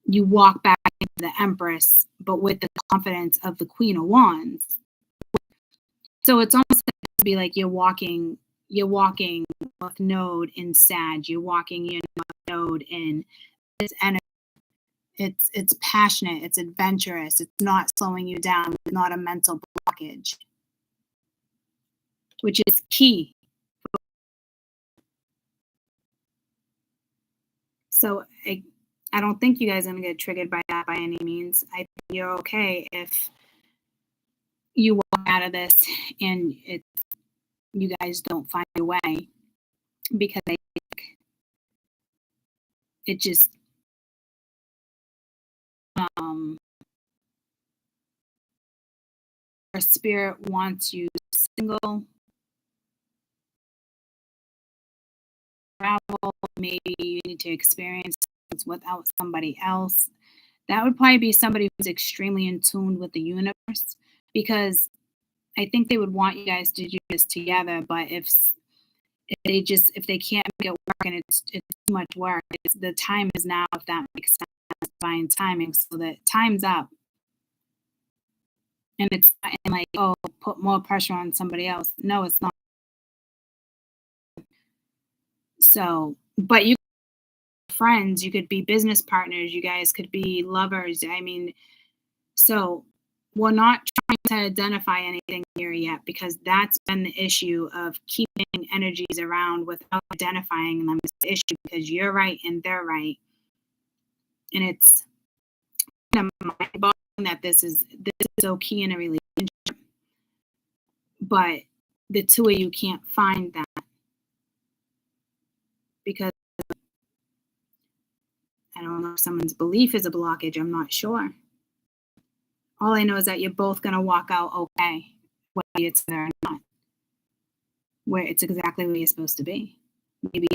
You walk back into the Empress, but with the confidence of the Queen of Wands. So it's almost like to be like you're walking North Node in Sag. You're walking your North Node in this energy. It's passionate. It's adventurous. It's not slowing you down. It's not a mental blockage, which is key. So I don't think you guys are going to get triggered by that by any means. I think you're okay if you walk out of this and you guys don't find your way, because I think it just our spirit wants you single, travel, maybe you need to experience things without somebody else. That would probably be somebody who's extremely in tune with the universe, because I think they would want you guys to do this together. But if they can't make it work and it's too much work, the time is now, if that makes sense, divine timing, so that time's up. And it's not like, oh, put more pressure on somebody else. No, it's not. So, but you could be friends, you could be business partners, you guys could be lovers. I mean, so we're not trying to identify anything here yet, because that's been the issue of keeping energies around without identifying them is the issue, because you're right and they're right. And it's kind of mind-boggling that this is so key in a relationship, but the two of you can't find that because I don't know if someone's belief is a blockage. I'm not sure. All I know is that you're both going to walk out okay, whether it's there or not, where it's exactly where you're supposed to be. Maybe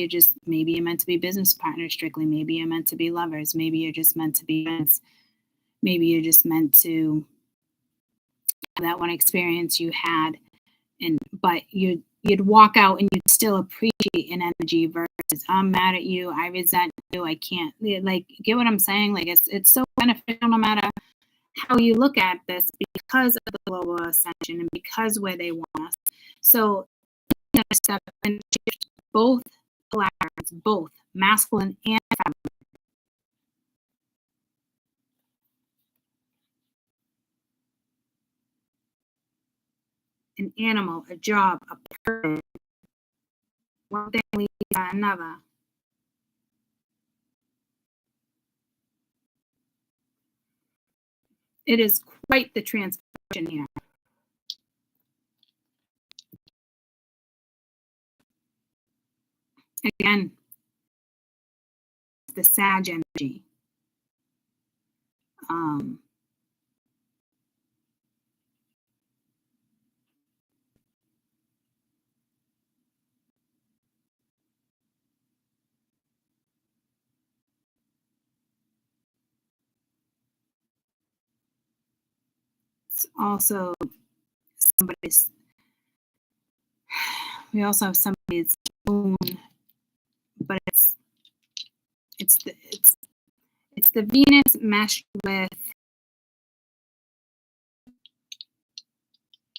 you're meant to be business partners strictly. Maybe you're meant to be lovers. Maybe you're just meant to be friends. Maybe you're just meant to have that one experience you had, but you'd walk out and you'd still appreciate an energy versus I'm mad at you, I resent you, I can't, like, get what I'm saying? Like, it's so beneficial no matter how you look at this, because of the global ascension and because where they want us. So step and shift both polarities, both masculine and feminine. An animal, a job, a person. One thing leads to another. It is quite the transformation here. Again, the Sag energy. It's also we also have somebody's own, but it's the Venus meshed with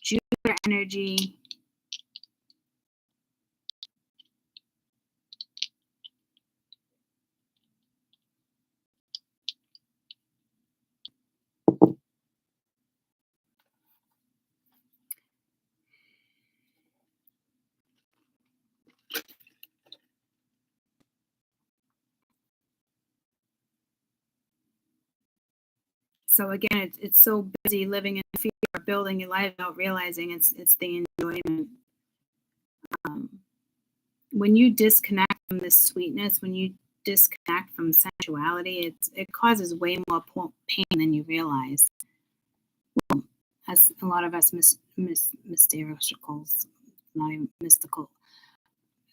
Jupiter energy. So again, it's so busy living in fear, building your life without realizing it's the enjoyment. When you disconnect from this sweetness, when you disconnect from sensuality, it causes way more pain than you realize. Well, as a lot of us mysteriocals, not even mystical,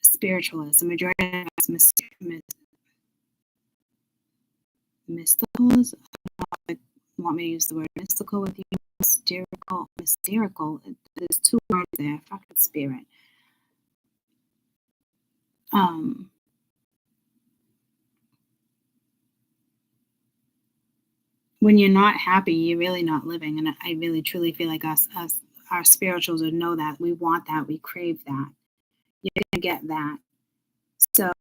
spiritualists, the majority of us mysticals. I want me to use the word mystical with you. Mysterical. There's two words there. Fucking spirit. When you're not happy, you're really not living. And I really truly feel like our spirituals would know that. We want that. We crave that. You're going to get that. So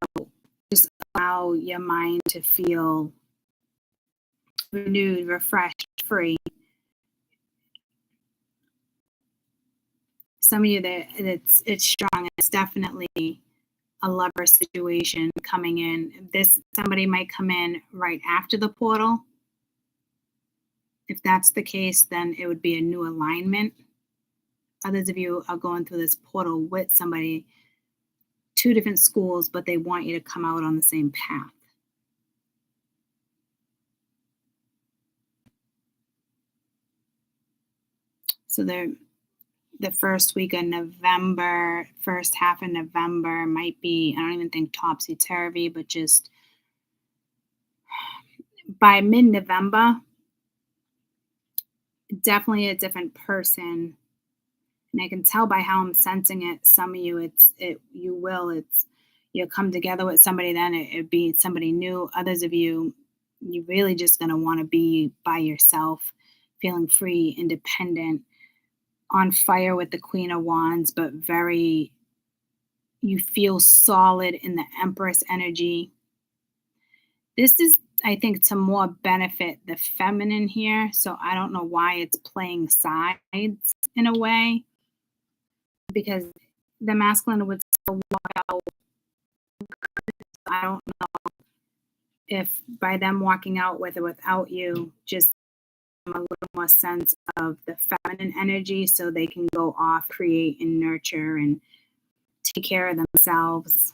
just allow your mind to feel renewed, refreshed, free. Some of you that it's strong. It's definitely a lover situation coming in. Somebody might come in right after the portal. If that's the case, then it would be a new alignment. Others of you are going through this portal with somebody, two different schools, but they want you to come out on the same path. So the first week of November, first half of November might be, I don't even think topsy-turvy, but just by mid-November, definitely a different person. And I can tell by how I'm sensing it, some of you, you'll come together with somebody, then it'd be somebody new. Others of you, you're really just going to want to be by yourself, feeling free, independent, on fire with the Queen of Wands, but you feel solid in the Empress energy. This is I think to more benefit the feminine here. So I don't know why it's playing sides in a way, because the masculine would still walk out. I don't know if by them walking out with or without you, just a little more sense of the feminine energy so they can go off, create and nurture and take care of themselves.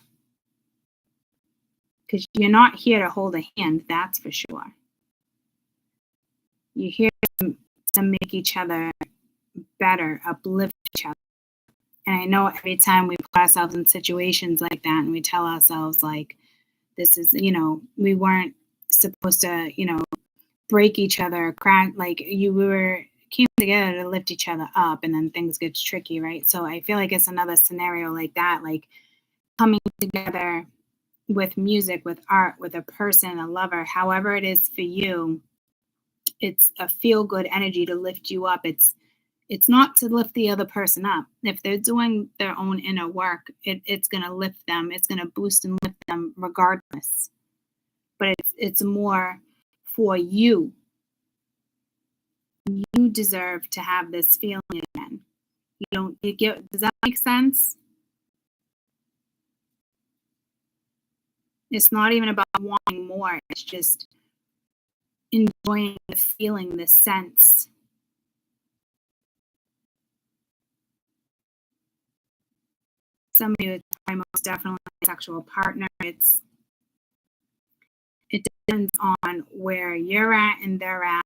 Because you're not here to hold a hand, that's for sure. You're here to make each other better, uplift each other. And I know every time we put ourselves in situations like that and we tell ourselves, like, this is, we weren't supposed to, break each other, crack, like we came together to lift each other up, and then things get tricky, right? So I feel like it's another scenario like that, like coming together with music, with art, with a person, a lover, however it is for you. It's a feel-good energy to lift you up. It's not to lift the other person up. If they're doing their own inner work, it's going to lift them. It's going to boost and lift them regardless. But it's more for you. You deserve to have this feeling again. Does that make sense? It's not even about wanting more. It's just enjoying the feeling, the sense. Somebody with most definitely a sexual partner. It depends on where you're at and they're at.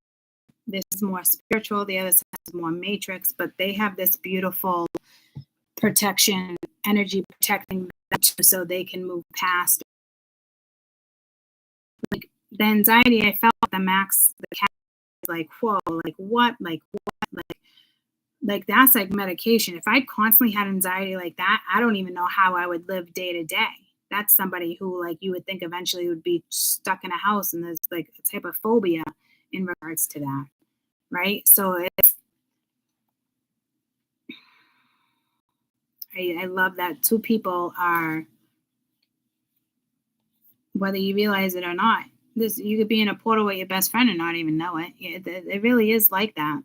This is more spiritual. The other side is more matrix, but they have this beautiful protection, energy protecting them so they can move past. Like the anxiety I felt with the max, the cat is like, whoa, like what? Like that's like medication. If I constantly had anxiety like that, I don't even know how I would live day to day. That's somebody who, like, you would think eventually would be stuck in a house, and there's like a type of phobia in regards to that, right? So I love that two people are, whether you realize it or not, you could be in a portal with your best friend and not even know it. It really is like that.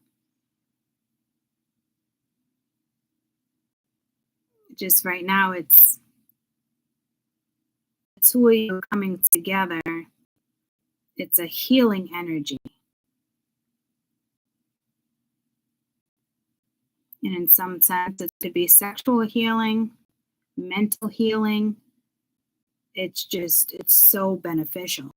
Just right now, it's two of you coming together. It's a healing energy. And in some sense, it could be sexual healing, mental healing. It's so beneficial.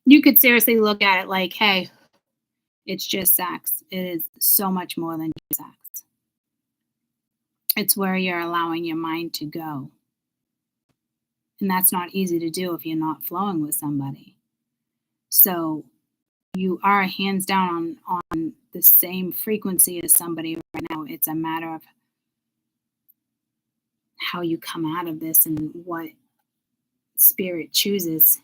You could seriously look at it like, hey, it's just sex. It is so much more than just sex. It's where you're allowing your mind to go. And that's not easy to do if you're not flowing with somebody. So you are hands down on the same frequency as somebody right now. It's a matter of how you come out of this and what spirit chooses.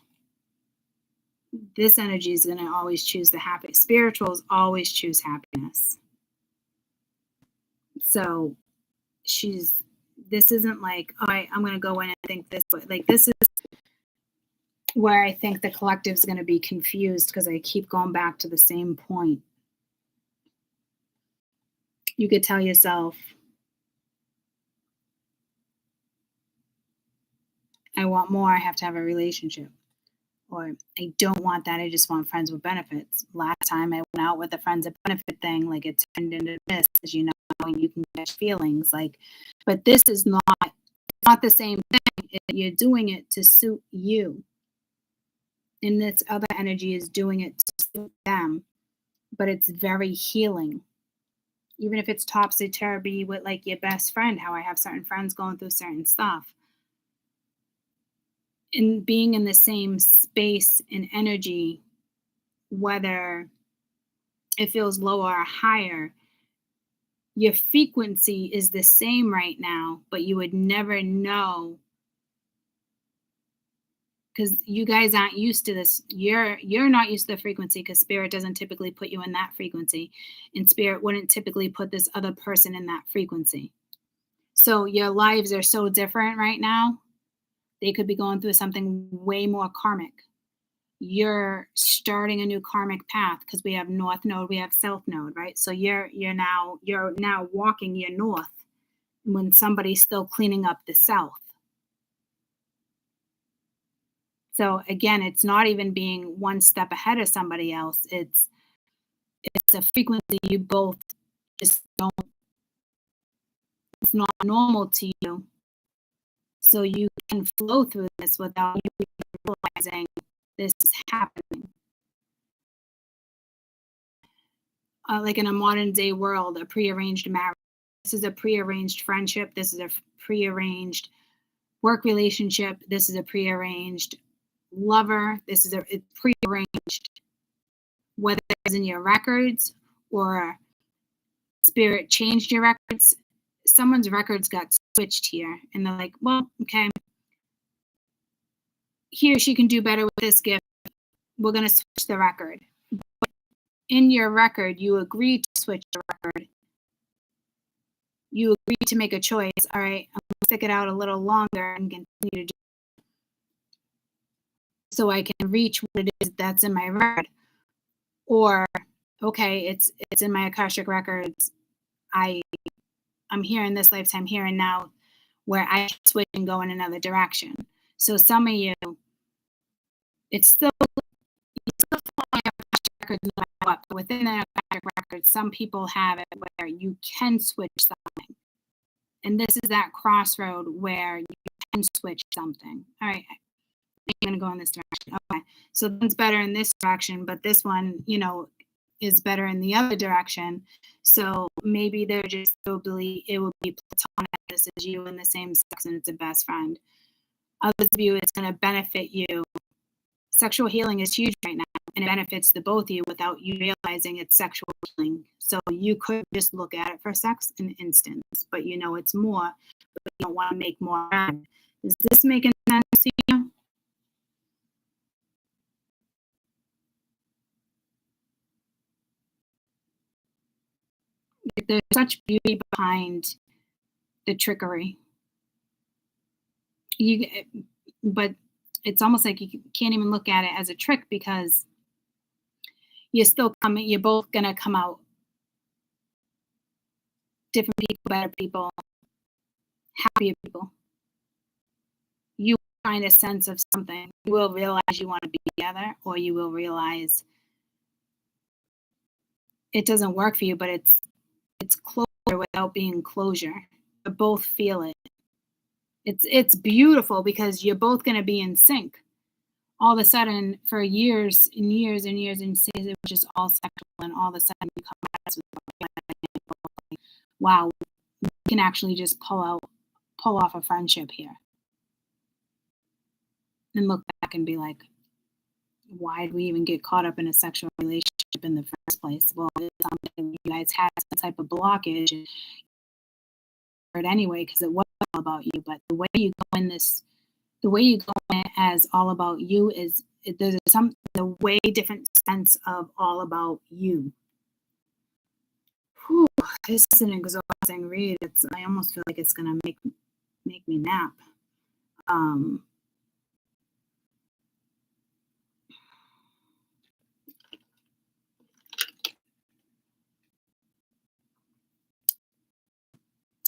This energy is going to always choose the happy. Spirituals always choose happiness. So this isn't like, all right, I'm going to go in and think this way. Like, this is where I think the collective is going to be confused, because I keep going back to the same point. You could tell yourself, I want more, I have to have a relationship. Or I don't want that, I just want friends with benefits. Last time I went out with a friends with benefit thing, like, it turned into this, as you know, and you can catch feelings. Like, but this is not the same thing. You're doing it to suit you. And this other energy is doing it to suit them. But it's very healing. Even if it's topsy-turvy with, like, your best friend, how I have certain friends going through certain stuff. And being in the same space and energy, whether it feels lower or higher, your frequency is the same right now, but you would never know, because you guys aren't used to this. You're not used to the frequency, because spirit doesn't typically put you in that frequency, and spirit wouldn't typically put this other person in that frequency. So your lives are so different right now. They could be going through something way more karmic. You're starting a new karmic path because we have north node, we have south node, right? So you're now walking your north when somebody's still cleaning up the south. So again, it's not even being one step ahead of somebody else. It's a frequency you both just don't, it's not normal to you. So you can flow through this without you realizing this is happening. Like in a modern day world, a prearranged marriage. This is a prearranged friendship. This is a prearranged work relationship. This is a prearranged lover. This is it's prearranged. Whether it's in your records or spirit changed your records, someone's records got switched here. And they're like, well, okay, he or she can do better with this gift. We're going to switch the record. But in your record, you agreed to switch the record. You agreed to make a choice. All right, I'm going to stick it out a little longer and continue to do it so I can reach what it is that's in my record. Or, okay, it's in my Akashic records. I'm here in this lifetime, here and now, where I can switch and go in another direction. So some of you, it's still following Akashic records no matter what. But within the Akashic records, some people have it where you can switch something. And this is that crossroad where you can switch something. All right, I'm going to go in this direction. Okay, so that's better in this direction, but this one, is better in the other direction. So maybe they're just probably, it would be platonic. This is you in the same sex and it's a best friend. Others of you, it's going to benefit you. Sexual healing is huge right now, and it benefits the both of you without you realizing it's sexual healing. So you could just look at it for sex in an instance, but it's more, but you don't want to make more. Is this making sense to you? There's such beauty behind the trickery. But it's almost like you can't even look at it as a trick because you're both gonna come out different people, better people, happier people. You find a sense of something. You will realize you want to be together, or you will realize it doesn't work for you, but it's closure without being closure. You both feel it. It's beautiful because you're both going to be in sync. All of a sudden, for years and years and years, and it was just all sexual, and all of a sudden you come at us with, wow, we can actually just pull off a friendship here. And look back and be like, why did we even get caught up in a sexual relationship in the first place? Well, you guys had some type of blockage anyway, because it wasn't all about you. But the way you go in as all about you is there's a way different sense of all about you. Whew, this is an exhausting read. I almost feel like it's gonna make me nap.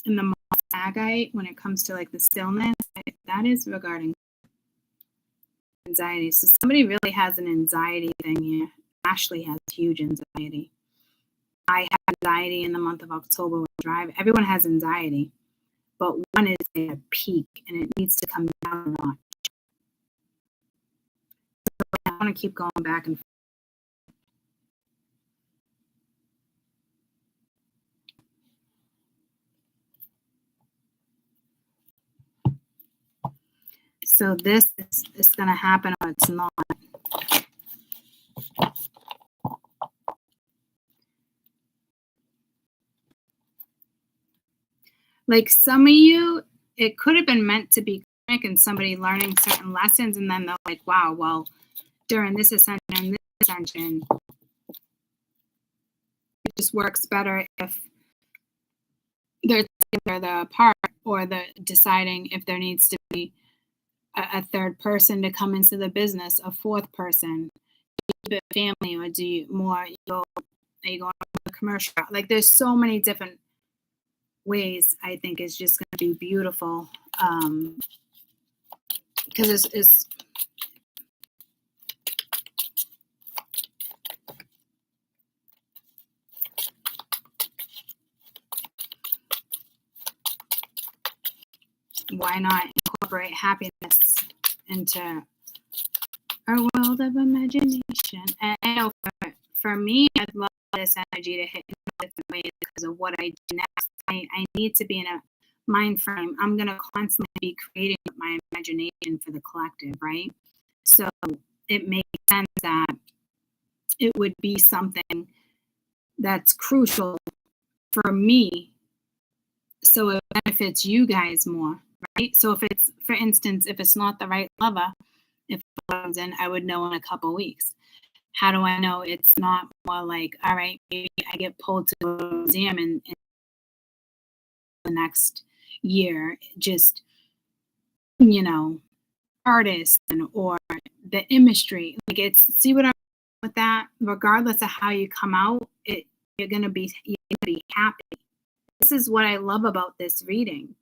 In the moss agate, when it comes to like the stillness, that is regarding anxiety. So somebody really has an anxiety thing here. Ashley has huge anxiety. I have anxiety in the month of October with drive. Everyone has anxiety, but one is at a peak and it needs to come down a notch. So I want to keep going back and forth. So this is going to happen or it's not. Like some of you, it could have been meant to be karmic and somebody learning certain lessons, and then they're like, wow, well, during this ascension and this ascension, it just works better if they're apart. or the deciding if there needs to be a third person to come into the business, a fourth person, family, or do you more are you going to commercial? Like there's so many different ways. I think is just going to be beautiful because it's why not incorporate happiness into our world of imagination? And I know for me, I'd love this energy to hit in different ways because of what I do next. I need to be in a mind frame. I'm going to constantly be creating my imagination for the collective, right? So it makes sense that it would be something that's crucial for me so it benefits you guys more, right? So if it's, for instance, if it's not the right lover, if it comes in, I would know in a couple weeks. How do I know it's not more like, all right, maybe I get pulled to an exam in the next year, just, artists or the industry. Like it's, see what I'm with that? Regardless of how you come out, you're gonna be happy. This is what I love about this reading.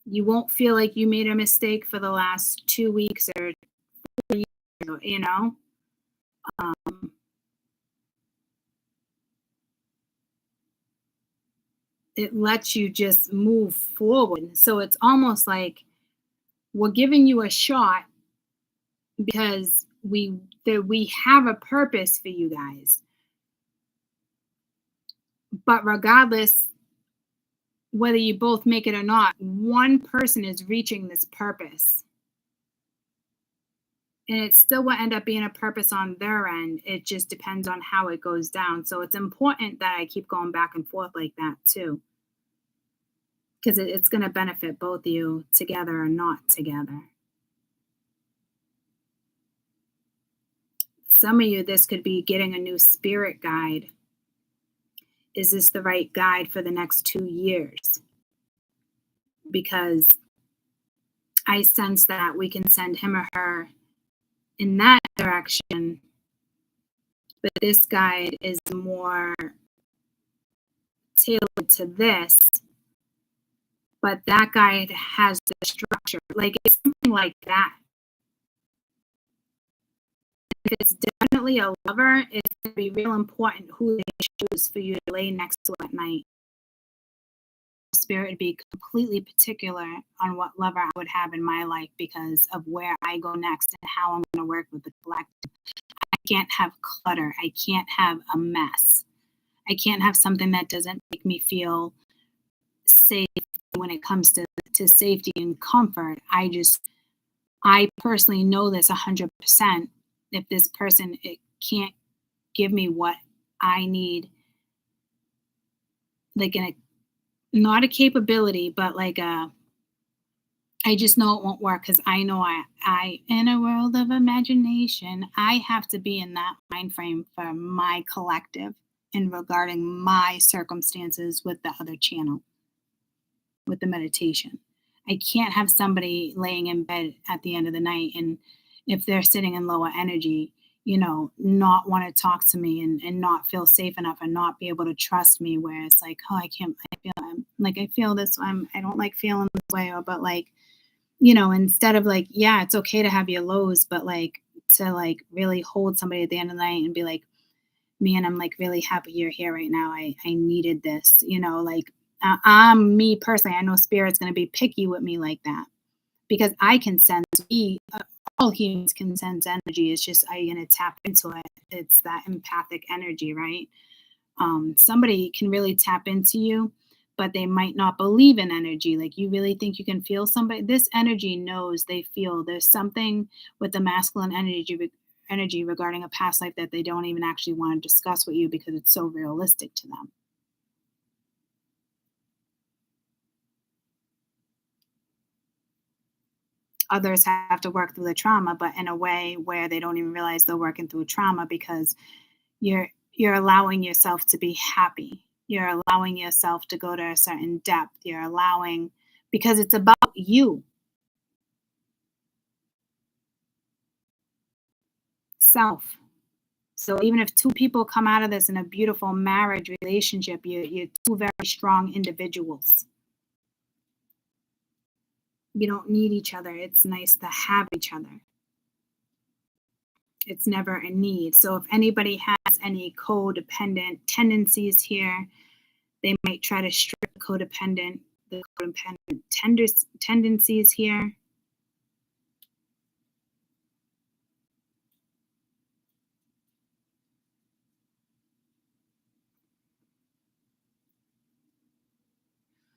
You won't feel like you made a mistake for the last 2 weeks or 4 years, it lets you just move forward. So it's almost like we're giving you a shot because we have a purpose for you guys. But regardless, whether you both make it or not, one person is reaching this purpose. And it still will end up being a purpose on their end. It just depends on how it goes down. So it's important that I keep going back and forth like that too. Because it's going to benefit both of you together or not together. Some of you, this could be getting a new spirit guide. Is this the right guide for the next 2 years? Because I sense that we can send him or her in that direction, but this guide is more tailored to this, but that guide has the structure. Like it's something like that. If it's definitely a lover, it's going to be real important who they choose for you to lay next to at night. Spirit would be completely particular on what lover I would have in my life because of where I go next and how I'm going to work with the collective. I can't have clutter. I can't have a mess. I can't have something that doesn't make me feel safe when it comes to safety and comfort. I personally know this 100%. If this person can't give me what I need, like not a capability, but like I just know it won't work because I know I in a world of imagination, I have to be in that mind frame for my collective and regarding my circumstances with the other channel, with the meditation. I can't have somebody laying in bed at the end of the night and if they're sitting in lower energy, not want to talk to me and not feel safe enough and not be able to trust me where it's like, oh, I feel this, I don't like feeling this way, but like, instead of like, yeah, it's okay to have your lows, but like to like really hold somebody at the end of the night and be like, man, I'm like really happy you're here right now. I needed this, like I'm me personally, I know spirit's going to be picky with me like that because I can sense all humans can sense energy. It's just, are you going to tap into it? It's that empathic energy, right? Somebody can really tap into you, but they might not believe in energy. Like you really think you can feel somebody? This energy knows, they feel. There's something with the masculine energy regarding a past life that they don't even actually want to discuss with you because it's so realistic to them. Others have to work through the trauma, but in a way where they don't even realize they're working through trauma because you're allowing yourself to be happy. You're allowing yourself to go to a certain depth. You're allowing, because it's about you. Self. So even if two people come out of this in a beautiful marriage relationship, you're two very strong individuals. You don't need each other. It's nice to have each other. It's never a need. So if anybody has any codependent tendencies here, they might try to strip the codependent tendencies here.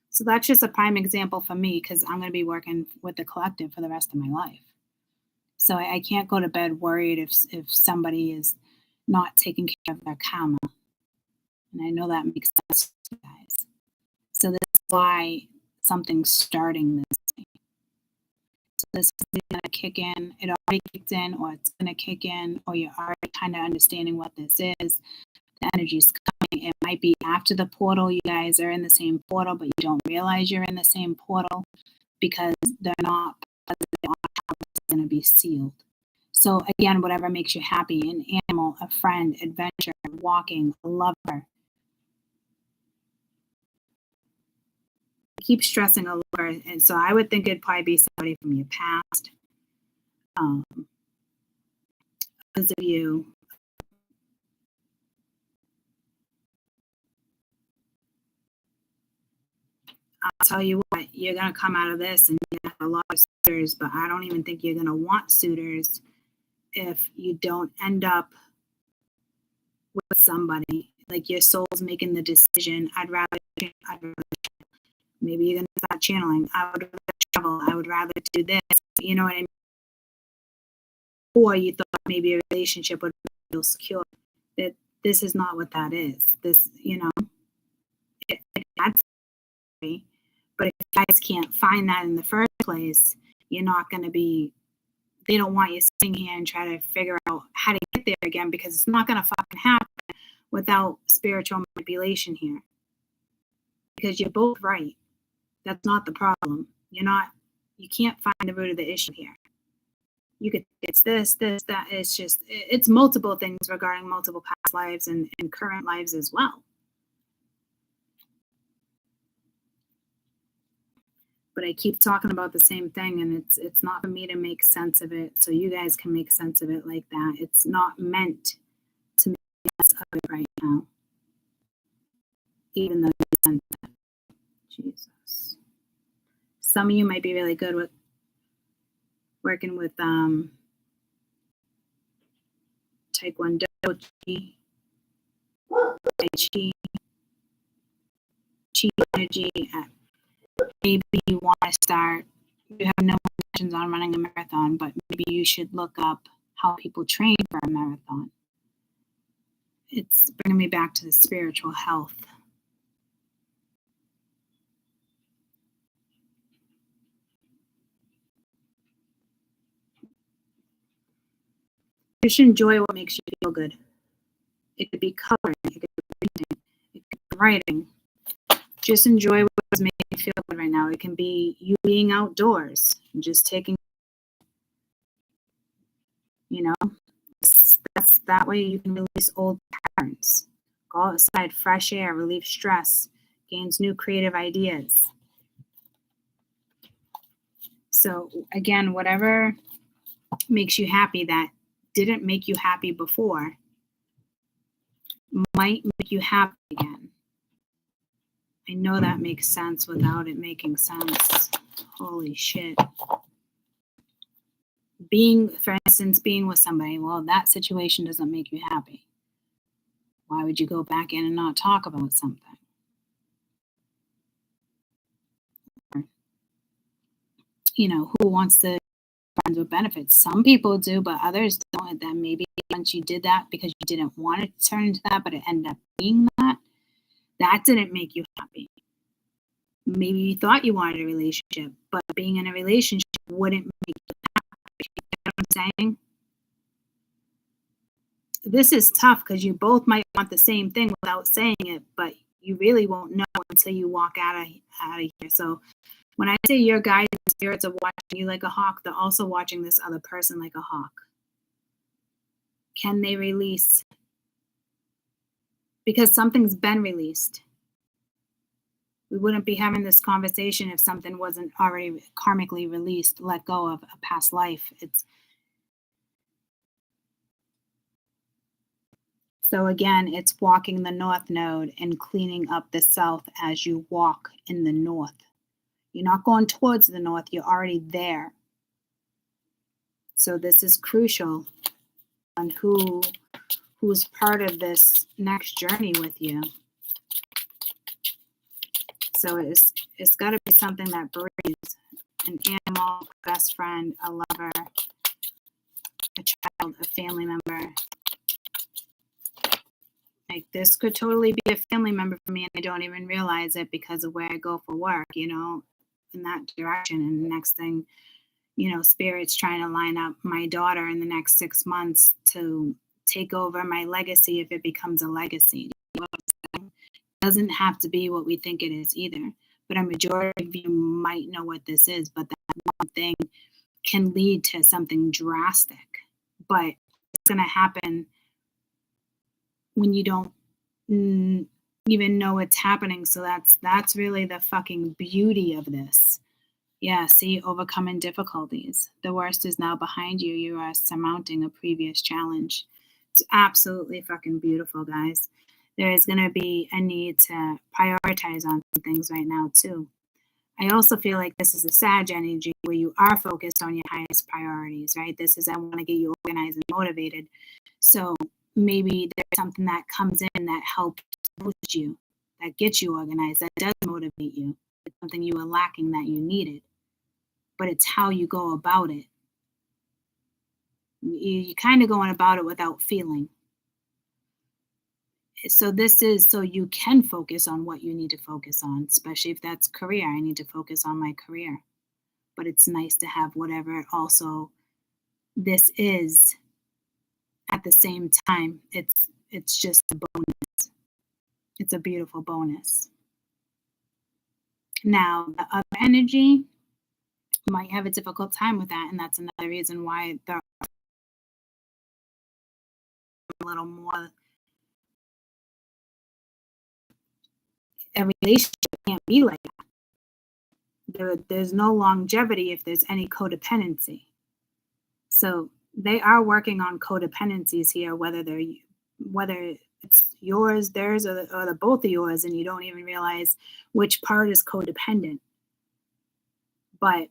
So that's just a prime example for me, because I'm going to be working with the collective for the rest of my life. So I can't go to bed worried if somebody is not taking care of their karma. And I know that makes sense to you guys. So this is why something's starting this way. So this is going to kick in. It already kicked in, or it's going to kick in, or you're already kind of understanding what this is. The energy's coming. It might be after the portal. You guys are in the same portal, but you don't realize you're in the same portal because they're not. It's going to be sealed. So again, whatever makes you happy, an animal, a friend, adventure, walking, a lover. I keep stressing a lover, and so I would think it'd probably be somebody from your past. Those of you, I'll tell you what, you're going to come out of this and you have a lot of suitors, but I don't even think you're going to want suitors if you don't end up with somebody. Like your soul's making the decision. I'd rather maybe you're going to start channeling. I would rather travel. I would rather do this. You know what I mean? Or you thought maybe a relationship would feel secure. That this is not what that is. This, you know, that's scary. But if you guys can't find that in the first place, you're not going to be, they don't want you sitting here and try to figure out how to get there again, because it's not going to fucking happen without spiritual manipulation here. Because you're both right. That's not the problem. You can't find the root of the issue here. You could, it's this, that. It's just, it's multiple things regarding multiple past lives and current lives as well. But I keep talking about the same thing, and it's not for me to make sense of it, so you guys can make sense of it like that. It's not meant to make sense of it right now, even though you sense it. Jesus. Some of you might be really good with working with Taekwondo, Chi energy. Maybe you want to start, you have no intentions on running a marathon, but maybe you should look up how people train for a marathon. It's bringing me back to the spiritual health. Just enjoy what makes you feel good. It could be coloring, it could be reading, it could be writing. Just enjoy what's making you feel good right now. It can be you being outdoors and just taking, you know, that's that way you can release old patterns. Go outside, fresh air, relieve stress, gains new creative ideas. So again, whatever makes you happy that didn't make you happy before might make you happy again. I know that makes sense without it making sense. Holy shit. For instance, being with somebody, well, that situation doesn't make you happy. Why would you go back in and not talk about something? You know, who wants to be friends with benefits? Some people do, but others don't. That maybe once you did that because you didn't want it to turn into that, but it ended up being that didn't make you happy. Maybe you thought you wanted a relationship, but being in a relationship wouldn't make you happy. You know what I'm saying? This is tough because you both might want the same thing without saying it, but You really won't know until you walk out of here. So when I say your guides and spirits are watching you like a hawk, they're also watching this other person like a hawk. Can they release? Because something's been released. We wouldn't be having this conversation if something wasn't already karmically released, let go of a past life. So again, it's walking the north node and cleaning up the south as you walk in the north. You're not going towards the north, you're already there. So this is crucial on who's part of this next journey with you. So it's got to be something that breathes. An animal, a best friend, a lover, a child, a family member. Like this could totally be a family member for me and I don't even realize it because of where I go for work, you know, in that direction. And the next thing, you know, Spirit's trying to line up my daughter in the next 6 months to take over my legacy if it becomes a legacy. It doesn't have to be what we think it is either. But a majority of you might know what this is, but that one thing can lead to something drastic. But it's going to happen when you don't even know it's happening. So that's really the fucking beauty of this. Yeah, see, overcoming difficulties. The worst is now behind you. You are surmounting a previous challenge. It's absolutely fucking beautiful, guys. There is going to be a need to prioritize on some things right now, too. I also feel like this is a Sag energy where you are focused on your highest priorities, right? This is, I want to get you organized and motivated. So maybe there's something that comes in that helps boost you, that gets you organized, that does motivate you. It's something you were lacking that you needed. But it's how you go about it. You're kind of going about it without feeling. So this is so you can focus on what you need to focus on, especially if that's career. I need to focus on my career. But it's nice to have whatever also this is at the same time. It's just a bonus. It's a beautiful bonus. Now, the other energy might have a difficult time with that, and that's another reason why they're a little more. A relationship can't be like that. There's no longevity if there's any codependency. So they are working on codependencies here, whether it's yours, theirs, or the both of yours, and you don't even realize which part is codependent. But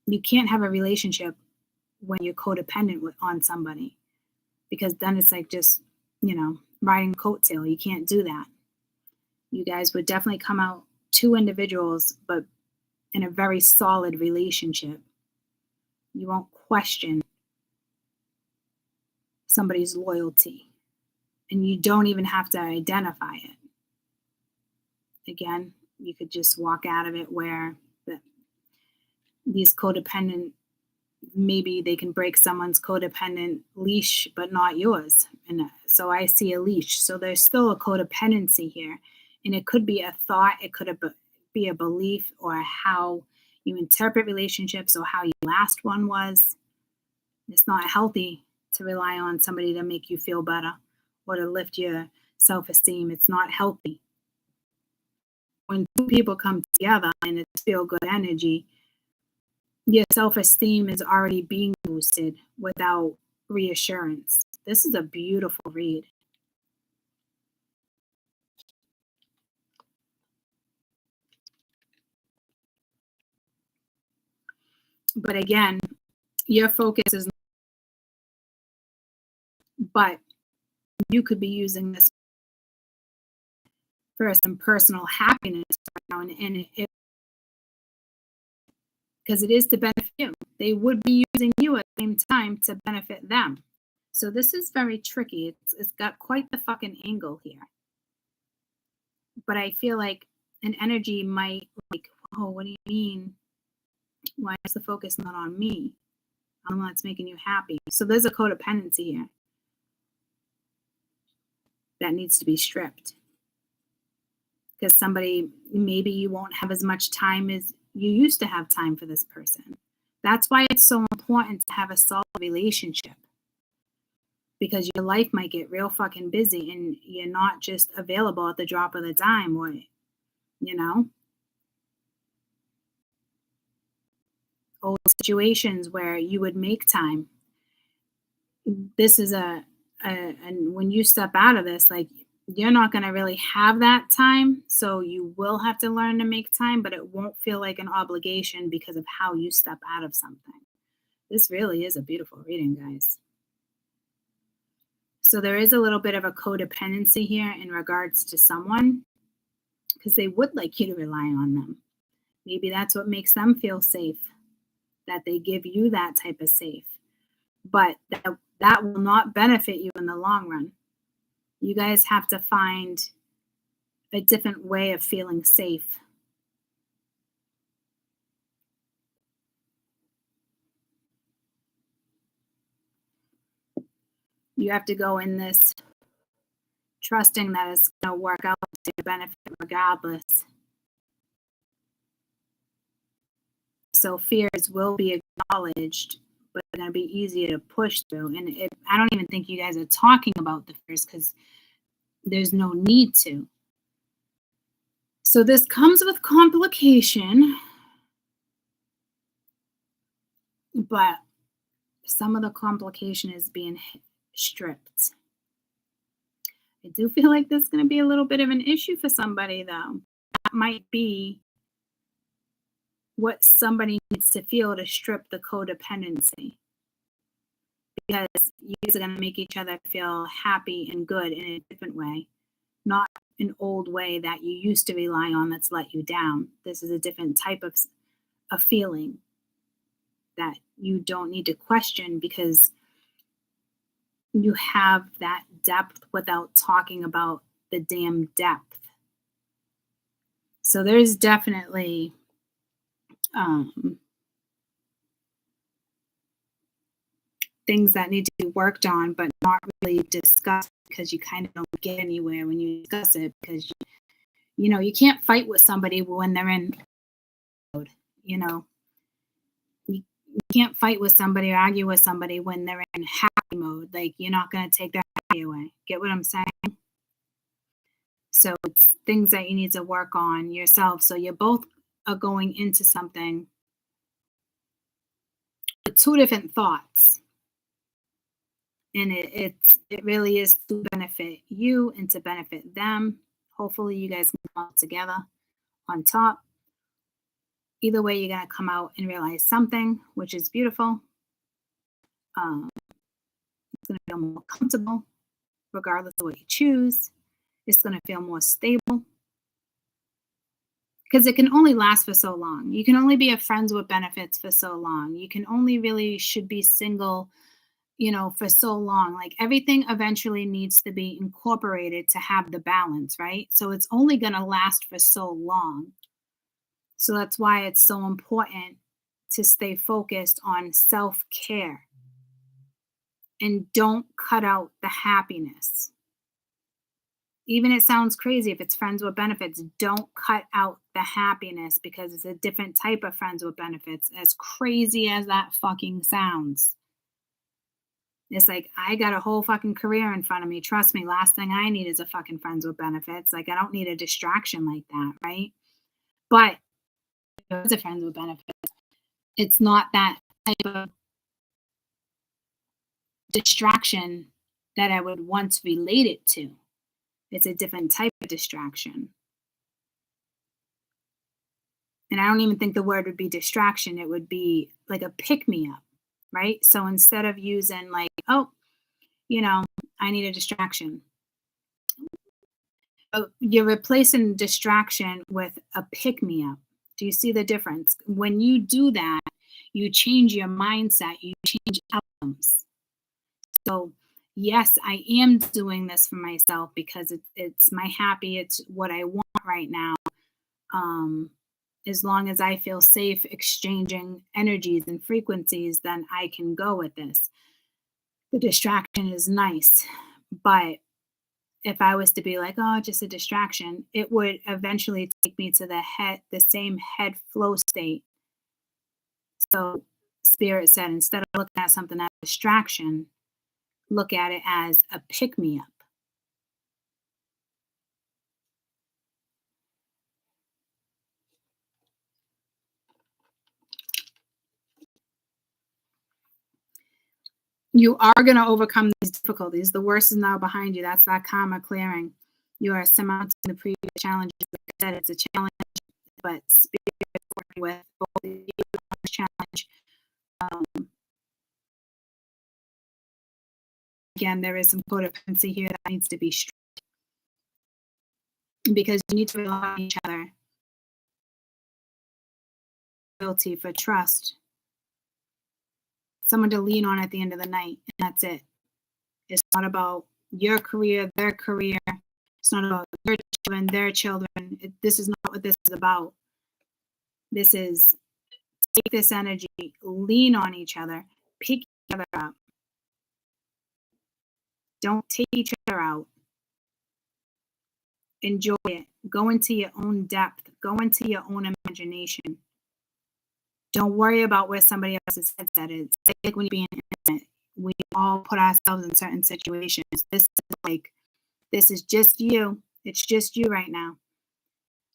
you can't have a relationship when you're codependent on somebody, because then it's like just, you know, riding coattail. You can't do that. You guys would definitely come out two individuals, but in a very solid relationship. You won't question somebody's loyalty, and you don't even have to identify it. Again, you could just walk out of it where these codependent, maybe they can break someone's codependent leash, but not yours. And so I see a leash. So there's still a codependency here. And it could be a thought, it could be a belief, or how you interpret relationships, or how your last one was. It's not healthy to rely on somebody to make you feel better or to lift your self-esteem. It's not healthy. When two people come together and it's feel good energy, your self-esteem is already being boosted without reassurance. This is a beautiful read. But again, your focus is, but you could be using this for some personal happiness right now, and because it is to benefit you. They would be using you at the same time to benefit them. So this is very tricky. It's got quite the fucking angle here. But I feel like an energy might like, oh, what do you mean? Why is the focus not on me? I'm the one that's making you happy. So there's a codependency here that needs to be stripped. because maybe you won't have as much time as you used to have time for this person. That's why it's so important to have a solid relationship, because your life might get real fucking busy and you're not just available at the drop of the dime, or, old situations where you would make time. This is and when you step out of this, like, you're not going to really have that time. So you will have to learn to make time, but it won't feel like an obligation because of how you step out of something. This really is a beautiful reading, guys. So there is a little bit of a codependency here in regards to someone, because they would like you to rely on them. Maybe that's what makes them feel safe, that they give you that type of safe. But that will not benefit you in the long run. You guys have to find a different way of feeling safe. You have to go in this trusting that it's going to work out to your benefit regardless. So fears will be acknowledged, but they're going to be easier to push through. And I don't even think you guys are talking about the fears because there's no need to. So this comes with complication, but some of the complication is being stripped. I do feel like this is going to be a little bit of an issue for somebody, though. That might be what somebody needs to feel to strip the codependency, because you guys are going to make each other feel happy and good in a different way, not an old way that you used to rely on that's let you down. This is a different type of a feeling that you don't need to question, because you have that depth without talking about the damn depth. So there's definitely things that need to be worked on, but not really discussed, because you kind of don't get anywhere when you discuss it, because you can't fight with somebody when they're in mode. You can't fight with somebody or argue with somebody when they're in happy mode. Like, you're not going to take their happy away. Get what I'm saying? So it's things that you need to work on yourself. So you both are going into something with two different thoughts. And it really is to benefit you and to benefit them. Hopefully you guys can come out together on top. Either way, you're going to come out and realize something, which is beautiful. It's going to feel more comfortable, regardless of what you choose. It's going to feel more stable, because it can only last for so long. You can only be a friends with benefits for so long. You can only really should be single, for so long. Like, everything eventually needs to be incorporated to have the balance, right? So it's only going to last for so long. So that's why it's so important to stay focused on self-care and don't cut out the happiness. Even it sounds crazy if it's friends with benefits, don't cut out the happiness, because it's a different type of friends with benefits, as crazy as that fucking sounds. It's like, I got a whole fucking career in front of me. Trust me, last thing I need is a fucking friends with benefits. Like, I don't need a distraction like that, right? But it's a friends with benefits. It's not that type of distraction that I would once relate it to. It's a different type of distraction. And I don't even think the word would be distraction. It would be like a pick-me-up, right? So instead of using like, I need a distraction, you're replacing distraction with a pick-me-up. Do you see the difference? When you do that, you change your mindset, you change outcomes. So yes, I am doing this for myself because it's my happy, it's what I want right now. As long as I feel safe exchanging energies and frequencies, then I can go with this. The distraction is nice, but if I was to be like, oh, just a distraction, it would eventually take me to the same head flow state. So Spirit said, instead of looking at something as a distraction, look at it as a pick-me-up. You are going to overcome these difficulties. The worst is now behind you. That's that karma clearing. You are surmounting the previous challenges. Like I said, it's a challenge, but Spirit is working with both of you on this challenge. Again, there is some codependency here that needs to be stripped because you need to rely on each other. Loyalty for trust. Someone to lean on at the end of the night, and that's it. It's not about your career, their career. It's not about your children, their children. This is not what this is about. This is take this energy, lean on each other, pick each other up. Don't take each other out. Enjoy it. Go into your own depth. Go into your own imagination. Don't worry about where somebody else's headset is. It's like when you're being intimate, we all put ourselves in certain situations. This is just you. It's just you right now.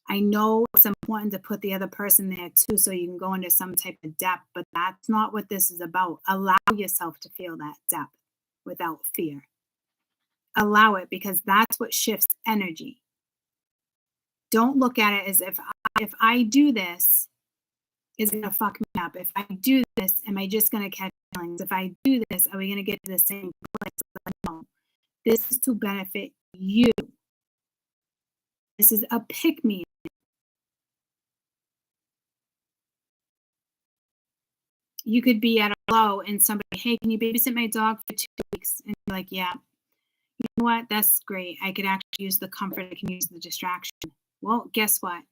I know it's important to put the other person there too, so you can go into some type of depth, but that's not what this is about. Allow yourself to feel that depth without fear. Allow it, because that's what shifts energy. Don't look at it as if I do this, is it going to fuck me up? If I do this, am I just going to catch feelings? If I do this, are we going to get to the same place? No. This is to benefit you. This is a pick-me. You could be at a low and somebody, hey, can you babysit my dog for 2 weeks? And you're like, yeah. You know what? That's great. I could actually use the comfort. I can use the distraction. Well, guess what?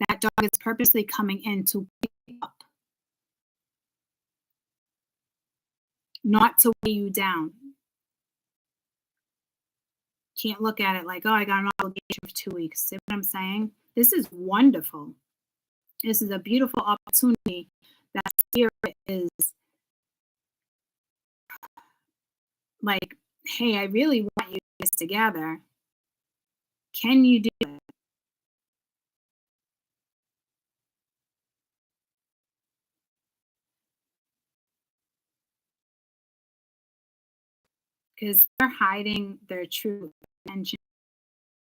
That dog is purposely coming in to pick you up. Not to weigh you down. Can't look at it like, oh, I got an obligation for 2 weeks. See what I'm saying? This is wonderful. This is a beautiful opportunity that Spirit is like, hey, I really want you guys together. Can you do it? Because they're hiding their true intention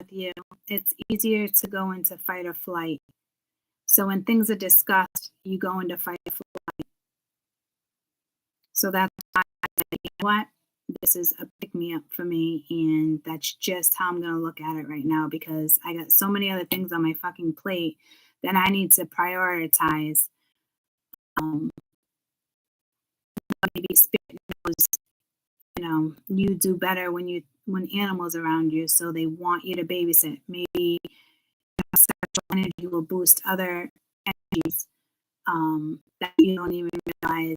with you. It's easier to go into fight or flight. So when things are discussed, you go into fight or flight. So that's why I said, you know what? This is a pick-me-up for me, and that's just how I'm going to look at it right now, because I got so many other things on my fucking plate that I need to prioritize. Maybe Spirit knows, you do better when animals around you, so they want you to babysit. Maybe sexual energy will boost other energies that you don't even realize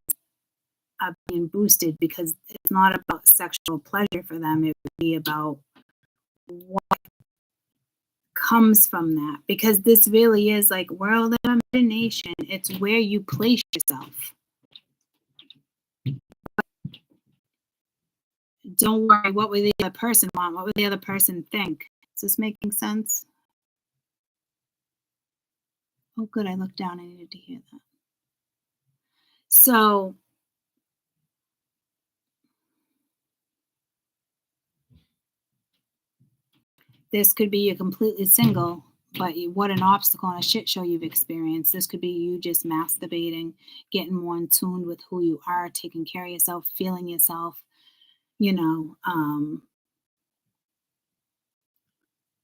are being boosted, because it's not about sexual pleasure for them. It would be about what comes from that, because this really is like world of imagination. It's where you place yourself. Don't worry what would the other person want, what would the other person think. Is this making sense? Oh good, I looked down, I needed to hear that. So this could be you completely single, but what an obstacle and a shit show you've experienced. This could be you just masturbating, getting more in tune with who you are, taking care of yourself, feeling yourself,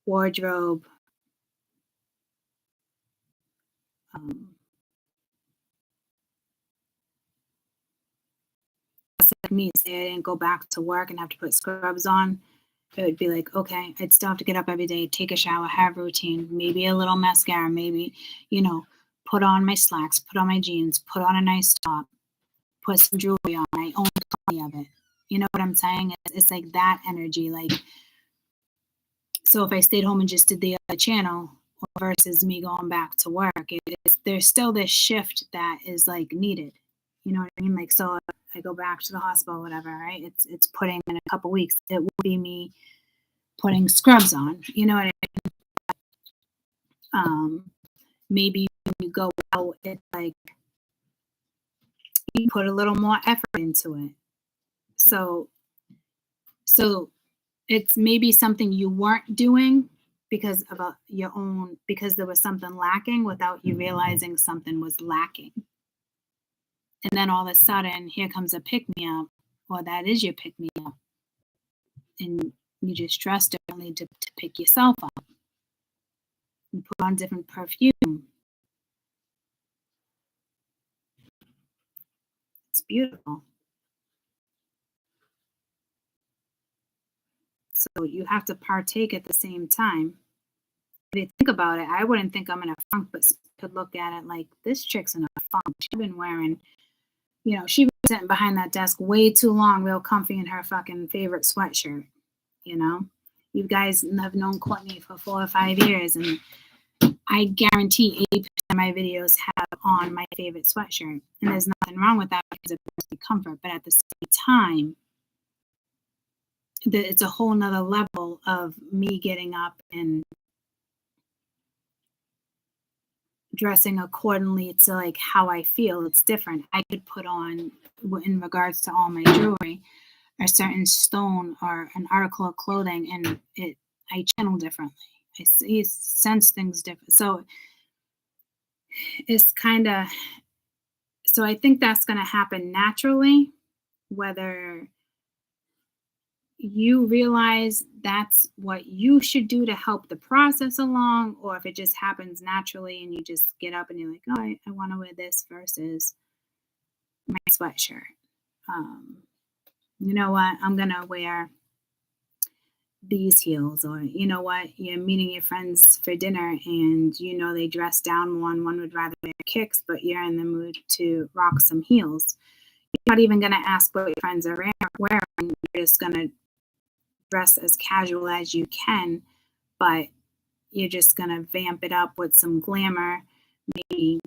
wardrobe. That's like me, say I didn't go back to work and have to put scrubs on. It would be like, okay, I'd still have to get up every day, take a shower, have a routine, maybe a little mascara, maybe, put on my slacks, put on my jeans, put on a nice top, put some jewelry on. I own plenty of it. You know what I'm saying? It's like that energy. Like, So if I stayed home and just did the other channel versus me going back to work, there's still this shift that is like needed. You know what I mean? Like, so if I go back to the hospital, whatever, right? It's putting in a couple weeks. It will be me putting scrubs on. You know what I mean? Maybe when you go out, it's like you put a little more effort into it. So it's maybe something you weren't doing because of your own, because there was something lacking without you realizing something was lacking. And then all of a sudden, here comes a pick-me-up, or that is your pick-me-up. And you just dress differently to pick yourself up. You put on different perfume. It's beautiful. So you have to partake at the same time. If you think about it, I wouldn't think I'm in a funk, but could look at it like, this chick's in a funk. She's been wearing, you know, she was sitting behind that desk way too long, real comfy in her fucking favorite sweatshirt. You know, you guys have known Courtney for 4 or 5 years, and I guarantee 80% of my videos have on my favorite sweatshirt. And there's nothing wrong with that because it brings me comfort. But at the same time, it's a whole nother level of me getting up and dressing accordingly to like how I feel. It's different. I could put on, in regards to all my jewelry, a certain stone or an article of clothing, and I channel differently. I sense things different. So it's kind of, so I think that's going to happen naturally, whether you realize that's what you should do to help the process along, or if it just happens naturally and you just get up and you're like, oh, I want to wear this versus my sweatshirt. You know what? I'm going to wear these heels. Or, you know what? You're meeting your friends for dinner and you know they dress down more, and one would rather wear kicks, but you're in the mood to rock some heels. You're not even going to ask what your friends are wearing. You're just going to dress as casual as you can, but you're just going to vamp it up with some glamour, maybe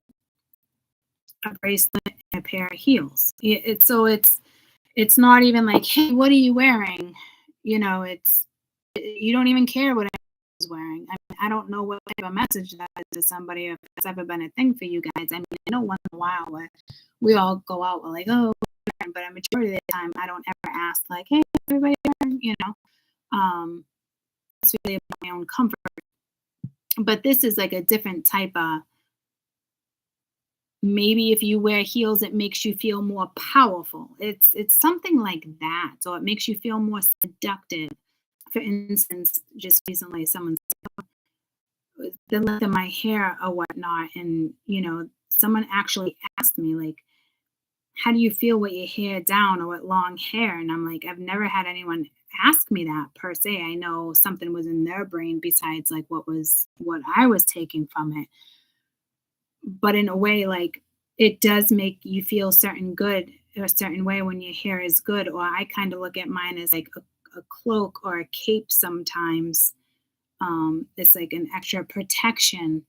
a bracelet and a pair of heels. It's not even like, hey, what are you wearing? You know, you don't even care what anyone's wearing. I mean, I don't know what type of message that is to somebody, if it's ever been a thing for you guys. I mean, I know once in a while where we all go out, we're like, oh, but a majority of the time, I don't ever ask like, hey, everybody wearing, you know. It's really about my own comfort. But this is like a different type of, maybe if you wear heels, it makes you feel more powerful. It's something like that. So it makes you feel more seductive. For instance, just recently, someone said the length of my hair or whatnot, and you know, someone actually asked me like, how do you feel with your hair down or with long hair? And I'm like, I've never had anyone ask me that per se. I know something was in their brain besides like what I was taking from it. But in a way, like, it does make you feel a certain way when your hair is good. Or I kind of look at mine as like a cloak or a cape sometimes. It's like an extra protection.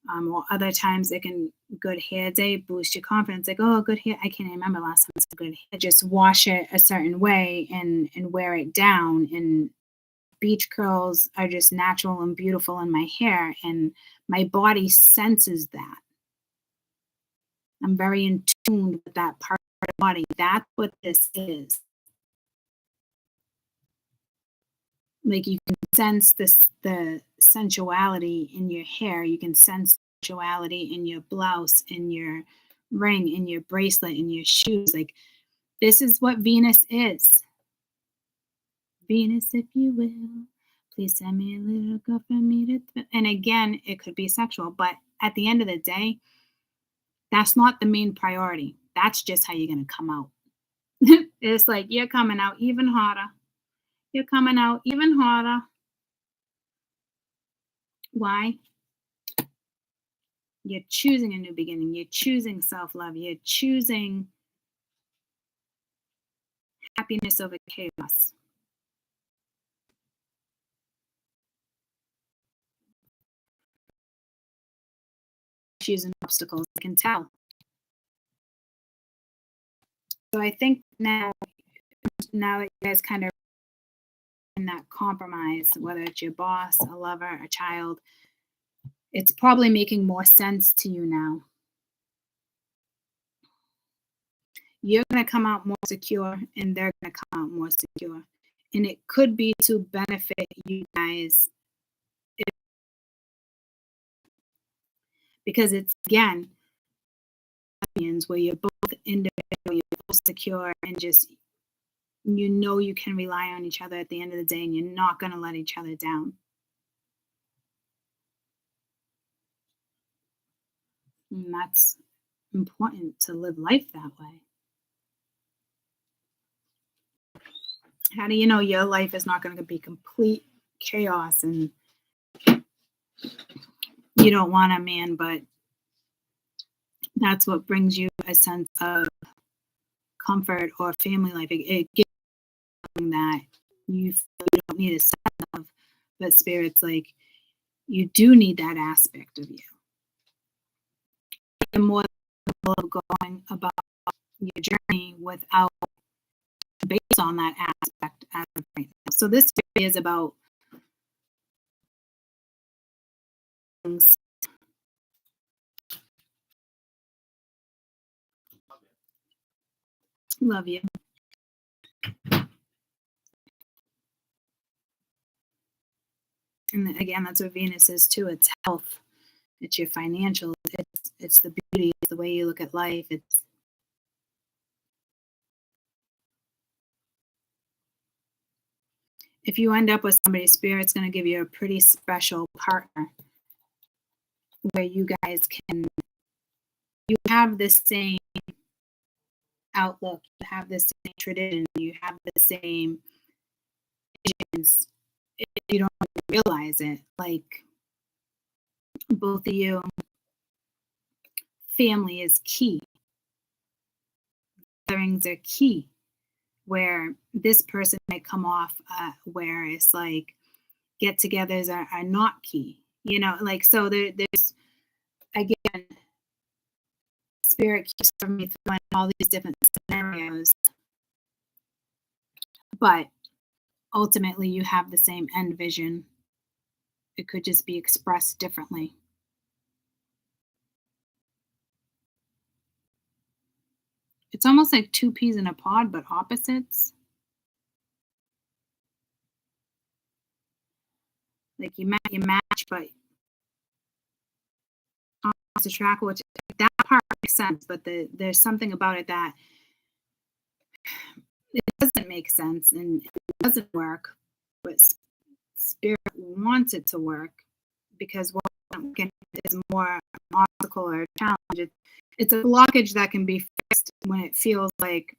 Or other times it can, good hair day, boost your confidence. Like, oh, good hair. I can't remember last time it's a good hair. Just wash it a certain way and wear it down. And beach curls are just natural and beautiful in my hair. And my body senses that. I'm very in tune with that part of the body. That's what this is. Like, you can sense the sensuality in your hair. You can sense sensuality in your blouse, in your ring, in your bracelet, in your shoes. Like, this is what Venus is. Venus, if you will, please send me a little girl for me to. And again, it could be sexual, but at the end of the day, that's not the main priority. That's just how you're going to come out. It's like, you're coming out even hotter. You're coming out even hotter. Why? You're choosing a new beginning. You're choosing self-love. You're choosing happiness over chaos. issues and obstacles. I can tell. So I think now that you guys kind of in that compromise, whether it's your boss, a lover, a child, it's probably making more sense to you now. You're going to come out more secure and they're going to come out more secure. And it could be to benefit you guys because it's, again, where you're both individual, you're both secure, and just you can rely on each other at the end of the day, and you're not going to let each other down. And that's important to live life that way. How do you know your life is not going to be complete chaos and you don't want a man, but that's what brings you a sense of comfort or family life? It gives you that you don't need a sense of, but Spirit's like, you do need that aspect of you. You're more capable of going about your journey without based on that aspect as of right now. So this video is about things. Love you. And again, that's what Venus is too. It's health. It's your financial. It's the beauty. It's the way you look at life. It's if you end up with somebody, Spirit's going to give you a pretty special partner where you guys you have the same outlook, you have the same tradition, you have the same visions. If you don't realize it, like both of you, family is key. Gatherings are key. Where this person might come off where it's like get-togethers are not key, like so there's again, Spirit keeps me through all these different scenarios, but ultimately you have the same end vision. It could just be expressed differently. It's almost like two peas in a pod, but opposites. Like you match, but opposite attract, which that part makes sense, but there's something about it that it doesn't make sense and it doesn't work, but Spirit wants it to work because what is more an obstacle or a challenge. It's a blockage that can be fixed when it feels like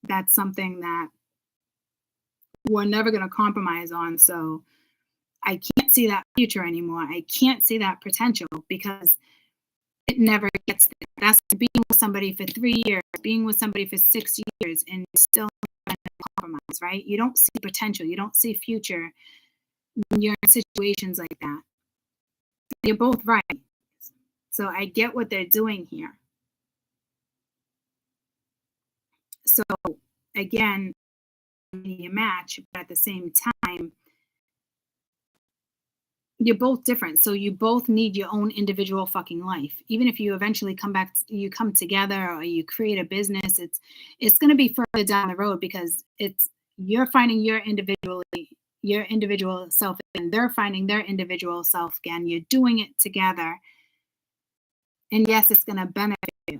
that's something that we're never going to compromise on. So I can't see that future anymore. I can't see that potential because it never gets there. That's being with somebody for 3 years, being with somebody for 6 years, and still compromise, right? You don't see potential. You don't see future when you're in situations like that. You're both right. So I get what they're doing here. So again, you match, but at the same time, you're both different. So you both need your own individual fucking life. Even if you eventually you come together or you create a business, it's going to be further down the road because you're finding your individual self and they're finding their individual self again. You're doing it together. And yes, it's going to benefit you.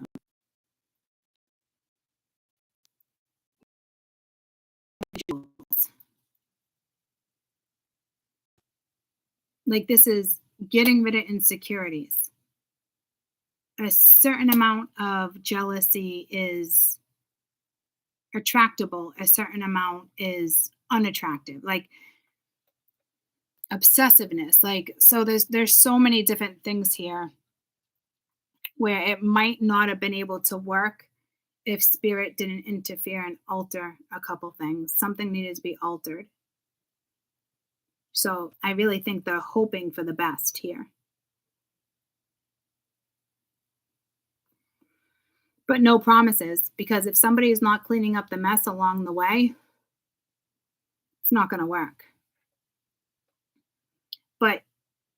Like this is getting rid of insecurities. A certain amount of jealousy is attractable. A certain amount is unattractive. Like obsessiveness. Like, so there's so many different things here where it might not have been able to work if Spirit didn't interfere and alter a couple things. Something needed to be altered. So I really think they're hoping for the best here. but no promises, because if somebody is not cleaning up the mess along the way, it's not going to work. But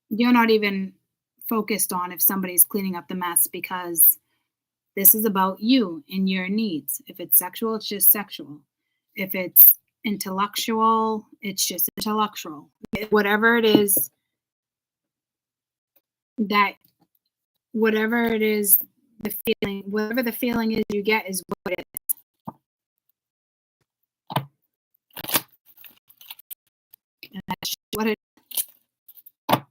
you're not even focused on if somebody's cleaning up the mess, because this is about you and your needs. If it's sexual, it's just sexual. If it's intellectual, it's just intellectual. Whatever it is the feeling, whatever the feeling is you get is what it is. And that's just what it is.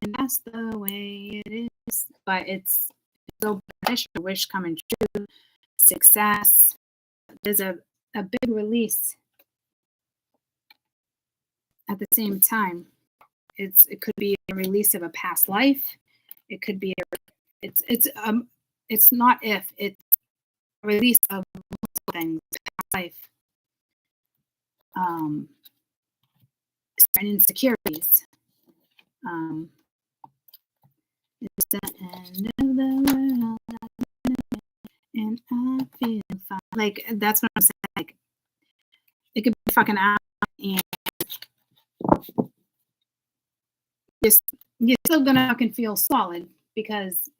And that's the way it is. But it's so beneficial, wish coming true, success. There's a big release at the same time. It could be a release of a past life. It could be it's not if, it's a release of multiple things, past life, certain insecurities. It's the end of the world, and I feel fine. Like, that's what I'm saying. Like, it could be fucking out, and you're still gonna fucking feel solid, because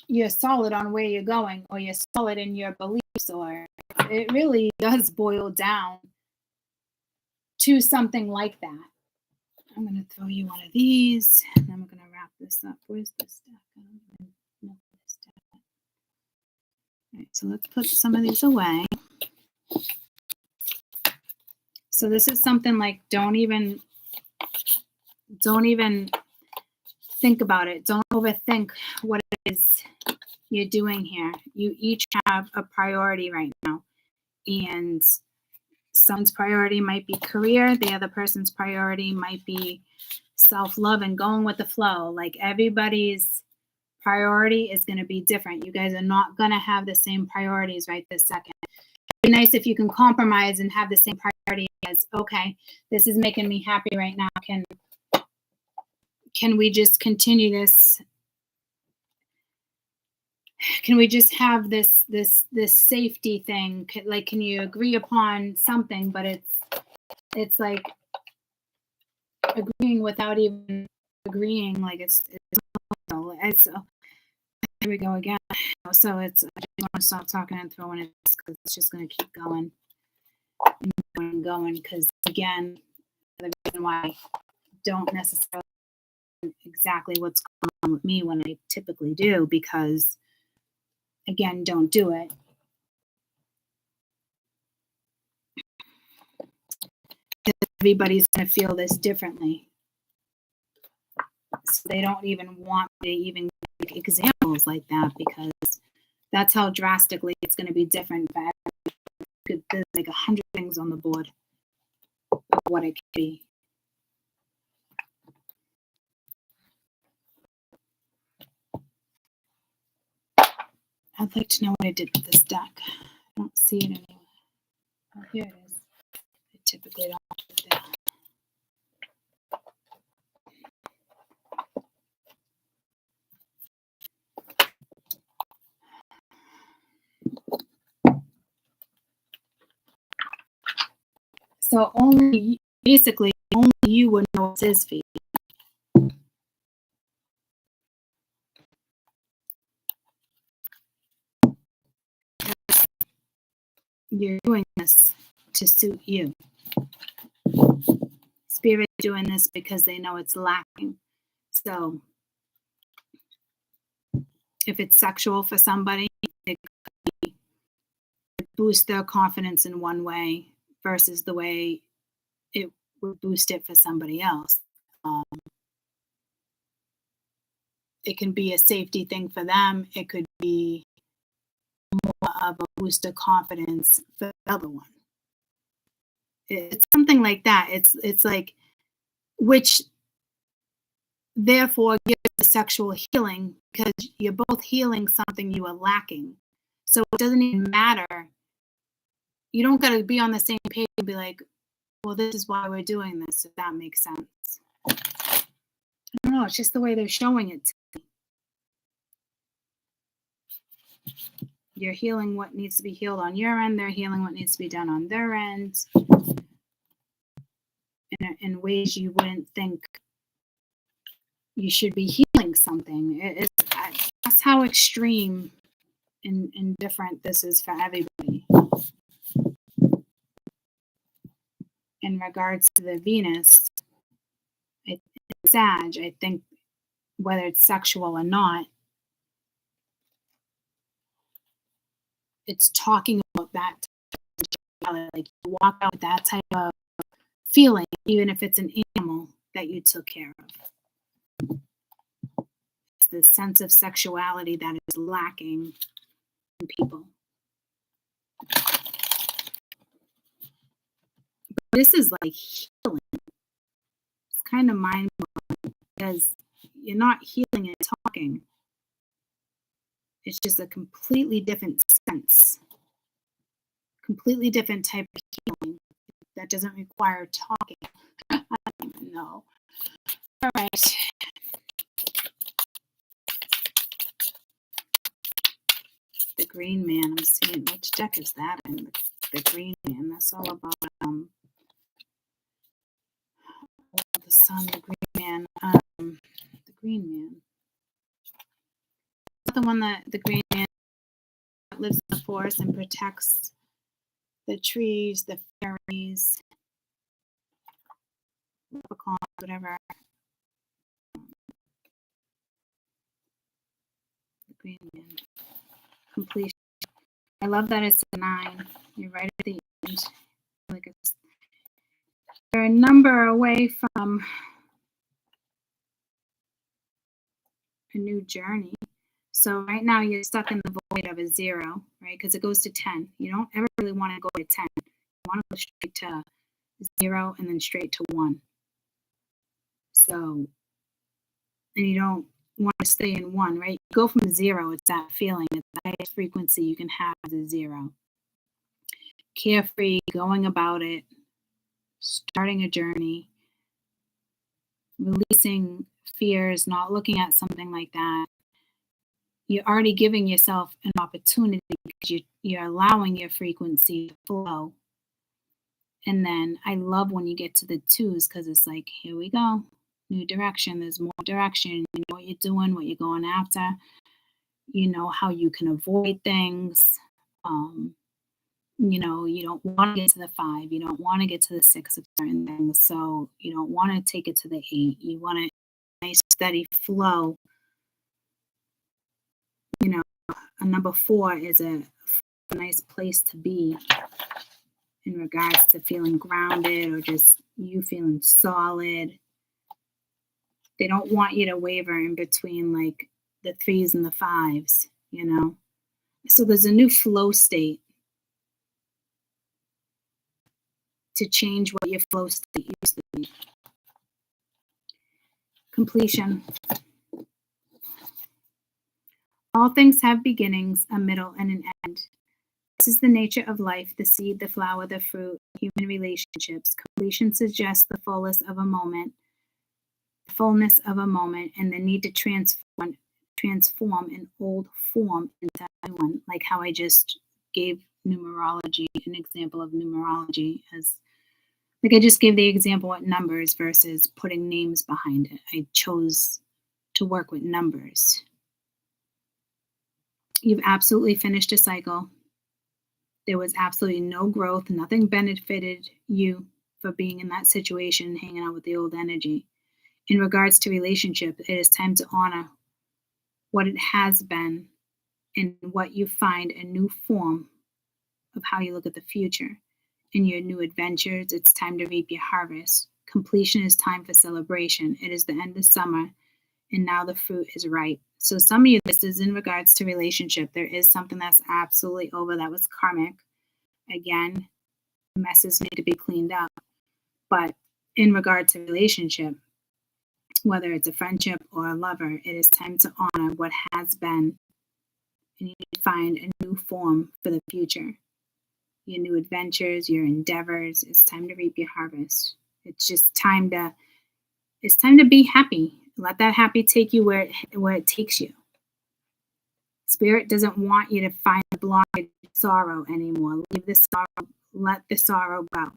you're solid on where you're going, or you're solid in your beliefs, or it really does boil down to something like that. I'm going to throw you one of these, and then we're going to wrap this up. Where's this stack? No, this stack. All right, so let's put some of these away. So this is something like, don't even think about it. Don't overthink what it is you're doing here. You each have a priority right now, and someone's priority might be career. The other person's priority might be self-love and going with the flow. Like, everybody's priority is going to be different. You guys are not going to have the same priorities right this second. It'd be nice if you can compromise and have the same priority as, okay, this is making me happy right now. Can we just continue this? Can we just have this safety thing? Like, can you agree upon something? But it's like agreeing without even agreeing. Like, it's here we go again. So I just want to stop talking and throwing it, because it's just going to keep going and going. Because again, the reason why I don't necessarily know exactly what's going on with me when I typically do, because again, don't do it. Everybody's going to feel this differently. So they don't even want to even make examples like that, because that's how drastically it's going to be different. There's like 100 things on the board of what it could be. I'd like to know what I did with this deck. I don't see it anywhere. Oh, here it is. I typically don't put it there. So basically, only you would know what it is for you. You're doing this to suit you. Spirit doing this because they know it's lacking. So if it's sexual for somebody, it could boost their confidence in one way versus the way it would boost it for somebody else. It can be a safety thing for them. It could be more of a boost of confidence for the other one. It's something like that. It's like, which therefore gives the sexual healing, because you're both healing something you are lacking. So it doesn't even matter. You don't got to be on the same page and be like, well, this is why we're doing this, if that makes sense. I don't know. It's just the way they're showing it to me. you're healing what needs to be healed on your end. They're healing what needs to be done on their end in ways you wouldn't think you should be healing something. That's how extreme and different this is for everybody. In regards to the Venus, Sag, I think whether it's sexual or not, it's talking about that like you walk out with that type of feeling, even if it's an animal that you took care of. It's the sense of sexuality that is lacking in people. But this is like healing. It's kind of mind-blowing because you're not healing and talking. It's just a completely different sense, completely different type of healing that doesn't require talking. I don't even know. All right. The Green Man. I'm seeing which deck is that in? The Green Man. That's all about the Sun. The Green Man. The Green Man. The one that the Green Man lives in the forest and protects the trees, the fairies, whatever. The Green Man. Completion. I love that it's a 9. You're right at the end. Like you're a number away from a new journey. So right now you're stuck in the void of a 0, right? Because it goes to 10. You don't ever really want to go to 10. You want to go straight to 0 and then straight to 1. So, and you don't want to stay in 1, right? You go from 0, it's that feeling. It's the highest frequency you can have as a 0. Carefree, going about it, starting a journey, releasing fears, not looking at something like that. You're already giving yourself an opportunity because you're allowing your frequency to flow. And then I love when you get to the 2s because it's like, here we go. New direction. There's more direction. You know what you're doing, what you're going after. You know how you can avoid things. You know, you don't want to get to the 5. You don't want to get to the 6 of certain things. So you don't want to take it to the 8. You want a nice steady flow. You know, a number 4 is a nice place to be in regards to feeling grounded or just you feeling solid. They don't want you to waver in between like the 3s and the 5s, you know. So there's a new flow state to change what your flow state used to be. Completion. All things have beginnings, a middle, and an end. This is the nature of life, the seed, the flower, the fruit, human relationships. Completion suggests the fullness of a moment, and the need to transform an old form into a new one, like how I just gave numerology, an example of numerology as, like I just gave the example with numbers versus putting names behind it. I chose to work with numbers. You've absolutely finished a cycle. There was absolutely no growth. Nothing benefited you for being in that situation, hanging out with the old energy. In regards to relationship, it is time to honor what it has been and what you find a new form of how you look at the future. In your new adventures, it's time to reap your harvest. Completion is time for celebration. It is the end of summer, and now the fruit is ripe. So some of you, this is in regards to relationship. There is something that's absolutely over that was karmic. Again, messes need to be cleaned up. But in regard to relationship, whether it's a friendship or a lover, it is time to honor what has been, and you need to find a new form for the future. Your new adventures, your endeavors, it's time to reap your harvest. It's just time to be happy. Let that happy take you where it takes you. Spirit doesn't want you to find the blockage sorrow anymore. Leave the sorrow, let the sorrow go.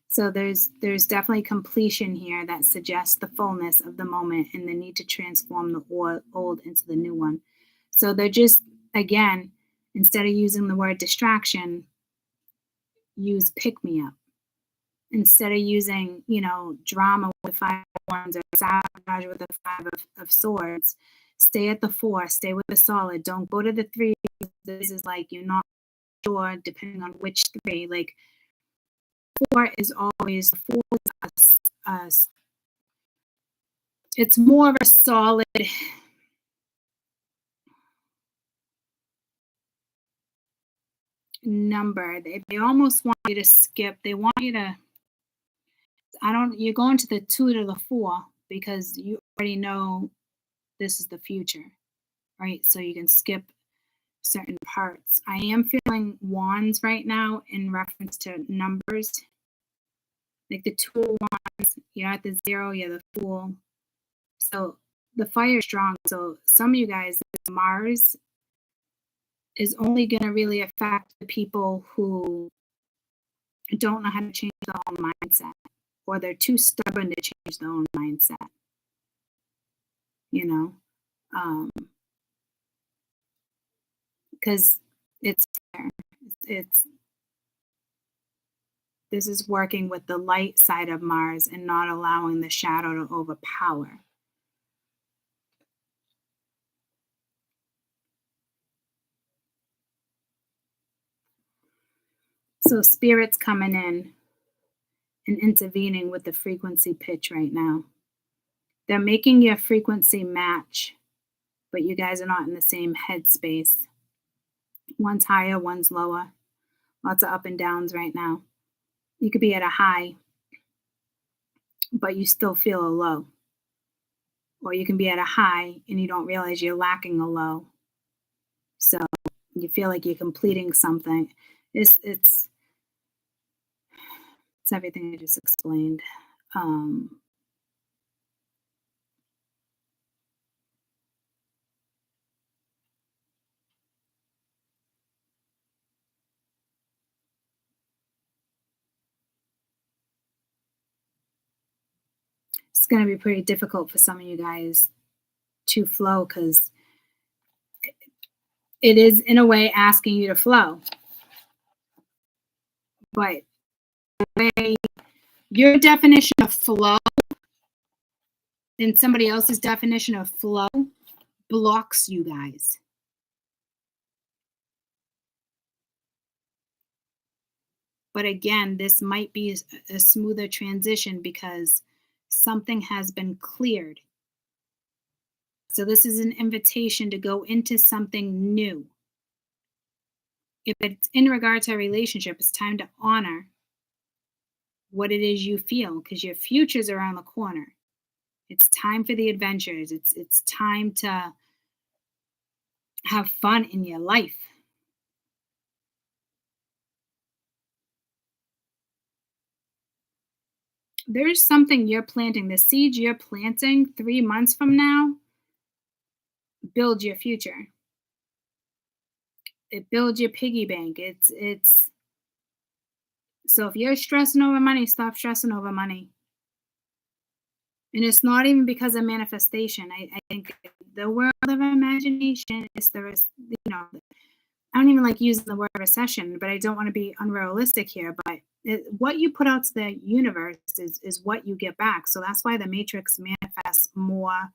So there's definitely completion here that suggests the fullness of the moment and the need to transform the old into the new one. So they're just, again, instead of using the word distraction, use pick me up. Instead of using, drama with the 5 of Wands or sabotage with the 5 of Swords, stay at the 4, stay with the solid. Don't go to the 3. This is like you're not sure, depending on which 3. Like 4 is always 4 is it's more of a solid number. They almost want you to skip. They want you to, you're going to the 2 to the 4 because you already know this is the future, right? So you can skip certain parts. I am feeling wands right now in reference to numbers. Like the 2 of wands, you're at the 0, you're the Fool. So the fire is strong. So some of you guys, Mars is only going to really affect the people who don't know how to change their own mindset, or they're too stubborn to change their own mindset. Because it's there. This is working with the light side of Mars and not allowing the shadow to overpower. So Spirit's coming in and intervening with the frequency pitch right now. They're making your frequency match, but you guys are not in the same headspace. One's higher, one's lower. Lots of up and downs right now. You could be at a high, but you still feel a low. Or you can be at a high and you don't realize you're lacking a low. So you feel like you're completing something. It's everything I just explained. It's going to be pretty difficult for some of you guys to flow because it is, in a way, asking you to flow. But the way your definition of flow and somebody else's definition of flow blocks you guys. But again, this might be a smoother transition because something has been cleared. So this is an invitation to go into something new. If it's in regard to a relationship, it's time to honor what it is you feel because your future's around the corner. It's time for the adventures. It's time to have fun in your life. There's something you're planting. The seeds you're planting 3 months from now build your future. It builds your piggy bank. It's so if you're stressing over money, stop stressing over money. And it's not even because of manifestation. I think the world of imagination is I don't even like using the word recession, but I don't want to be unrealistic here. But what you put out to the universe is what you get back. So that's why the Matrix manifests more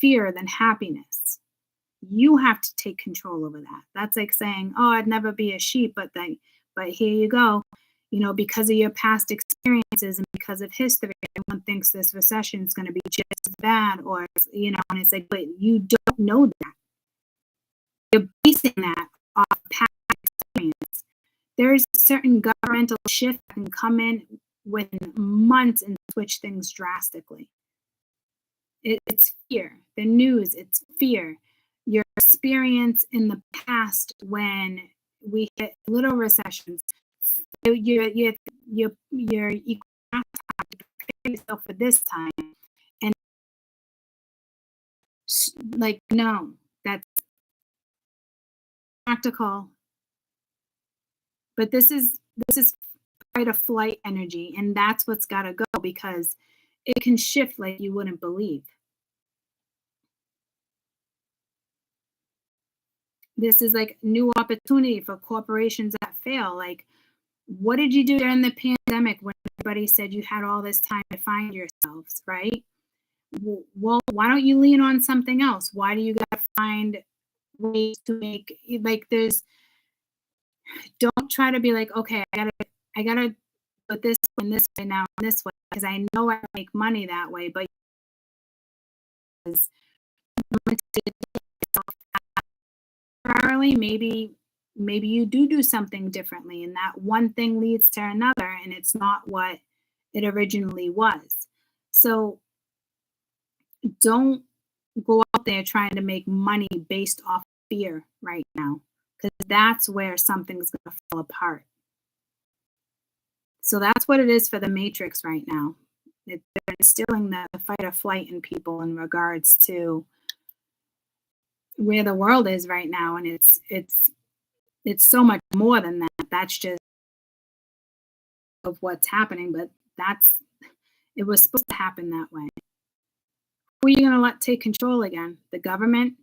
fear than happiness. You have to take control over that. That's like saying, "Oh, I'd never be a sheep," but here you go. Because of your past experiences and because of history, everyone thinks this recession is going to be just as bad, or and it's like, but you don't know that. You're basing that off past experience. There's certain governmental shift that can come in within months and switch things drastically. It's fear. The news, it's fear. Your experience in the past when we hit little recessions, you're equal time to prepare yourself for this time, and like no, that's practical. But this is fight or flight energy, and that's what's got to go, because it can shift like you wouldn't believe. This is like new opportunity for corporations that fail. Like, what did you do during the pandemic when everybody said you had all this time to find yourselves, right? Well, why don't you lean on something else? Why do you got to find ways to make, like, don't try to be like, okay, I gotta put this in this way now in this way, because I know I make money that way, but temporarily, maybe you do something differently, and that one thing leads to another, and it's not what it originally was. So don't go out there trying to make money based off fear right now, because that's where something's going to fall apart. So that's what it is for the Matrix right now. They're instilling the fight or flight in people in regards to where the world is right now, and it's so much more than that. That's just of what's happening, but it was supposed to happen that way. Who are you going to let take control again? The government,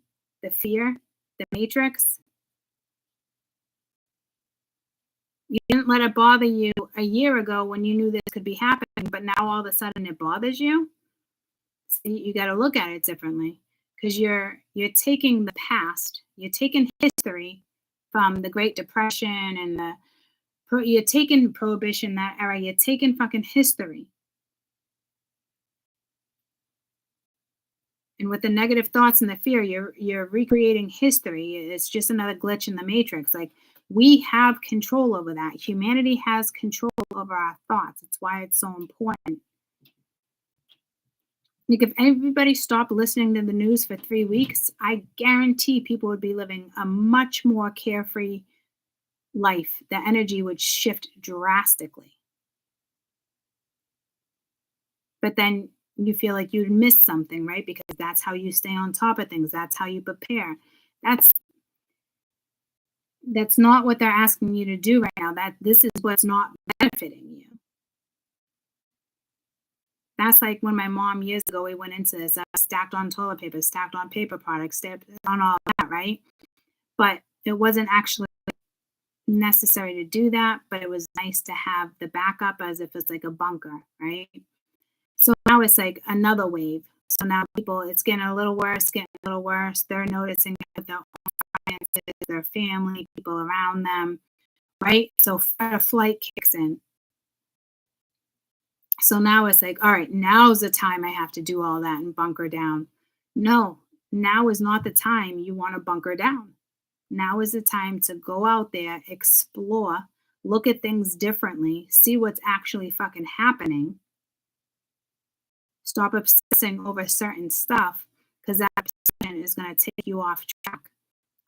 the fear, the Matrix? You didn't let it bother you a year ago when you knew this could be happening, but now all of a sudden it bothers you. So you got to look at it differently, because you're taking the past, you're taking history from the Great Depression and you're taking Prohibition, that era, you're taking fucking history. And with the negative thoughts and the fear, you're recreating history. It's just another glitch in the Matrix. Like, we have control over that. Humanity has control over our thoughts. It's why it's so important. Like, if everybody stopped listening to the news for 3 weeks, I guarantee people would be living a much more carefree life. The energy would shift drastically. But then you feel like you'd miss something, right? Because that's how you stay on top of things. That's how you prepare. That's not what they're asking you to do right now. This is what's not benefiting you. That's like when my mom years ago, we went into this, stacked on toilet paper, stacked on paper products, stacked on all that, right? But it wasn't actually necessary to do that, but it was nice to have the backup as if it's like a bunker, right? So now it's like another wave. So now people, it's getting a little worse. They're noticing with their own finances, their family, people around them, right? So fight or flight kicks in. So now it's like, all right, now's the time I have to do all that and bunker down. No, now is not the time you want to bunker down. Now is the time to go out there, explore, look at things differently, see what's actually fucking happening. Stop obsessing over certain stuff, because that obsession is going to take you off track.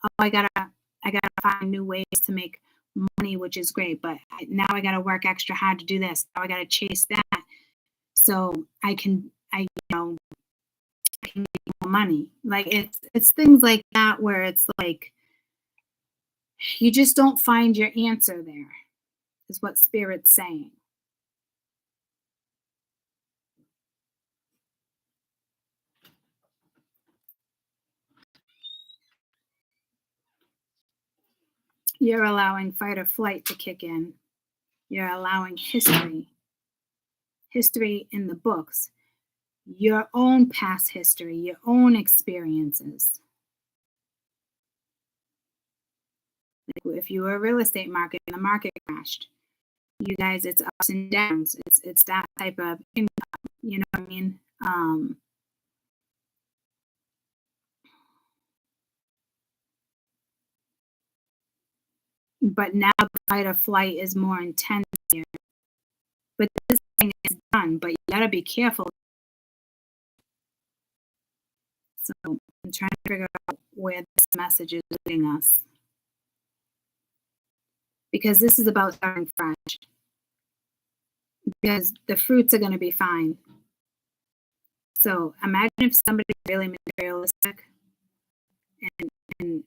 Oh, I gotta find new ways to make money, which is great, but now I gotta work extra hard to do this. Now I gotta chase that, so I can make more money. Like, it's things like that where it's like you just don't find your answer there, is what Spirit's saying. You're allowing fight or flight to kick in. You're allowing history in the books, your own past history, your own experiences. Like, if you were a real estate market and the market crashed, you guys, it's ups and downs. It's that type of income. You know what I mean? But now the fight or flight is more intense here. But this thing is done, but you gotta be careful. So I'm trying to figure out where this message is leading us. because this is about starting fresh. Because the fruits are going to be fine. So imagine if somebody's really materialistic and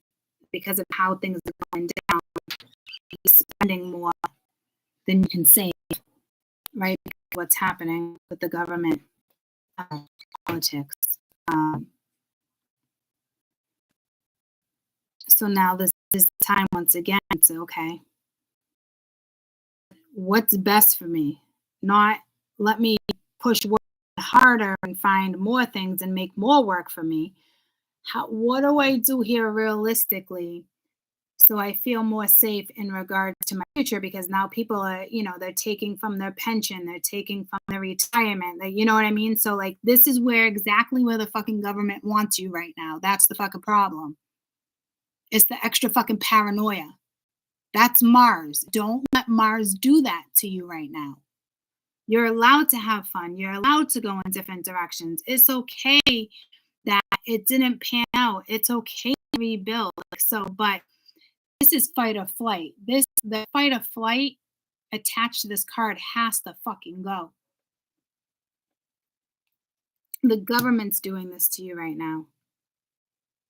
because of how things are going down, he's spending more than you can save, right? What's happening with the government, politics. So now this is the time once again to, okay, what's best for me? Not let me push harder and find more things and make more work for me. What do I do here realistically so I feel more safe in regards to my future? Because now people are, they're taking from their pension, they're taking from their retirement, you know what I mean? So like, this is exactly where the fucking government wants you right now. That's the fucking problem. It's the extra fucking paranoia. That's Mars. Don't let Mars do that to you right now. You're allowed to have fun. You're allowed to go in different directions. It's okay that it didn't pan out. It's okay to rebuild. But this is fight or flight. The fight or flight attached to this card has to fucking go. The government's doing this to you right now.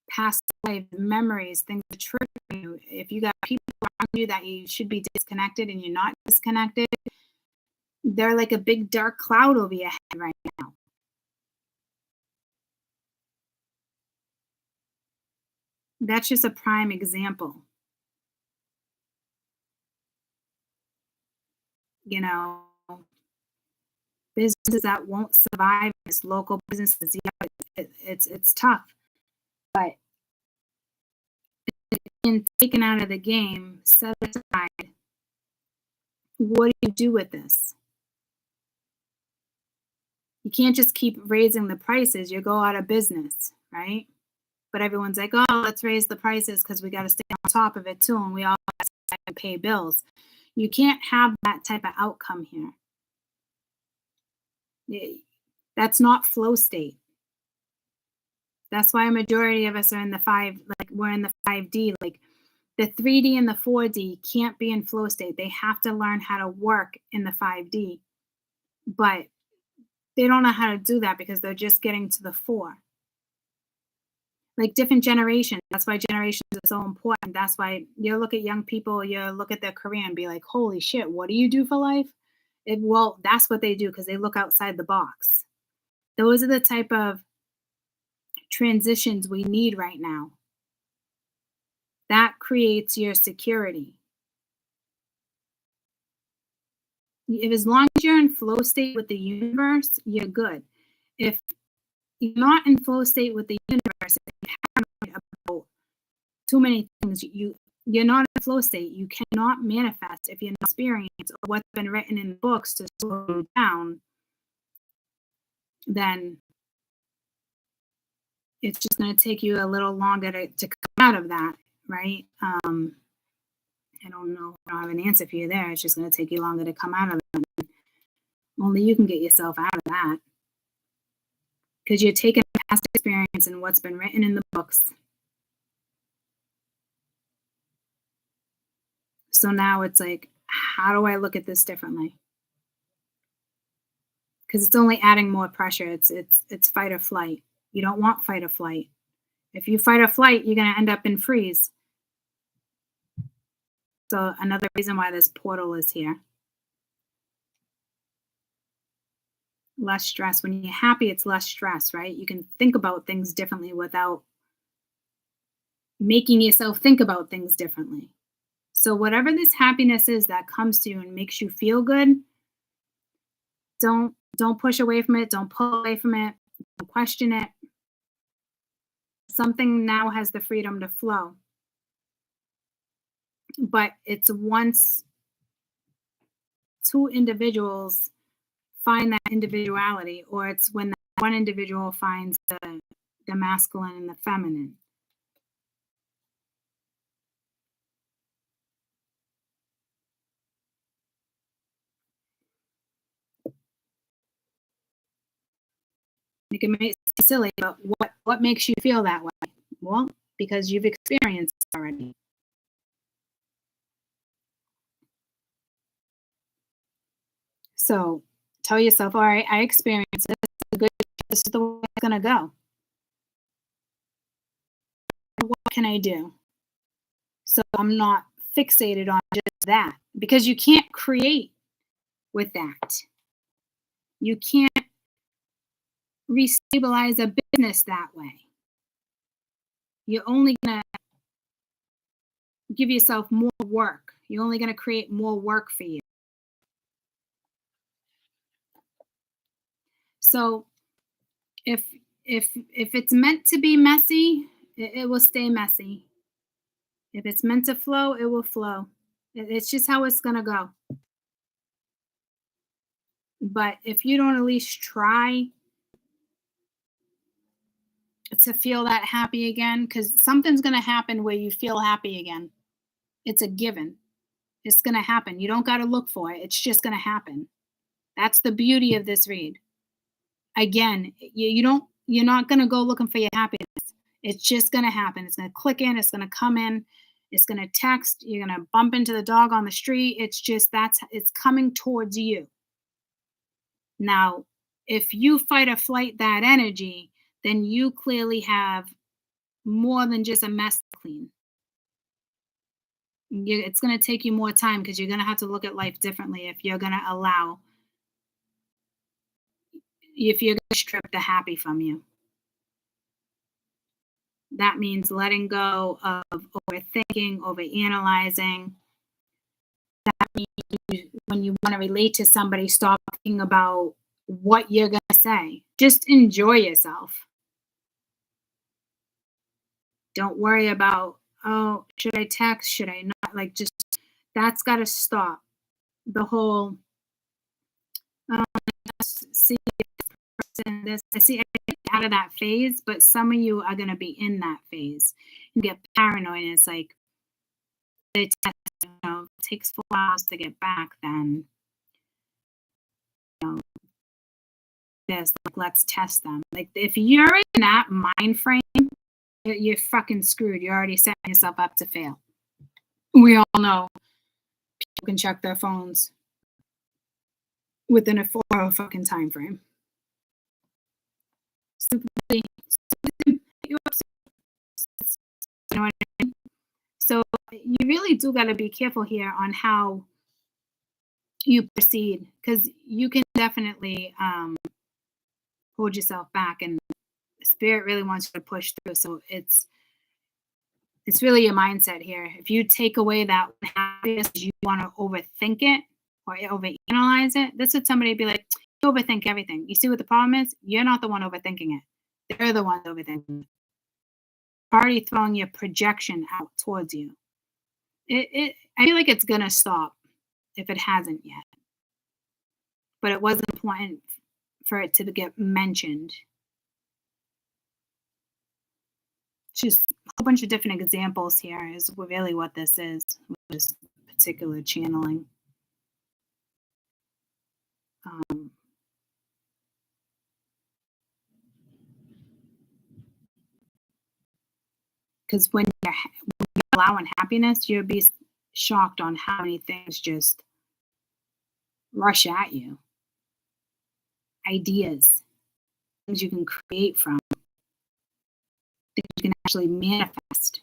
Past life memories, things that trigger you. If you got people around you that you should be disconnected and you're not disconnected, they're like a big dark cloud over your head right now. That's just a prime example. Businesses that won't survive as local businesses, it's tough. But being taken out of the game, set aside, what do you do with this? You can't just keep raising the prices. You go out of business, right? But everyone's like, oh, let's raise the prices because we got to stay on top of it too, and we all have to pay bills. You can't have that type of outcome here. That's not flow state. That's why a majority of us are in the we're in the 5D. Like the 3D and the 4D can't be in flow state. They have to learn how to work in the 5D. But they don't know how to do that because they're just getting to the 4. Like different generations. That's why generations are so important. That's why you look at young people, you look at their career and be like, holy shit, what do you do for life? Well, that's what they do because they look outside the box. Those are the type of transitions we need right now. That creates your security. As long as you're in flow state with the universe, you're good. If you're not in flow state with the universe, about too many things, you're not in flow state. You cannot manifest if you're not experienced or what's been written in books to slow you down. Then it's just going to take you a little longer to come out of that, right? I don't know. I don't have an answer for you there. It's just going to take you longer to come out of it. Only you can get yourself out of that. Because you're taking past experience and what's been written in the books. So now it's like, how do I look at this differently? Because it's only adding more pressure. It's fight or flight. You don't want fight or flight. If you fight or flight, you're going to end up in freeze. So another reason why this portal is here. Less stress. When you're happy, it's less stress, right? You can think about things differently without making yourself think about things differently. So whatever this happiness is that comes to you and makes you feel good, don't push away from it. Don't pull away from it. Don't question it. Something now has the freedom to flow. But it's once two individuals find that individuality, or it's when that one individual finds the masculine and the feminine. You can make it silly, but what makes you feel that way? Well, because you've experienced it already. So tell yourself, all right, I experienced this. This is the way it's going to go. What can I do? So I'm not fixated on just that, because you can't create with that. You can't restabilize a business that way. You're only going to give yourself more work. You're only going to create more work for you. So if it's meant to be messy, it will stay messy. If it's meant to flow, it will flow. It's just how it's going to go. But if you don't at least try to feel that happy again, because something's going to happen where you feel happy again. It's a given. It's going to happen. You don't got to look for it. It's just going to happen. That's the beauty of this read. Again, you're not going to go looking for your happiness. It's just going to happen. It's going to click in. It's going to come in. It's going to text. You're going to bump into the dog on the street. It's just, it's coming towards you. Now, if you fight or flight that energy, then you clearly have more than just a mess to clean. It's going to take you more time, because you're going to have to look at life differently if you're going to strip the happy from you. That means letting go of overthinking, overanalyzing. That means when you want to relate to somebody, stop thinking about what you're going to say. Just enjoy yourself. Don't worry about, oh, should I text? Should I not? Like, just, that's got to stop. The whole, see this, I see out of that phase, but some of you are going to be in that phase. You get paranoid, and it's like, it takes 4 hours to get back, then, there's like, let's test them. Like, if you're in that mind frame, you're fucking screwed. You're already setting yourself up to fail. We all know people can check their phones within a 4-hour fucking time frame. Simply, you know what I mean? So you really do got to be careful here on how you proceed, because you can definitely hold yourself back, and Spirit really wants you to push through. So it's really your mindset here. If you take away that happiness, you want to overthink it or overanalyze it. This would somebody be like, you overthink everything. You see what the problem is? You're not the one overthinking it. They're the ones overthinking it. Already throwing your projection out towards you. I feel like it's gonna stop if it hasn't yet. But it was important for it to get mentioned. Just a whole bunch of different examples here is really what this is with this particular channeling. Because when you're allowing happiness, you'll be shocked on how many things just rush at you. Ideas, things you can create from, things you can actually manifest.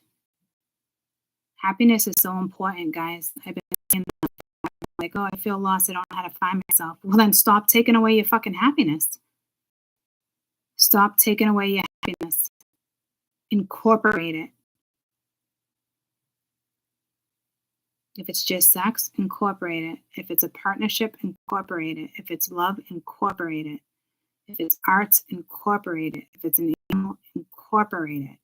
Happiness is so important, guys. I've been saying that, like, oh, I feel lost. I don't know how to find myself. Well, then stop taking away your fucking happiness. Stop taking away your happiness. Incorporate it. If it's just sex, incorporate it. If it's a partnership, incorporate it. If it's love, incorporate it. If it's arts, incorporate it. If it's an animal, incorporate it.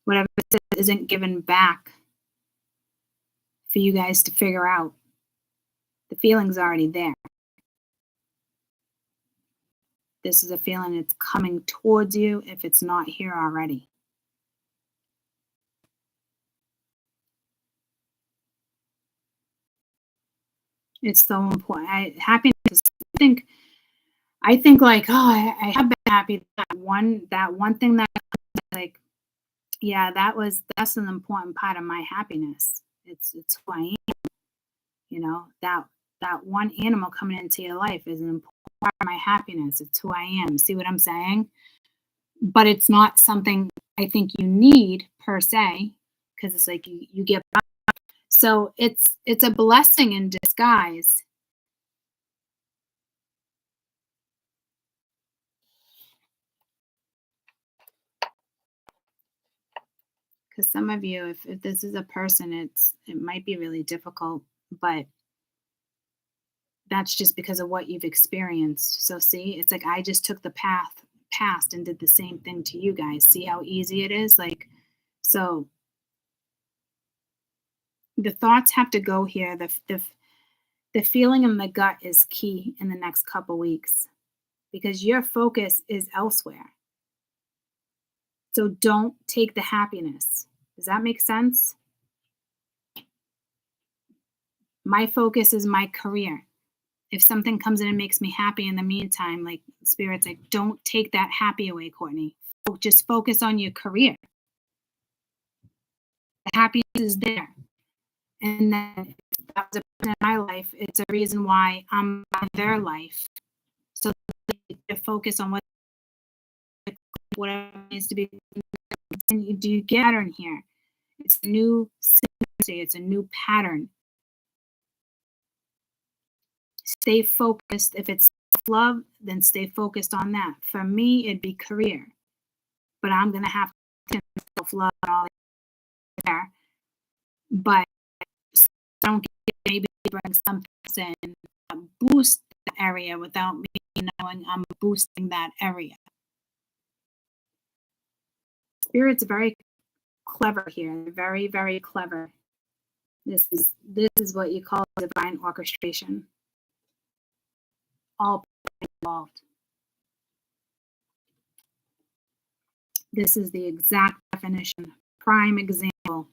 Whatever isn't given back for you guys to figure out, the feeling's already there. This is a feeling that's coming towards you if it's not here already. It's so important. Happiness is, I think like, oh, I have been happy. That one thing that, like, Yeah, that's an important part of my happiness. It's who I am. You know, that one animal coming into your life is an important part of my happiness. It's who I am. See what I'm saying? But it's not something I think you need per se, because it's like you get by. So it's a blessing in disguise. Because some of you, if this is a person, it might be really difficult, but that's just because of what you've experienced. So see, it's like I just took the past and did the same thing to you guys. See how easy it is? Like, so the thoughts have to go here. The feeling in the gut is key in the next couple weeks because your focus is elsewhere. So don't take the happiness. Does that make sense? My focus is my career. If something comes in and makes me happy in the meantime, like Spirit's like, don't take that happy away, Courtney. Just focus on your career. The happiness is there. And then if that was a person in my life, it's a reason why I'm in their life. So to focus on whatever needs to be. And do you get pattern here? It's a new synchronicity, it's a new pattern. Stay focused. If it's love, then stay focused on that. For me, it'd be career. But I'm gonna have to self-love and all there. But don't maybe bring something in boost the area without me knowing I'm boosting that area. Spirit's very clever here, very, very clever. This is what you call divine orchestration. All involved. This is the exact definition, prime example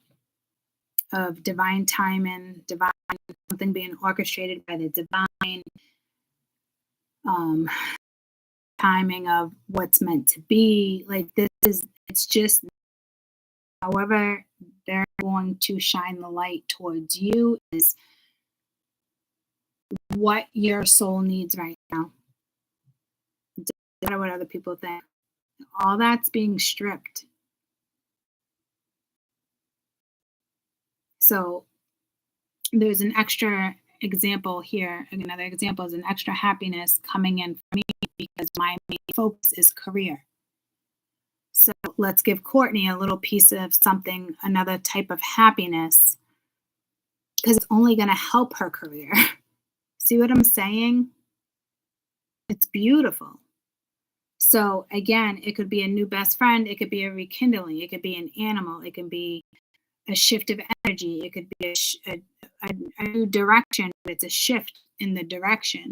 of divine timing, divine something being orchestrated by the divine timing of what's meant to be. Like it's just however they're going to shine the light towards you is what your soul needs right now. It doesn't matter what other people think. All that's being stripped. So there's an extra example here. Another example is an extra happiness coming in for me because my main focus is career. So let's give Courtney a little piece of something, another type of happiness, because it's only going to help her career. See what I'm saying? It's beautiful. So again, it could be a new best friend. It could be a rekindling. It could be an animal. It can be a shift of energy. It could be a new direction, but it's a shift in the direction.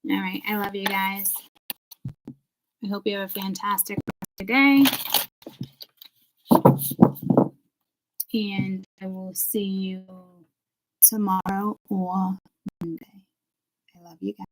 All right. I love you guys. I hope you have a fantastic rest of your day. And I will see you tomorrow or Monday. I love you guys.